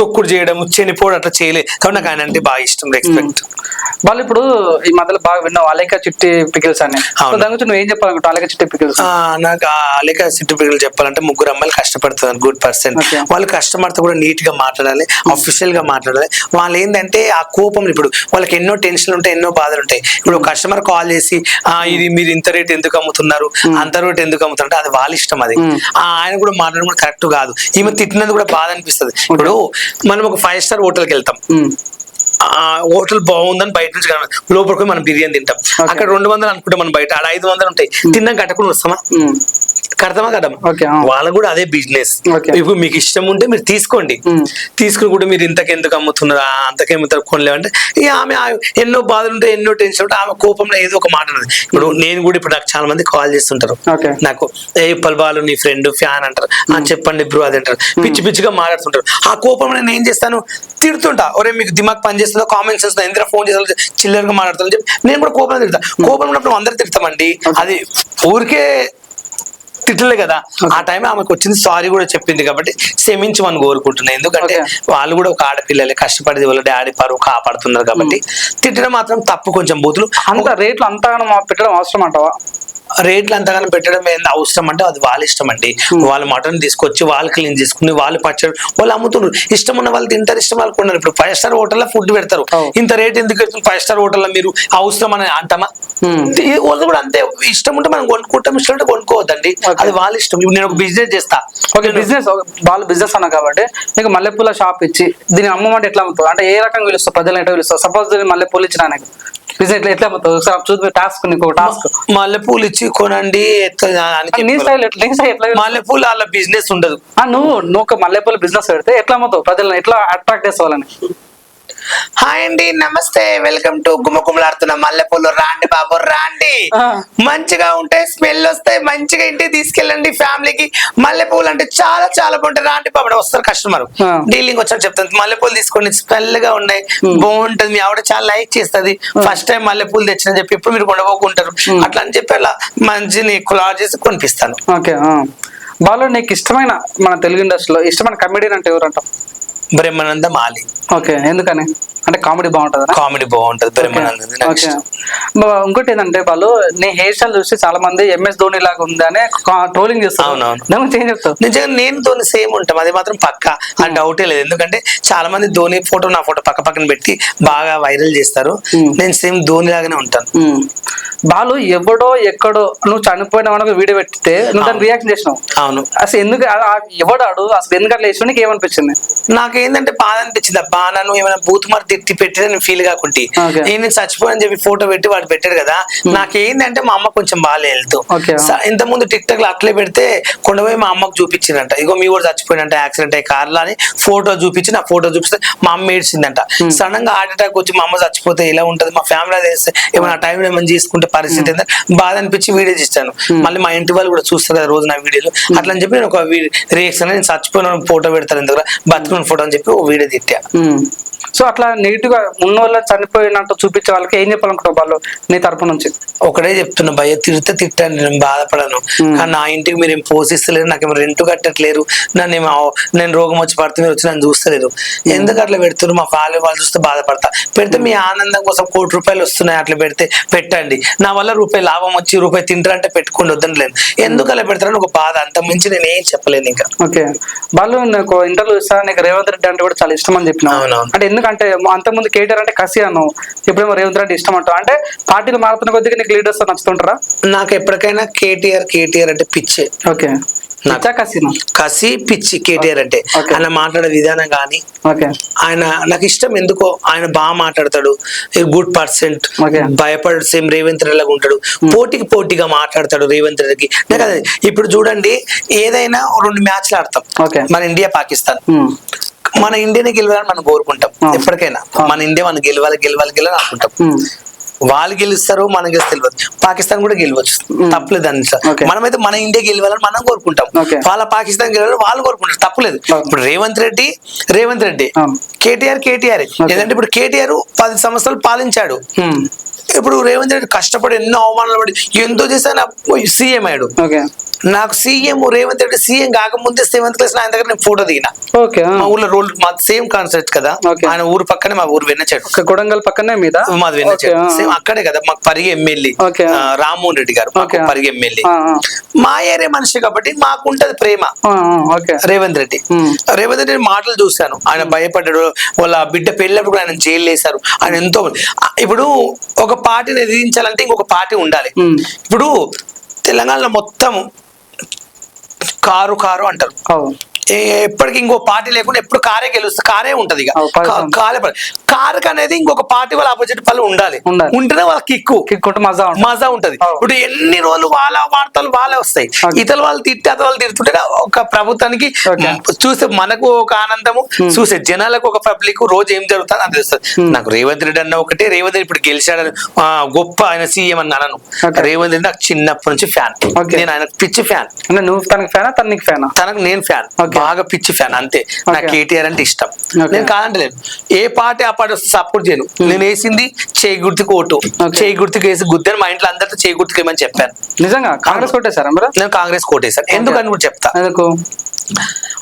తొక్కుడు చేయడం, చనిపోవడం అట్లా చేయలేదు. కాబట్టి నాకు ఆయన అంటే బాగా ఇష్టం, రెస్పెక్ట్. వాళ్ళు ఇప్పుడు ఈ మధ్యలో బాగా విన్నావు అలేక చిట్టి పికిల్స్ అని, దాని గురించి నువ్వు ఏం చెప్పాలనుకుంటా? అలేక చిట్టి పికిల్స్. నాకు అలేక చిట్టి పికిల్స్ చెప్పాలంటే, ముగ్గురు అమ్మాయిలు కష్టపడుతున్నారు, గుడ్ పర్సన్. వాళ్ళు కస్టమర్తో కూడా నీట్ గా మాట్లాడాలి, అఫీషియల్ గా మాట్లాడాలి. వాళ్ళు ఏంటంటే ఆ కోపం, ఇప్పుడు వాళ్ళకి ఎన్నో టెన్షన్లు ఉంటాయి, ఎన్నో బాధలు ఉంటాయి. ఇప్పుడు కస్టమర్ కాల్ చేసి ఇది మీరు ఇంత రేట్ ఎందుకు అమ్ముతున్నారు, అంత రేట్ ఎందుకు అమ్ముతున్నారు, అది వాళ్ళ ఇష్టం. అది ఆయన కూడా మాట్లాడడం కూడా కరెక్ట్ కాదు. ఈమె తిట్టినది కూడా బాధ అనిపిస్తుంది. ఇప్పుడు మనం ఒక 5 స్టార్ హోటల్కి వెళ్తాం, హోటల్ బాగుందని బయట నుంచి లోపలికి మనం బిర్యానీ తింటాం. అక్కడ 200 అనుకుంటాం, మనం బయట ఆడ 500 ఉంటాయి. తిన్నాక కట్టకుండా వస్తామా? కడతామా? వాళ్ళకు కూడా అదే బిజినెస్. ఇప్పుడు మీకు ఇష్టం ఉంటే మీరు తీసుకోండి, తీసుకుని కూడా మీరు ఇంతకెందుకు అమ్ముతున్నారు, అంతకేముతారు కొనలేమంటే ఆమె ఎన్నో బాధలు ఉంటాయి, ఎన్నో టెన్షన్ ఉంటాయి. ఆమె కోపంలో ఏదో ఒక మాట అన్నది. ఇప్పుడు నేను కూడా ఇప్పుడు నాకు చాలా మంది కాల్ చేస్తుంటారు, నాకు పల్బాలు నీ ఫ్రెండ్ ఫ్యాన్ అంటారు, చెప్పండి బ్రో అది అంటారు, పిచ్చి పిచ్చిగా మాట్లాడుతుంటారు. ఆ కోపంలో నేను ఏం చేస్తాను, తిడుతుంటా. ఒరే మీకు దిమాగ్ పని చేస్తుందో, కామెంట్స్ చేస్తుందో, ఎంత ఫోన్ చేస్తా, చిల్లరగా మాట్లాడుతుందని చెప్పి నేను కూడా కోపంలో తిడతా. కోపం ఉన్నప్పుడు అందరు తిడతామండి, అది ఊరికే తిట్టలే కదా. ఆ టైం ఆమెకు వచ్చింది, సారీ కూడా చెప్పింది, కాబట్టి క్షమించమని కోరుకుంటున్నాను. ఎందుకంటే వాళ్ళు కూడా ఒక ఆడపిల్లలే, కష్టపడి వాళ్ళ డాడీ పరువు కాపాడుతున్నారు. కాబట్టి తిట్టడం మాత్రం తప్పు. కొంచెం బూతులు అంత రేట్లు అంతగానో పెట్టడం అవసరం అంటావా? రేట్లు అంతగానో పెట్టడం ఏంది అవసరం అంటే, అది వాళ్ళ ఇష్టం అండి. వాళ్ళు మటన్ తీసుకొచ్చి వాళ్ళు క్లీన్ చేసుకుని వాళ్ళు పచ్చడి వాళ్ళు అమ్ముతున్నారు. ఇష్టం ఉన్న వాళ్ళు తింటారు, ఇష్టం వాళ్ళు కొన్నారు. ఇప్పుడు 5 స్టార్ హోటల్లో ఫుడ్ పెడతారు, ఇంత రేట్ ఎందుకు పెడుతుంది? 5 స్టార్ హోటల్లో మీరు అవసరం అని అంటామా? వాళ్ళు కూడా అంతే, ఇష్టం ఉంటే మనం కొనుక్కుంటాం, ఇష్టం ఉంటే కొనుక్కోవద్దండి, అది వాళ్ళ ఇష్టం. ఇప్పుడు నేను ఒక బిజినెస్ చేస్తా, వాళ్ళు బిజినెస్ అన్నా కాబట్టి నీకు మల్లెపూల షాప్ ఇచ్చి దీన్ని అమ్మమంటే ఎట్లా అమ్ముతావు? అంటే ఏ రకంగా పిలుస్తావు, ప్రజలు ఎట్లా పిలుస్తావు? సపోజ్ మల్లెపూలు ఇచ్చిన బిజినెస్ ఎట్లా అమ్ముతావు? చూసి టాస్క్, నీకు టాస్క్, మల్లెపూలు ఇచ్చి కొనండి. మల్లెపూలు వాళ్ళ బిజినెస్ ఉండదు. నువ్వు ఒక మల్లెపూల బిజినెస్ పెడితే ఎట్లా అమ్ముతావు? ప్రజలను ఎట్లా అట్రాక్ట్ చేస్తావు వాళ్ళని? హాయ్ అండి, నమస్తే, వెల్కమ్ టు గుమ్మకుమ్మలాడుతున్న మల్లెపూలు. రాండి బాబు రాండి, మంచిగా ఉంటాయి, స్మెల్ వస్తాయి, మంచిగా ఇంటికి తీసుకెళ్ళండి ఫ్యామిలీకి. మల్లెపూలు అంటే చాలా చాలా బాగుంటాయి. రాండి బాబు వస్తారు కస్టమర్, డీలింగ్ వచ్చాక చెప్తాను. మల్లెపూలు తీసుకోండి, స్మెల్ గా ఉన్నాయి, బాగుంటది. మీ ఆవిడ చాలా లైక్ చేస్తుంది. ఫస్ట్ టైం మల్లెపూలు తెచ్చిన చెప్పి ఇప్పుడు మీరు కొండపోకుంటారు అట్లా అని చెప్పి అలా మంచిని కులార్ చేసి కొనిపిస్తాను. ఓకే బాలు, నీకు ఇష్టమైన మన తెలుగు ఇండస్ట్రీలో ఇష్టమైన కమెడియన్ అంటే ఎవరు అంటావు? బ్రహ్మానందం ఆలి. ఓకే, ఎందుకని? అంటే కామెడీ బాగుంటది. కామెడీ బాగుంటది బ్రహ్మానందం. ఇంకోటి ఏంటంటే వాళ్ళు నీ హెయిర్ స్టైల్ చూసి చాలా మంది MS ధోని లాగా ఉంది అని ట్రోలింగ్ చేస్తారు. అవునవును, ఏం చెప్తావు? నిజంగా నేను ధోని సేమ్ ఉంటాం, అది మాత్రం పక్కా, ఆ డౌటే లేదు. ఎందుకంటే చాలా మంది ధోని ఫోటో నా ఫోటో పక్క పక్కన పెట్టి బాగా వైరల్ చేస్తారు. నేను సేమ్ ధోని లాగానే ఉంటాను. బాలు ఎవడో ఎక్కడో నువ్వు చనిపోయిన వాళ్ళకి వీడియో పెట్టితే నువ్వు దాన్ని రియాక్షన్ చేసినావు. అవును, అసలు ఎందుకు ఎవడాడు అసలు ఎందుకు అట్లా వేసిన నీకు ఏమనిపించింది? నాకేంటంటే బాధ అనిపించింది. అబ్బా నన్ను ఏమైనా బూత్ మార్ తిట్టి పెట్టి నేను ఫీల్ కాకుంటే నేను చచ్చిపోయాని చెప్పి ఫోటో పెట్టి వాడు పెట్టాడు కదా. నాకేంటంటే మా అమ్మ కొంచెం బాగా వెళ్తూ ఇంత ముందు టిక్ టాక్ లో అట్లే పెడితే కొండపోయి మా అమ్మకు చూపించిందంట. ఇగో మీ కూడా చచ్చిపోయినంట, యాక్సిడెంట్ అయ్యి కార్లో అని ఫోటో చూపించి నా ఫోటో చూపిస్తే మా అమ్మ ఏడ్చిందంట. సడన్ గా హార్ట్ అటాక్ వచ్చి మా అమ్మ చచ్చిపోతే ఎలా ఉంటది, మా ఫ్యామిలీ చేస్తే ఏమైనా టైం ఏమైనా చేసుకుంటే పరిస్థితి ఏంటంటే బాధ అనిపించి వీడియో చేస్తాను. మళ్ళీ మా ఇంటి వాళ్ళు కూడా చూస్తారు కదా రోజు నా వీడియోలు. అట్లా అని చెప్పి నేను ఒక రియాక్షన్ నేను చచ్చిపోయిన ఫోటో పెడతాను ఎందుకు బతుకున్న ఫోటో అని చెప్పి ఓ వీడియో తిట్టా. సో అట్లా నెగిటివ్ గా ఉన్న వాళ్ళ చనిపోయినట్టు చూపించే వాళ్ళకి ఏం చెప్పాలనుకుంటావు వాళ్ళు నీ తరపు నుంచి? ఒకటే చెప్తున్నా భయ్య, తిట్టాను, నేను బాధపడను. కానీ నా ఇంటికి మీరు ఏం పోషిస్తలేరు, నాకేమో రెంట్ కట్టట్లేరు, నేను రోగం వచ్చి పడితే మీరు వచ్చి నన్ను చూస్తలేరు, ఎందుకు అట్లా పెడుతున్నారు? మా వాళ్ళు చూస్తే బాధపడతా. పెడితే మీ ఆనందం కోసం ₹1,00,00,000 వస్తున్నాయి, అట్లా పెడితే పెట్టండి. నా వల్ల ₹1 లాభం వచ్చి ₹1 తింటారంటే పెట్టుకోండి, వద్దనలేను. ఎందుకు అలా పెడతారని ఒక బాధ, అంత మించి నేను ఏం చెప్పలేను ఇంకా. ఓకే బాలు, నాకు ఇంటర్వ్యూ ఇస్తా, నీకు రేవంత్ రెడ్డి అంటే కూడా చాలా ఇష్టం అని చెప్పిన. అంటే ఎందుకంటే అంతకుముందు కేటీఆర్ అంటే కసి అన్నావు, ఇప్పుడేమో రేవంత్ రెడ్డి ఇష్టం అంటావు. అంటే పార్టీలు మారుతున్న కొద్దిగా నీకు లీడర్స్ నచ్చుతుంటారా? నాకు ఎప్పటికైనా కేటీఆర్ అంటే పిచ్చే. ఓకే, కసి పిచ్చి కేటీఆర్ అంటే. ఆయన మాట్లాడే విధానం కానీ ఆయన నాకు ఇష్టం. ఎందుకో ఆయన బాగా మాట్లాడతాడు, గుడ్ పర్సెంట్, భయపడు, సేమ్ రేవంత్ రెడ్డి లాగా ఉంటాడు, పోటీగా మాట్లాడతాడు రేవంత్ రెడ్డికి. ఇప్పుడు చూడండి, ఏదైనా 2 మ్యాచ్లు ఆడతాం, మన ఇండియా పాకిస్తాన్. మన ఇండియాని గెలవాలని మనం కోరుకుంటాం ఎప్పటికైనా. మన ఇండియా మనం గెలవాలి అనుకుంటాం. వాళ్ళు గెలుస్తారు, మనం గెలిస్తే పాకిస్తాన్ కూడా గెలవచ్చు, తప్పులేదు దాని. మనమైతే మన ఇండియా గెలవాలని మనం కోరుకుంటాం, వాళ్ళ పాకిస్తాన్ గెలవాలని వాళ్ళు కోరుకుంటారు, తప్పులేదు. ఇప్పుడు రేవంత్ రెడ్డి కేటీఆర్ ఏదంటే ఇప్పుడు కేటీఆర్ 10 సంవత్సరాలు పాలించాడు. ఇప్పుడు రేవంత్ రెడ్డి కష్టపడి ఎన్నో అవమానాలు పడి ఎంతో చేస్తే సీఎం అయ్యాడు. నాకు సీఎం రేవంత్ రెడ్డి సీఎం కాకముందే 7th క్లాస్ ఆయన దగ్గర నేను ఫోటో దిగిన. మా ఊర్లో రోల్ మా సేమ్ కాన్సెప్ట్ కదా, ఆయన ఊరు పక్కనే మా ఊరు వెన్నచెడు, కొడంగల్ పక్కనే మీద మాది వెన్నచెడు, సేమ్ అక్కడే కదా. మాకు పరిగి ఎమ్మెల్యే రామ్మోహన్ రెడ్డి గారు, పరిగి ఎమ్మెల్యే, మా ఏరియా మనిషి కాబట్టి మాకుంటది ప్రేమ. రేవంత్ రెడ్డి మాటలు చూశాను, ఆయన భయపడ్డాడు, వాళ్ళ బిడ్డ పెళ్ళప్పుడు ఆయన జైలు వేశారు. ఆయన ఎంతో ఇప్పుడు ఒక పార్టీని ఎదిరించాలంటే ఇంకొక పార్టీ ఉండాలి. ఇప్పుడు తెలంగాణలో మొత్తం కారు అంటారు, ఎప్పటికి ఇంకో పార్టీ లేకుండా ఎప్పుడు కారే గెలుస్తుంది, కారే ఉంటది. ఇక కారుకి అనేది ఇంకొక పార్టీ వాళ్ళ ఆపోజిట్ పనులు ఉండాలి, ఉంటేనే వాళ్ళ కిక్కు మజా ఉంటది. ఇప్పుడు ఎన్ని రోజులు వాళ్ళ వార్తలు వాళ్ళే వస్తాయి, ఇతర వాళ్ళు తిడుతుంటే ఒక ప్రభుత్వానికి చూసే మనకు ఒక ఆనందము, చూసే జనాలకు ఒక పబ్లిక్ రోజు ఏం జరుగుతుంది అని తెలుస్తుంది. నాకు రేవంత్ రెడ్డి అన్న ఒకటే, రేవంత్ రెడ్డి ఇప్పుడు గెలిచాడని గొప్ప ఆయన సీఎం అని అనను. రేవంత్ రెడ్డి నాకు చిన్నప్పటి నుంచి ఫ్యాన్, నేను ఆయన పిచ్చి ఫ్యాన్. నువ్వు తనకి ఫ్యానా, తనకి ఫ్యానా? తనకు నేను ఫ్యాన్, బాగా పిచ్చి ఫ్యాన్ అంతే. నాకు కేటీఆర్ అంటే ఇష్టం, నేను కాదంటలేను. ఏ పార్టీ ఆ పార్టీ వస్తే సపోర్ట్ చేయను. నేను వేసింది చేయి గుర్తుకు ఓటు, చేయి గుర్తుకు వేసి గుద్దాను. మా ఇంట్లో అందరితో చేయి గుర్తుకు ఏమని చెప్పాను. నిజంగా కాంగ్రెస్ కోటేశారా? నేను కాంగ్రెస్ కోటేశాను. ఎందుకని కూడా చెప్తా.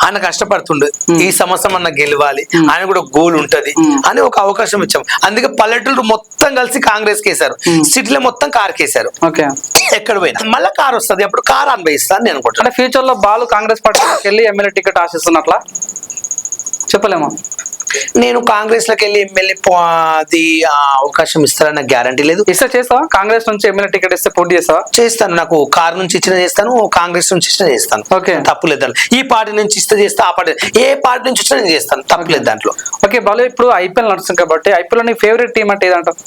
ఆయన కష్టపడుతుండే, ఈ సంవత్సరం అన్న గెలవాలి, ఆయన కూడా గోల్ ఉంటది అని ఒక అవకాశం ఇచ్చాం. అందుకే పల్లెటూరు మొత్తం కలిసి కాంగ్రెస్ కేసారు, సిటీలో మొత్తం కార్ కేసారు. ఎక్కడ పోయినా మళ్ళీ కార్ వస్తుంది, అప్పుడు కార్ అనుభవిస్తాను నేను అనుకుంటా. ఫ్యూచర్ లో బాలు కాంగ్రెస్ పార్టీకి వెళ్ళి ఎమ్మెల్యే టికెట్ ఆశిస్తున్నట్లా చెప్పలేమా? నేను కాంగ్రెస్ లోకి వెళ్ళి ఎమ్మెల్యే అది అవకాశం ఇస్తారని నాకు గ్యారంటీ లేదు. ఇస్తే చేస్తావా? కాంగ్రెస్ నుంచి ఎమ్మెల్యే టికెట్ ఇస్తే పోటీ చేస్తావా? చేస్తాను. నాకు కార్ నుంచి ఇచ్చిన చేస్తాను, కాంగ్రెస్ నుంచి ఇచ్చిన చేస్తాను, తప్పులేదు. ఈ పార్టీ నుంచి ఇస్తే చేస్తా, ఆ పార్టీ ఏ పార్టీ నుంచి ఇచ్చినా నేను చేస్తాను, తప్పులేదు దాంట్లో. ఓకే బాలు, ఇప్పుడు IPL నడుస్తుంది కాబట్టి IPL లో నీ ఫేవరెట్ టీం అంటే ఏదంటావు?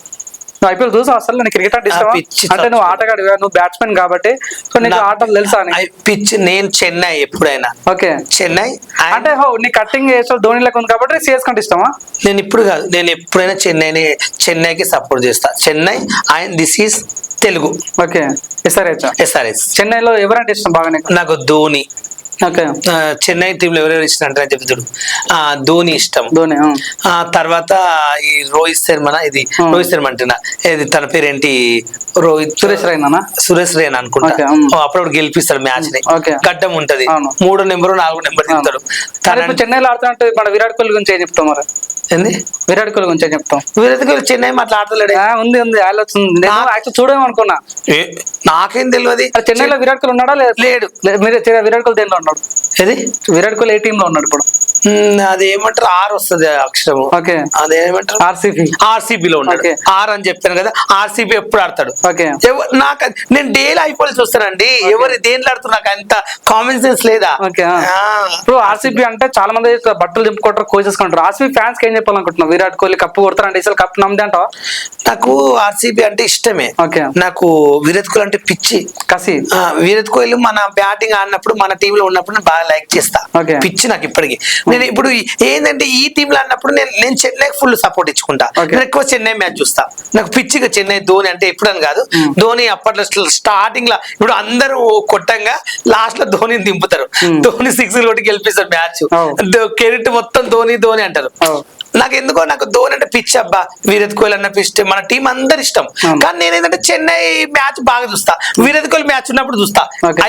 నువ్వు ఐపీఎల్ చూసావు అసలు? నీకు క్రికెట్ అంటే ఇష్టమా? పిచ్చి అంటే నువ్వు ఆటగాడివి, నువ్వు బ్యాట్స్మెన్ కాబట్టి సో నీకు ఆటలు తెలుసా? పిచ్ నేను చెన్నై ఎప్పుడైనా ఓకే, చెన్నై అంటే నీ కట్టింగ్ వేసావు ధోని లెక్క ఉంది కాబట్టి సిఎస్ కంటే ఇష్టమా? నేను ఇప్పుడు కాదు, నేను ఎప్పుడైనా చెన్నైకి సపోర్ట్ చేస్తా. Chennai and this is Telugu. Okay, SRH. చెన్నైలో ఎవరంటే ఇష్టం బాగా నీకు? నాకు ధోని. ఓకే, చెన్నై టీంలో ఎవరెవరు ఇష్టం అంటే చెప్తాడు, ధోని ఇష్టం. ధోని. తర్వాత ఈ రోహిత్ శర్మ, ఇది రోహిత్ శర్మ అంటున్నా, ఇది తన పేరేంటి, సురేష్ రైనా అనుకుంటా. అప్పుడప్పుడు గెలిపిస్తాడు మ్యాచ్ ని. ఓకే, గడ్డం ఉంటది, అవును. 3 నెంబరు 4 నెంబర్ తింటాడు. చెన్నైలో ఆడుతున్నట్టు మన విరాట్ కోహ్లీ గురించి ఏం చెప్తాం మరి? ఏంది విరాట్ కోహ్లీ గురించి ఏం చెప్తాం? విరాట్ కోహ్లీ చెన్నై మాట్లాడతలేడు. ఉంది ఆయన వచ్చింది, నేను యాక్చువల్ చూడమనుకున్నా. నాకేం తెలియదు. చెన్నైలో విరాట్ కోహ్లీ ఉన్నాడా? లేడు. మీరు విరాట్ కోహ్లీ దేంట్లో ఉన్నాడు? ఏది విరాట్ కోహ్లీ ఏ టీమ్ లో ఉన్నాడు ఇప్పుడు? అది ఏమంటారు, ఆర్ వస్తుంది అక్షరము. ఓకే, అదేమంటారు, ఆర్సీబీ లో ఉన్నాడు. ఆర్ అని చెప్పాను కదా, ఆర్సీబీ ఎప్పుడు ఆడతాడు. ఓకే, నాకు నేను డైలీ ఐపీఎల్ చూస్తానండి. ఎవరు దేంట్లో ఆడుతున్నారు నాకు అంత కామన్ సెన్స్ లేదా? ఓకే. ఇప్పుడు ఆర్సీబీ అంటే చాలా మంది బట్టలు దింపుకుంటారు, కోచెస్ కొంటారు. ఆర్సీబీ ఫ్యాన్స్ కి ఏం చెప్పాలనుకుంటున్నావు? విరాట్ కోహ్లీ కప్పు కొడతారంటే అసలు కప్పు నమ్మదే అంటావా? నాకు ఆర్సీబీ అంటే ఇష్టమే. ఓకే, నాకు విరాట్ కోహ్లీ అంటే పిచ్చి, కసి. విరాట్ కోహ్లీ మన బ్యాటింగ్ ఆడినప్పుడు, మన టీమ్ లో ఉన్నప్పుడు నేను బాగా లైక్ చేస్తా. పిచ్చి నాకు ఇప్పటికి. నేను ఇప్పుడు ఏంటంటే ఈ టీమ్ లో అన్నప్పుడు నేను చెన్నైకి ఫుల్ సపోర్ట్ ఇచ్చుకుంటా. నేను ఎక్కువ చెన్నై మ్యాచ్ చూస్తా. నాకు పిచ్చిగా చెన్నై ధోని అంటే ఎప్పుడని కాదు. ధోని అప్పట్లో స్టార్టింగ్ లో ఇప్పుడు అందరూ కొట్టంగా లాస్ట్ లో ధోనిని దింపుతారు. ధోని 6 కొట్టి గెలిపిస్తారు మ్యాచ్. కెరీట్ మొత్తం ధోని అంటారు. నాకు ఎందుకో నాకు ధోని అంటే పిచ్చి అబ్బా. విరాట్ కోహ్లీ అన్న పిచ్చి, మన టీం అందరు ఇష్టం. కానీ నేనేంటంటే చెన్నై మ్యాచ్ బాగా చూస్తా. విరాట్ కోహ్లీ మ్యాచ్ ఉన్నప్పుడు చూస్తా.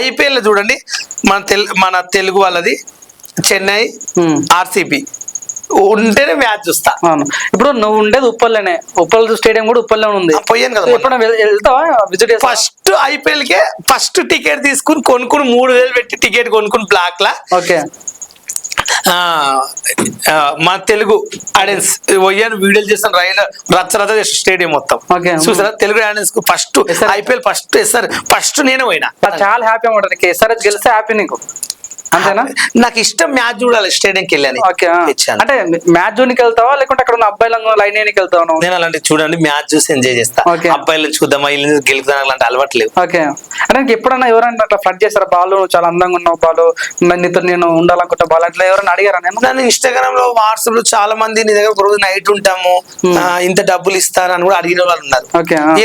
ఐపీఎల్ లో చూడండి, మన తెలుగు వాళ్ళది చెన్నై ఆర్సీబీ ఉంటేనే మ్యాచ్ చూస్తా. అవును, ఇప్పుడు నువ్వు ఉండేది ఉప్పల్లోనే, ఉప్పల్ స్టేడియం కూడా ఉప్పల్లో ఉంది. పోయాను కదా, వెళ్తావా విజిట్? ఫస్ట్ ఐపీఎల్ కే ఫస్ట్ టికెట్ తీసుకుని కొనుక్కుని 3000 పెట్టి టికెట్ కొనుక్కుని బ్లాక్ లా. ఓకే, మా తెలుగు ఆడియన్స్ పోయాను, వీడియోలు చేస్తాను. రైలు రచ్చరచ్చ స్టేడియం మొత్తం చూసారా? తెలుగు ఆడియన్స్ కు ఫస్ట్ ఐపీఎల్ ఫస్ట్ నేనే పోయినా. చాలా హ్యాపీ ఉంటుంది. ఎస్ఆర్హెచ్ గెలిస్తే హ్యాపీ నీకు, అంతేనా? నాకు ఇష్టం మ్యాచ్ చూడాలి, స్టేడియంకి వెళ్ళాను. అంటే మ్యాచ్ జోన్కి వెళ్తావా లేకుంటే అక్కడ ఉన్న అబ్బాయిలను లైన్ వేయడానికి వెళ్తాను? నేను అలాంటి చూడండి మ్యాచ్ చూసి ఎంజాయ్ చేస్తా. అబ్బాయిలను చూద్దామా, ఇల్లు గెలుపుతాను, అలాంటి అలవాటు లేవు. ఓకే, అంటే ఎప్పుడన్నా ఎవరైనా అట్లా ఫ్లడ్ చేస్తారా? బాలు చాలా అందంగా ఉన్నావు, బాలు నీతో నేను ఉండాలనుకుంటా, బాలు అట్లా ఎవరైనా అడిగారా? నన్ను ఇన్స్టాగ్రామ్ లో, వాట్సాప్ లో చాలా మంది నీ దగ్గర రోజు నైట్ ఉంటాము, ఇంత డబ్బులు ఇస్తాను అని కూడా అడిగిన వాళ్ళు ఉన్నారు.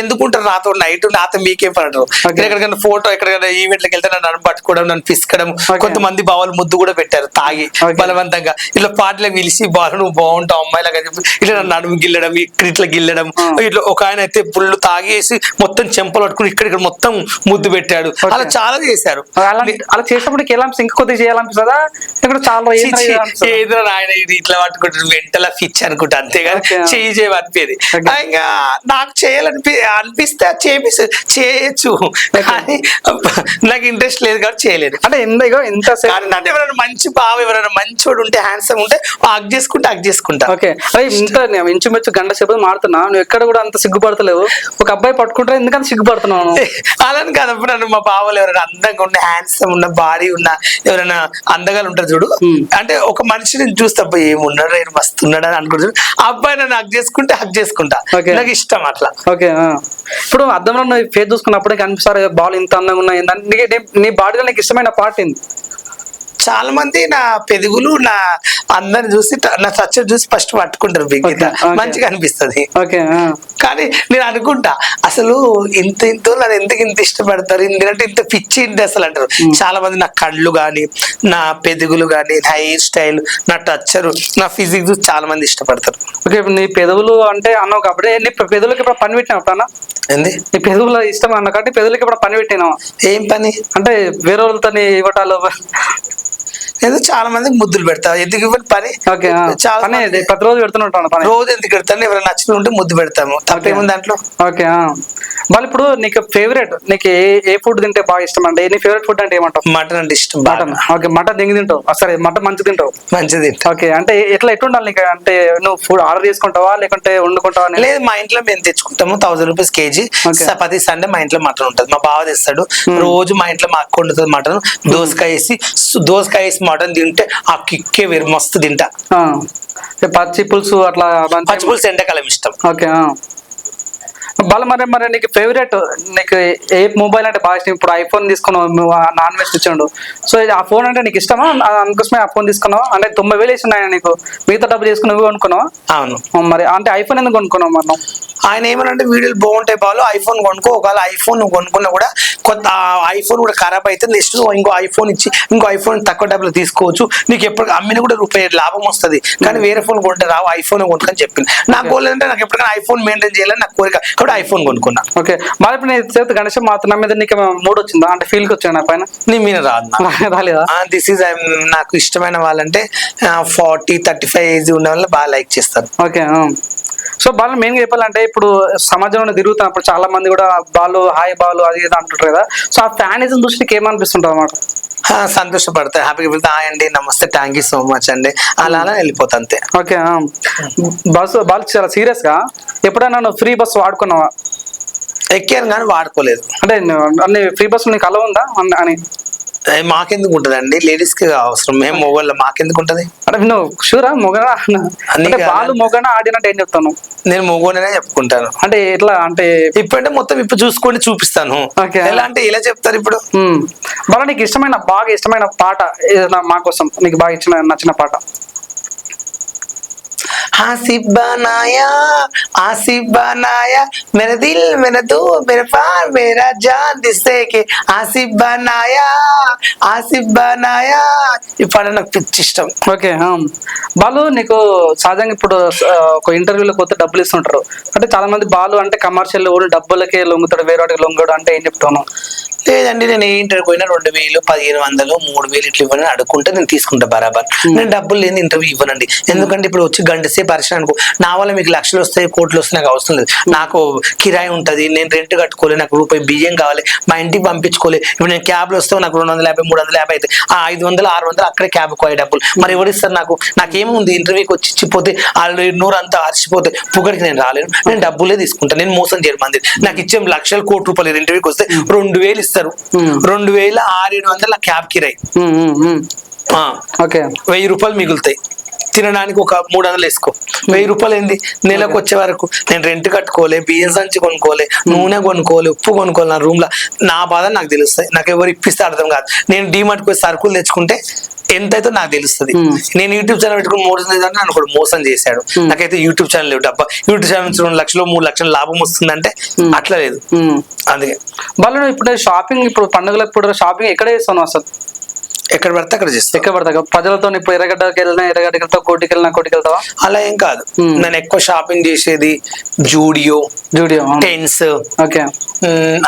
ఎందుకుంటారు నాతో నైట్? నాతో మీకేం పడరు. ఎక్కడికైనా ఫోటో, ఎక్కడికైనా ఈవెంట్లకు వెళ్తే నన్ను పట్టుకోవడం, నన్ను పిసకడం. కొంతమంది బావులు ముద్దు కూడా పెట్టారు తాగి బలవంతంగా. ఇలా పాటలకు పిలిచి బాలు నువ్వు బాగుంటావు అమ్మాయిలాగా చెప్పి ఇట్లా నన్ను నడుము గిల్లడం, ఇట్లా గిల్లడం. ఇట్లా ఒక ఆయన అయితే పుల్లు తాగేసి మొత్తం చెంపలు పట్టుకుని ఇక్కడ మొత్తం ముద్దు పెట్టాడు. అలా చాలా చేశారు. అలా చేసినప్పుడు ఇంకా కొద్దిగా చేయాలనిపిస్తుందా? ఇక్కడ చాలా ఏదో ఆయన ఇది ఇట్లా పట్టుకుంటాడు, వెంటలా పిచ్చి అనుకుంటా, అంతేగాని చేయమనిపేది. ఇంకా నాకు అనిపిస్తే చేయొచ్చు, కానీ నాకు ఇంట్రెస్ట్ లేదు కాబట్టి చేయలేదు. అంటే ఇంత ఎవరైనా మంచి బావ, ఎవరైనా మంచోడు ఉంటే, హ్యాండ్సమ్ ఉంటే హగ్ చేసుకుంటా. ఓకే, అరే ఇంత ఇంచుమించు గంట సేపు మారుతున్నా, నువ్వు ఎక్కడ కూడా అంత సిగ్గుపడతలేవు. ఒక అబ్బాయి పట్టుకుంటే ఎందుకంత సిగ్గుపడుతున్నావు? అలాని కాదప్పుడు నన్ను మా బావలు ఎవరైనా అందంగా ఉన్న, హ్యాండ్సమ్ ఉన్న, బాడీ ఉన్న ఎవరైనా అందగాలు ఉంటారు చూడు. అంటే ఒక మనిషిని చూస్తే ఏమున్నాడు, మస్తున్నాడు అని అనుకుంటారు. ఆ అబ్బాయి నన్ను హగ్ చేసుకుంటా. నాకు ఇష్టం అట్లా. ఓకే, ఇప్పుడు అద్దంలో నువ్వు ఫేస్ చూసుకున్నప్పుడు కనిపిస్తారు బాల్ ఇంత అందంగా ఉన్నాయి. నీ బాడీలో నీకు ఇష్టమైన పార్ట్ ఏంది? చాలా మంది నా పెదుగులు, నా అందరిని చూసి, నా సచ్చర్ చూసి ఫస్ట్ పట్టుకుంటారు. మంచిగా అనిపిస్తుంది. కానీ నేను అనుకుంటా అసలు ఇంతో నన్ను ఎందుకు ఇంత ఇష్టపడతారు, ఎందుకంటే ఇంత పిచ్చి ఇంటి అసలు అంటారు. చాలా మంది నా కళ్ళు గాని, నా పెదుగులు గాని, నా హెయిర్ స్టైల్, నా టచ్చరు, నా ఫిజిక్స్ చూసి చాలా మంది ఇష్టపడతారు. ఓకే, నీ పెదవులు అంటే అన్నావు కాబట్టి నీ పెదవులకి ఇప్పుడు పని పెట్టినావు అప్పుడన్నా? ఏంది నీ పెదవులు ఇష్టం అన్న కాబట్టి పెదవులకి ఇప్పుడు పని పెట్టినావా? ఏం పని అంటే వేరే వాళ్ళతో ఇవ్వటాలు? ఏదో చాలా మందికి ముద్దులు పెడతా, ఎందుకు ఇవ్వని పని. ప్రతి రోజు పెడుతుంటాను పని. రోజు ఎందుకు పెడతాను, ఎవరైనా నచ్చిన ఉంటే ముద్దు పెడతాము, తప్పేముంది దాంట్లో. ఓకే, వాళ్ళు ఇప్పుడు నీకు ఫేవరెట్, నీకు ఏ ఫుడ్ తింటే బాగా ఇష్టం? అంటే నీ ఫేవరెట్ ఫుడ్ అంటే ఏమంటావు? మటన్ అంటే ఇష్టం. మటన్. ఓకే, మటన్ దింగి తింటావు? సరే, మటన్ మంచి తింటావు? మంచిది. ఓకే, అంటే ఎట్లా ఉండాలి నీకు? అంటే నువ్వు ఫుడ్ ఆర్డర్ చేసుకుంటావా లేకుంటే వండుకుంటావా? లేదు, మా ఇంట్లో మేము తెచ్చుకుంటాము. 1000 రూపీస్ కేజీ. ప్రతి సండే మా ఇంట్లో మటన్ ఉంటుంది. మా బావ తెస్తాడు రోజు. మా ఇంట్లో మా అక్క వండుతుంది మటన్. దోసకాయ వేసి మటన్ తింటే ఆ కిక్కే వేరు, మస్తు తింటా. పచ్చి పులుసు అట్లా? పచ్చి పులుసు ఎండాకాలం ఇష్టం. ఓకే, బాలు మరి మరి నీకు ఫేవరెట్ నీకు ఏ మొబైల్ అంటే బాగా ఇష్టం? ఇప్పుడు ఐఫోన్ తీసుకున్నావు, నాన్ వెస్ట్ ఇచ్చాడు, సో ఆ ఫోన్ అంటే నీకు ఇష్టమా? అందుకోసమే ఆ ఫోన్ తీసుకున్నావు అంటే 90,000 ఇస్తున్నాయి నీకు, మిగతా డబ్బులు తీసుకుని నువ్వు కొనుక్కున్నావు. అవును. మరి అంటే ఐఫోన్ ఎందుకు కొనుక్కున్నావు మనం? ఆయన ఏమనంటే వీడియోలు బాగుంటాయి బాలు, ఐఫోన్ కొనుక్కో. ఒకవేళ ఐఫోన్ నువ్వు కొనుక్కున్నా కూడా కొత్త ఐఫోన్ కూడా ఖరాబ్ అయితే నెక్స్ట్ ఇంకో ఐఫోన్ ఇచ్చి ఇంకో ఐఫోన్ తక్కువ డబ్బులు తీసుకోవచ్చు, నీకు ఎప్పుడు అమ్మిన కూడా రూపాయి లాభం వస్తుంది, కానీ వేరే ఫోన్ కొంటే రావు, ఐఫోన్ కొనుక్కొని చెప్పింది. నాకు గోల్ అంటే నాకు ఎప్పటికైనా ఐఫోన్ మెయింటైన్ చేయాలని నాకు కోరిక, కాబట్టి ఐఫోన్ కొనుక్కున్నా. ఓకే, మరి ఇప్పుడు నేను చేతి గణేష్ మాత్రం నా మీద నీకు మూడు వచ్చిందా అంటే ఫీల్కి వచ్చాను నా పైన? నీ మీద రాదు, రాలేదా? దిస్ ఈజ్ నాకు ఇష్టమైన వాళ్ళంటే 40-35 ఏజ్ ఉన్న వాళ్ళు బాగా లైక్ చేస్తారు. ఓకే, సో బాలు మెయిన్గా చెప్పాలంటే ఇప్పుడు సమాజంలో తిరుగుతున్నప్పుడు చాలా మంది కూడా బాలు హాయ్ బాలు అది ఇది అంటుంటారు కదా, సో ఆ ఫ్యానిజం చూసి నీకు ఏమనిపిస్తుంటుంది అన్నమాట? సంతోషపడతాయి, హ్యాపీగా వెళ్తే హాయ్ అండి, నమస్తే, థ్యాంక్ యూ సో మచ్ అండి, అలా అలా వెళ్ళిపోతా అంతే. ఓకే, బాలు చాలా సీరియస్ గా ఎప్పుడైనా నువ్వు ఫ్రీ బస్ వాడుకున్నావా? ఎక్కాను కానీ వాడుకోలేదు. అంటే అన్ని ఫ్రీ బస్సులు నీకు అలవ్ ఉందా అని? మాకెందుకు ఉంటదండి, లేడీస్ కి అవసరం, మేము మొగోళ్ళ మాకెందుకు ఉంటది? అంటే నువ్వు షూరా మొగనా? అంటే బాలు మొగనా ఆడినట్టు ఏం చెప్తాను? నేను మొగోనే చెప్పుకుంటాను. అంటే ఎట్లా అంటే ఇప్పుడంటే మొత్తం ఇప్పుడు చూసుకొని చూపిస్తాను. ఎలా అంటే ఇలా చెప్తారు ఇప్పుడు. బాలు నీకు ఇష్టమైన బాగా ఇష్టమైన పాట ఏదైనా మా కోసం నీకు బాగా నచ్చిన పాట? आसिफ बनाया मेरा दिल मेरा दो मेरा पार मेरा जान दिसे के आसिफ बनाया ఈ పాట నాకు పిచ్చి ఇష్టం. ఓకే, బాలు నీకు సహజంగా ఇప్పుడు ఒక ఇంటర్వ్యూలో కొత్త డబ్బులు ఇస్తుంటారు అంటే చాలా మంది బాలు అంటే కమర్షియల్ ఓన్లీ డబ్బులకే లొంగుతాడు, వేరే వాటికి లొంగడు అంటే ఏం చెప్తాను? లేదండి, నేను ఏ ఇంటర్వ్యూ పోయినా 2,000, 1,500, 3,000 ఇట్లా ఇవ్వని అడుక్కుంటే నేను తీసుకుంటా బరాబర్. నేను డబ్బులు లేని ఇంటర్వ్యూ ఇవ్వనండి, ఎందుకంటే ఇప్పుడు వచ్చి గంట సేపు పరిశ్రమ అనుకో, నా వల్ల మీకు లక్షలు వస్తాయి, కోట్లు వస్తాయి, నాకు అవసరం లేదు. నాకు కిరాయి ఉంటుంది, నేను రెంట్ కట్టుకోలేదు, నాకు రూపాయి బియ్యం కావాలి, మా ఇంటికి పంపించుకోలేదు. ఇప్పుడు నేను క్యాబ్లో వస్తే నాకు 250, 350 అయితే ఆ 500, 600 అక్కడే క్యాబ్ కోయ డబ్బులు మరి ఎవరిస్తారు నాకు? నాకేముంది, ఇంటర్వ్యూకి వచ్చి ఇచ్చిపోతే వాళ్ళు నూరు అంతా అరిచిపోతే పుగడికి నేను రాలేను, నేను డబ్బులే తీసుకుంటాను. నేను మోసం చేయను మంది, నాకు ఇచ్చే లక్షలు, కోటి రూపాయలు ఇంటర్వ్యూకి వస్తే 2,000 ఇస్తారు, 2,000, 600-700 క్యాబ్ కిరాయి, 1,000 రూపాయలు మిగులుతాయి. తినడానికి ఒక 300 వేసుకో, 1,000 రూపాయలు ఏంది నెలకు వచ్చే వరకు? నేను రెంట్ కట్టుకోలే, బియ్యం సంచి కొనుక్కోలే, నూనె కొనుక్కోలే, ఉప్పు కొనుక్కోలే, నా రూమ్ లో నా బాధ నాకు తెలుస్తాయి. నాకు ఎవరు ఇప్పిస్తే అర్థం కాదు. నేను డీమార్ట్కి పోయి సరుకులు తెచ్చుకుంటే ఎంతైతే నాకు తెలుస్తుంది. నేను యూట్యూబ్ ఛానల్ పెట్టుకుని మోసం చేద్దాం నన్ను కూడా మోసం చేశాడు. నాకైతే యూట్యూబ్ ఛానల్ లేవు, డబ్బా యూట్యూబ్ ఛానల్ నుంచి 2 లక్షలు 3 లక్షలు లాభం వస్తుందంటే అట్లా లేదు. అందుకే వాళ్ళు ఇప్పుడు షాపింగ్, ఇప్పుడు పండుగలకు ఇప్పుడు షాపింగ్ ఎక్కడ చేస్తాను అసలు? ఎక్కడ పడితే అక్కడ చేస్తా. ఎక్కడ పడతా ప్రజలతో ఇప్పుడు ఎర్రగడ్డకి వెళ్ళినా ఎర్రగడ్డకి వెళ్తావు, కోటికి వెళ్తావా? అలా ఏం కాదు, నేను ఎక్కువ షాపింగ్ చేసేది జూడియో, టెన్స్, ఓకే,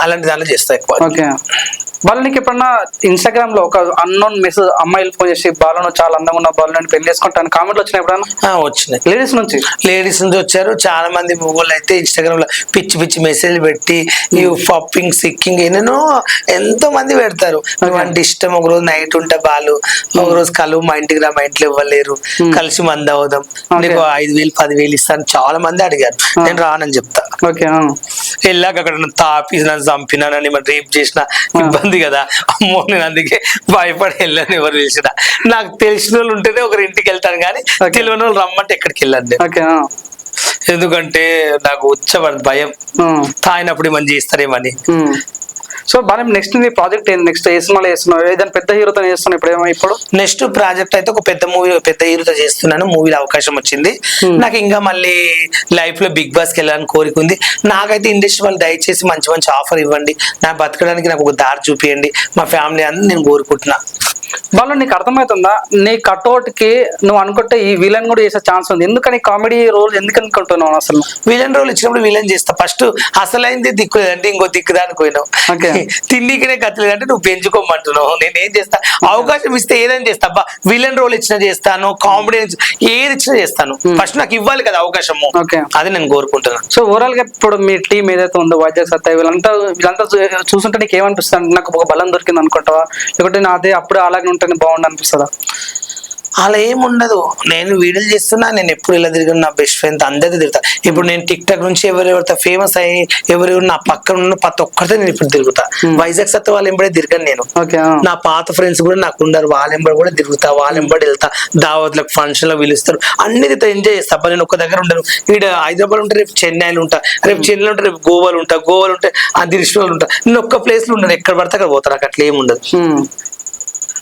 అలాంటి దాంట్లో చేస్తా ఎక్కువ. ఓకే, బాలు నీకు ఎప్పుడన్నా ఇన్స్టాగ్రామ్ లో ఒక అన్నోన్ మెసేజ్ అమ్మాయిలు ఫోన్ చేసి బాలు చాలా అందంగా ఉన్న బాలు నేను పెళ్లి చేసుకుంటాను కామెంట్లు వచ్చినాయి ఎప్పుడన్నా? వచ్చినాయి, లేడీస్ నుంచి వచ్చారు. చాలా మంది మొగోళ్ళు అయితే ఇన్స్టాగ్రామ్ లో పిచ్చి పిచ్చి మెసేజ్ పెట్టి ఫప్పింగ్ సిక్కింగ్ ఏనేనో ఎంతో మంది పెడతారు. అంటే ఇష్టం, ఒక రోజు నైట్ ఉంటే బాలు, ఒక రోజు కలువు మా ఇంటికి రా, మా ఇంట్లో ఇవ్వలేరు, కలిసి మంది అవుదాం, నీకు 5,000, 10,000 ఇస్తాను చాలా మంది అడిగారు. నేను రానని చెప్తా. వెళ్ళాక అక్కడ తాపి నన్ను చంపినానని మరి రేప్ చేసిన ఇబ్బంది కదా, అమ్మో నేను అందుకే భయపడి వెళ్ళాను. ఎవరు తెలిసిన నాకు తెలిసిన వాళ్ళు ఉంటేనే ఒకరి ఇంటికి వెళ్తాను, కానీ తెలియని వాళ్ళు రమ్మంటే ఎక్కడికి వెళ్ళండి. ఎందుకంటే నాకు ఉచ్చబడి భయం, తాగినప్పుడు ఏమని చేస్తారేమని. సో బాగా నెక్స్ట్ నీ ప్రాజెక్ట్ ఏంది? నెక్స్ట్ ఏ సినిమాలో చేస్తున్నావు? ఏదైనా పెద్ద హీరోతో చేస్తున్నావు ఇప్పుడు? ఇప్పుడు నెక్స్ట్ ప్రాజెక్ట్ అయితే ఒక పెద్ద హీరోతో చేస్తున్నాను. మూవీలో అవకాశం వచ్చింది నాకు. ఇంకా మళ్ళీ లైఫ్ లో బిగ్ బాస్ కి వెళ్ళాలని కోరిక ఉంది. నాకైతే ఇండస్ట్రీ వాళ్ళు దయచేసి మంచి మంచి ఆఫర్ ఇవ్వండి, నా బతకడానికి నాకు ఒక దారి చూపియండి, మా ఫ్యామిలీ అని నేను కోరుకుంటున్నా. వాళ్ళు నీకు అర్థమవుతుందా? నీ కట్అవుట్ కి నువ్వు అనుకుంటే ఈ విలన్ కూడా చేసే ఛాన్స్ ఉంది. ఎందుకని కామెడీ రోల్ ఎందుకు అనుకుంటున్నావు? అసలు విలన్ రోల్ ఇచ్చినప్పుడు విలన్ చేస్తా. ఫస్ట్ అసలైంది దిక్కు లేదంటే ఇంకో దిక్కు దానికి పోయినావు, తిండికినే కత్తలేదంటే నువ్వు పెంచుకోమంటున్నావు. నేను ఏం చేస్తా? అవకాశం ఇస్తే ఏదైనా చేస్తా. అబ్బా విలన్ రోల్ ఇచ్చినా చేస్తాను, కామెడీ ఏది ఇచ్చినా చేస్తాను. ఫస్ట్ నాకు ఇవ్వాలి కదా అవకాశము, అది నేను కోరుకుంటున్నాను. సో ఓవరాల్ గా ఇప్పుడు మీ టీం ఏదైతే ఉందో వైజాగ్ సత్య వీళ్ళంతా చూస్తుంటే నీకు ఏమనిపిస్తుంది? నాకు ఒక బలం దొరికింది అనుకుంటావా, లేకపోతే అదే అప్పుడు అలాగే ఉంటేనే బాగుండు అనిపిస్తుందా? అలా ఏం ఉండదు. నేను వీడియోలు చేస్తున్నా, నేను ఎప్పుడు ఇలా తిరిగిన నా బెస్ట్ ఫ్రెండ్ అందరితో తిరుగుతా. ఇప్పుడు నేను టిక్ టాక్ నుంచి ఎవరెవరితో ఫేమస్ అయ్యి ఎవరెవరు నా పక్కన ఉన్న ప్రతి ఒక్కరితో నేను ఇప్పుడు తిరుగుతా. వైజాగ్ సత్తా వాళ్ళ ఎంబడే తిరగను నేను. ఓకే. నా పాత ఫ్రెండ్స్ కూడా నాకు ఉండరు, వాళ్ళ ఎంబడి కూడా తిరుగుతా, వాళ్ళ ఎంబడి వెళ్తా, దావత్లకు ఫంక్షన్ లో పిలుస్తారు, అన్ని ఎంజాయ్ చేస్తా. నేను ఒక్క దగ్గర ఉండను. ఇక్కడ హైదరాబాద్ ఉంటే రేపు చెన్నైలో ఉంటా, రేపు చెన్నైలో ఉంటే రేపు గోవాలో ఉంటా, గోవాలో ఉంటే దిల్షుక్లో ఉంటా. నేను ఒక్క ప్లేస్ లో ఉండను, ఎక్కడ పడితే అక్కడ పోతా. నాకు అట్లా ఏమి ఉండదు.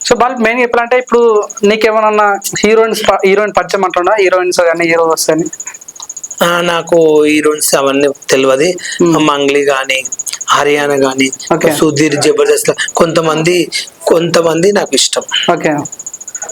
సో వాళ్ళు మెయిన్ చెప్పాలంటే ఇప్పుడు నీకేమన్నా హీరోయిన్ పరిచయం అంటున్నా, హీరోయిన్స్ కానీ హీరోస్ కానీ? నాకు హీరోయిన్స్ అవన్నీ తెలియదు. మంగ్లీ గాని, హర్యానా గాని, సుధీర్, జబర్దస్త్ కొంతమంది నాకు ఇష్టం. ఓకే.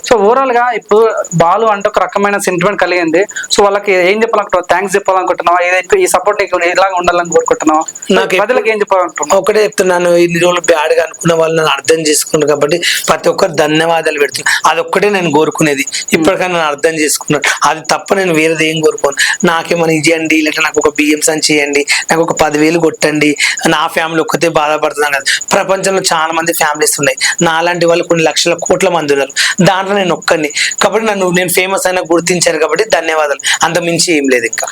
సో ఓవరాల్ గా ఇప్పుడు బాలు అంటే ఒక రకమైన సెంటిమెంట్ కలిగింది. సో వాళ్ళకి ఏం చెప్పాలనుకుంటున్నావు? థ్యాంక్స్ చెప్పాలనుకుంటున్నావా? ఈ సపోర్ట్ నీకు ఇలాగ ఉండాలని కోరుకుంటున్నావా? నాకు ప్రజలకు ఏం చెప్పాలనుకుంటున్నావు? ఒకటే చెప్తున్నాను, ఇన్ని రోజులు బ్యాడ్ గా అనుకున్న వాళ్ళు నన్ను అర్థం చేసుకున్నారు కాబట్టి ప్రతి ఒక్కరు ధన్యవాదాలు పెడుతున్నాను. అదొక్కటే నేను కోరుకునేది. ఇప్పటికైనా నన్ను అర్థం చేసుకున్నాను, అది తప్ప నేను వేరేది ఏం కోరుకోను. నాకేమైనా ఇవ్వండి, లేకపోతే నాకు ఒక బియ్యం సంచి ఇవ్వండి, నాకు ఒక 10,000 కొట్టండి, నా ఫ్యామిలీ ఒక్కతే బాధపడుతున్నాను కదా. ప్రపంచంలో చాలా మంది ఫ్యామిలీస్ ఉన్నాయి, నాలాంటి వాళ్ళు కొన్ని లక్షల కోట్ల మంది ఉన్నారు, దాంట్లో నేను ఒక్కడిని. కాబట్టి నేను ఫేమస్ అయినా గుర్తించారు కాబట్టి ధన్యవాదాలు, అంత మించి ఏం లేదు. ఇంకా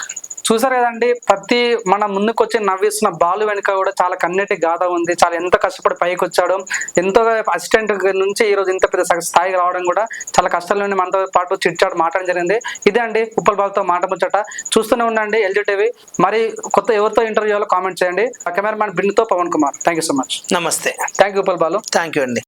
చూసారు కదండి, ప్రతి మన ముందుకు వచ్చి నవ్విస్తున్న బాలు వెనుక కూడా చాలా కన్నీటి గాథ ఉంది. చాలా ఎంత కష్టపడి పైకి వచ్చాడు, ఎంతో అసిస్టెంట్ నుంచి ఈ రోజు ఇంత పెద్ద స్థాయికి రావడం కూడా చాలా కష్టాల నుండి మనతో పాటు చిట్చాడు మాట్లాడడం జరిగింది. ఇదే అండి ఉప్పల్ బాలుతో మాట ముచ్చట. చూస్తూనే ఉండండి LG TV. మరి కొత్త ఎవరితో ఇంటర్వ్యూలో కామెంట్ చేయండి. కెమెరామ్యాన్ బిన్నుతో Pavan Kumar. Thank you so much. నమస్తే. Thank you Uppal Balu. Thank you అండి.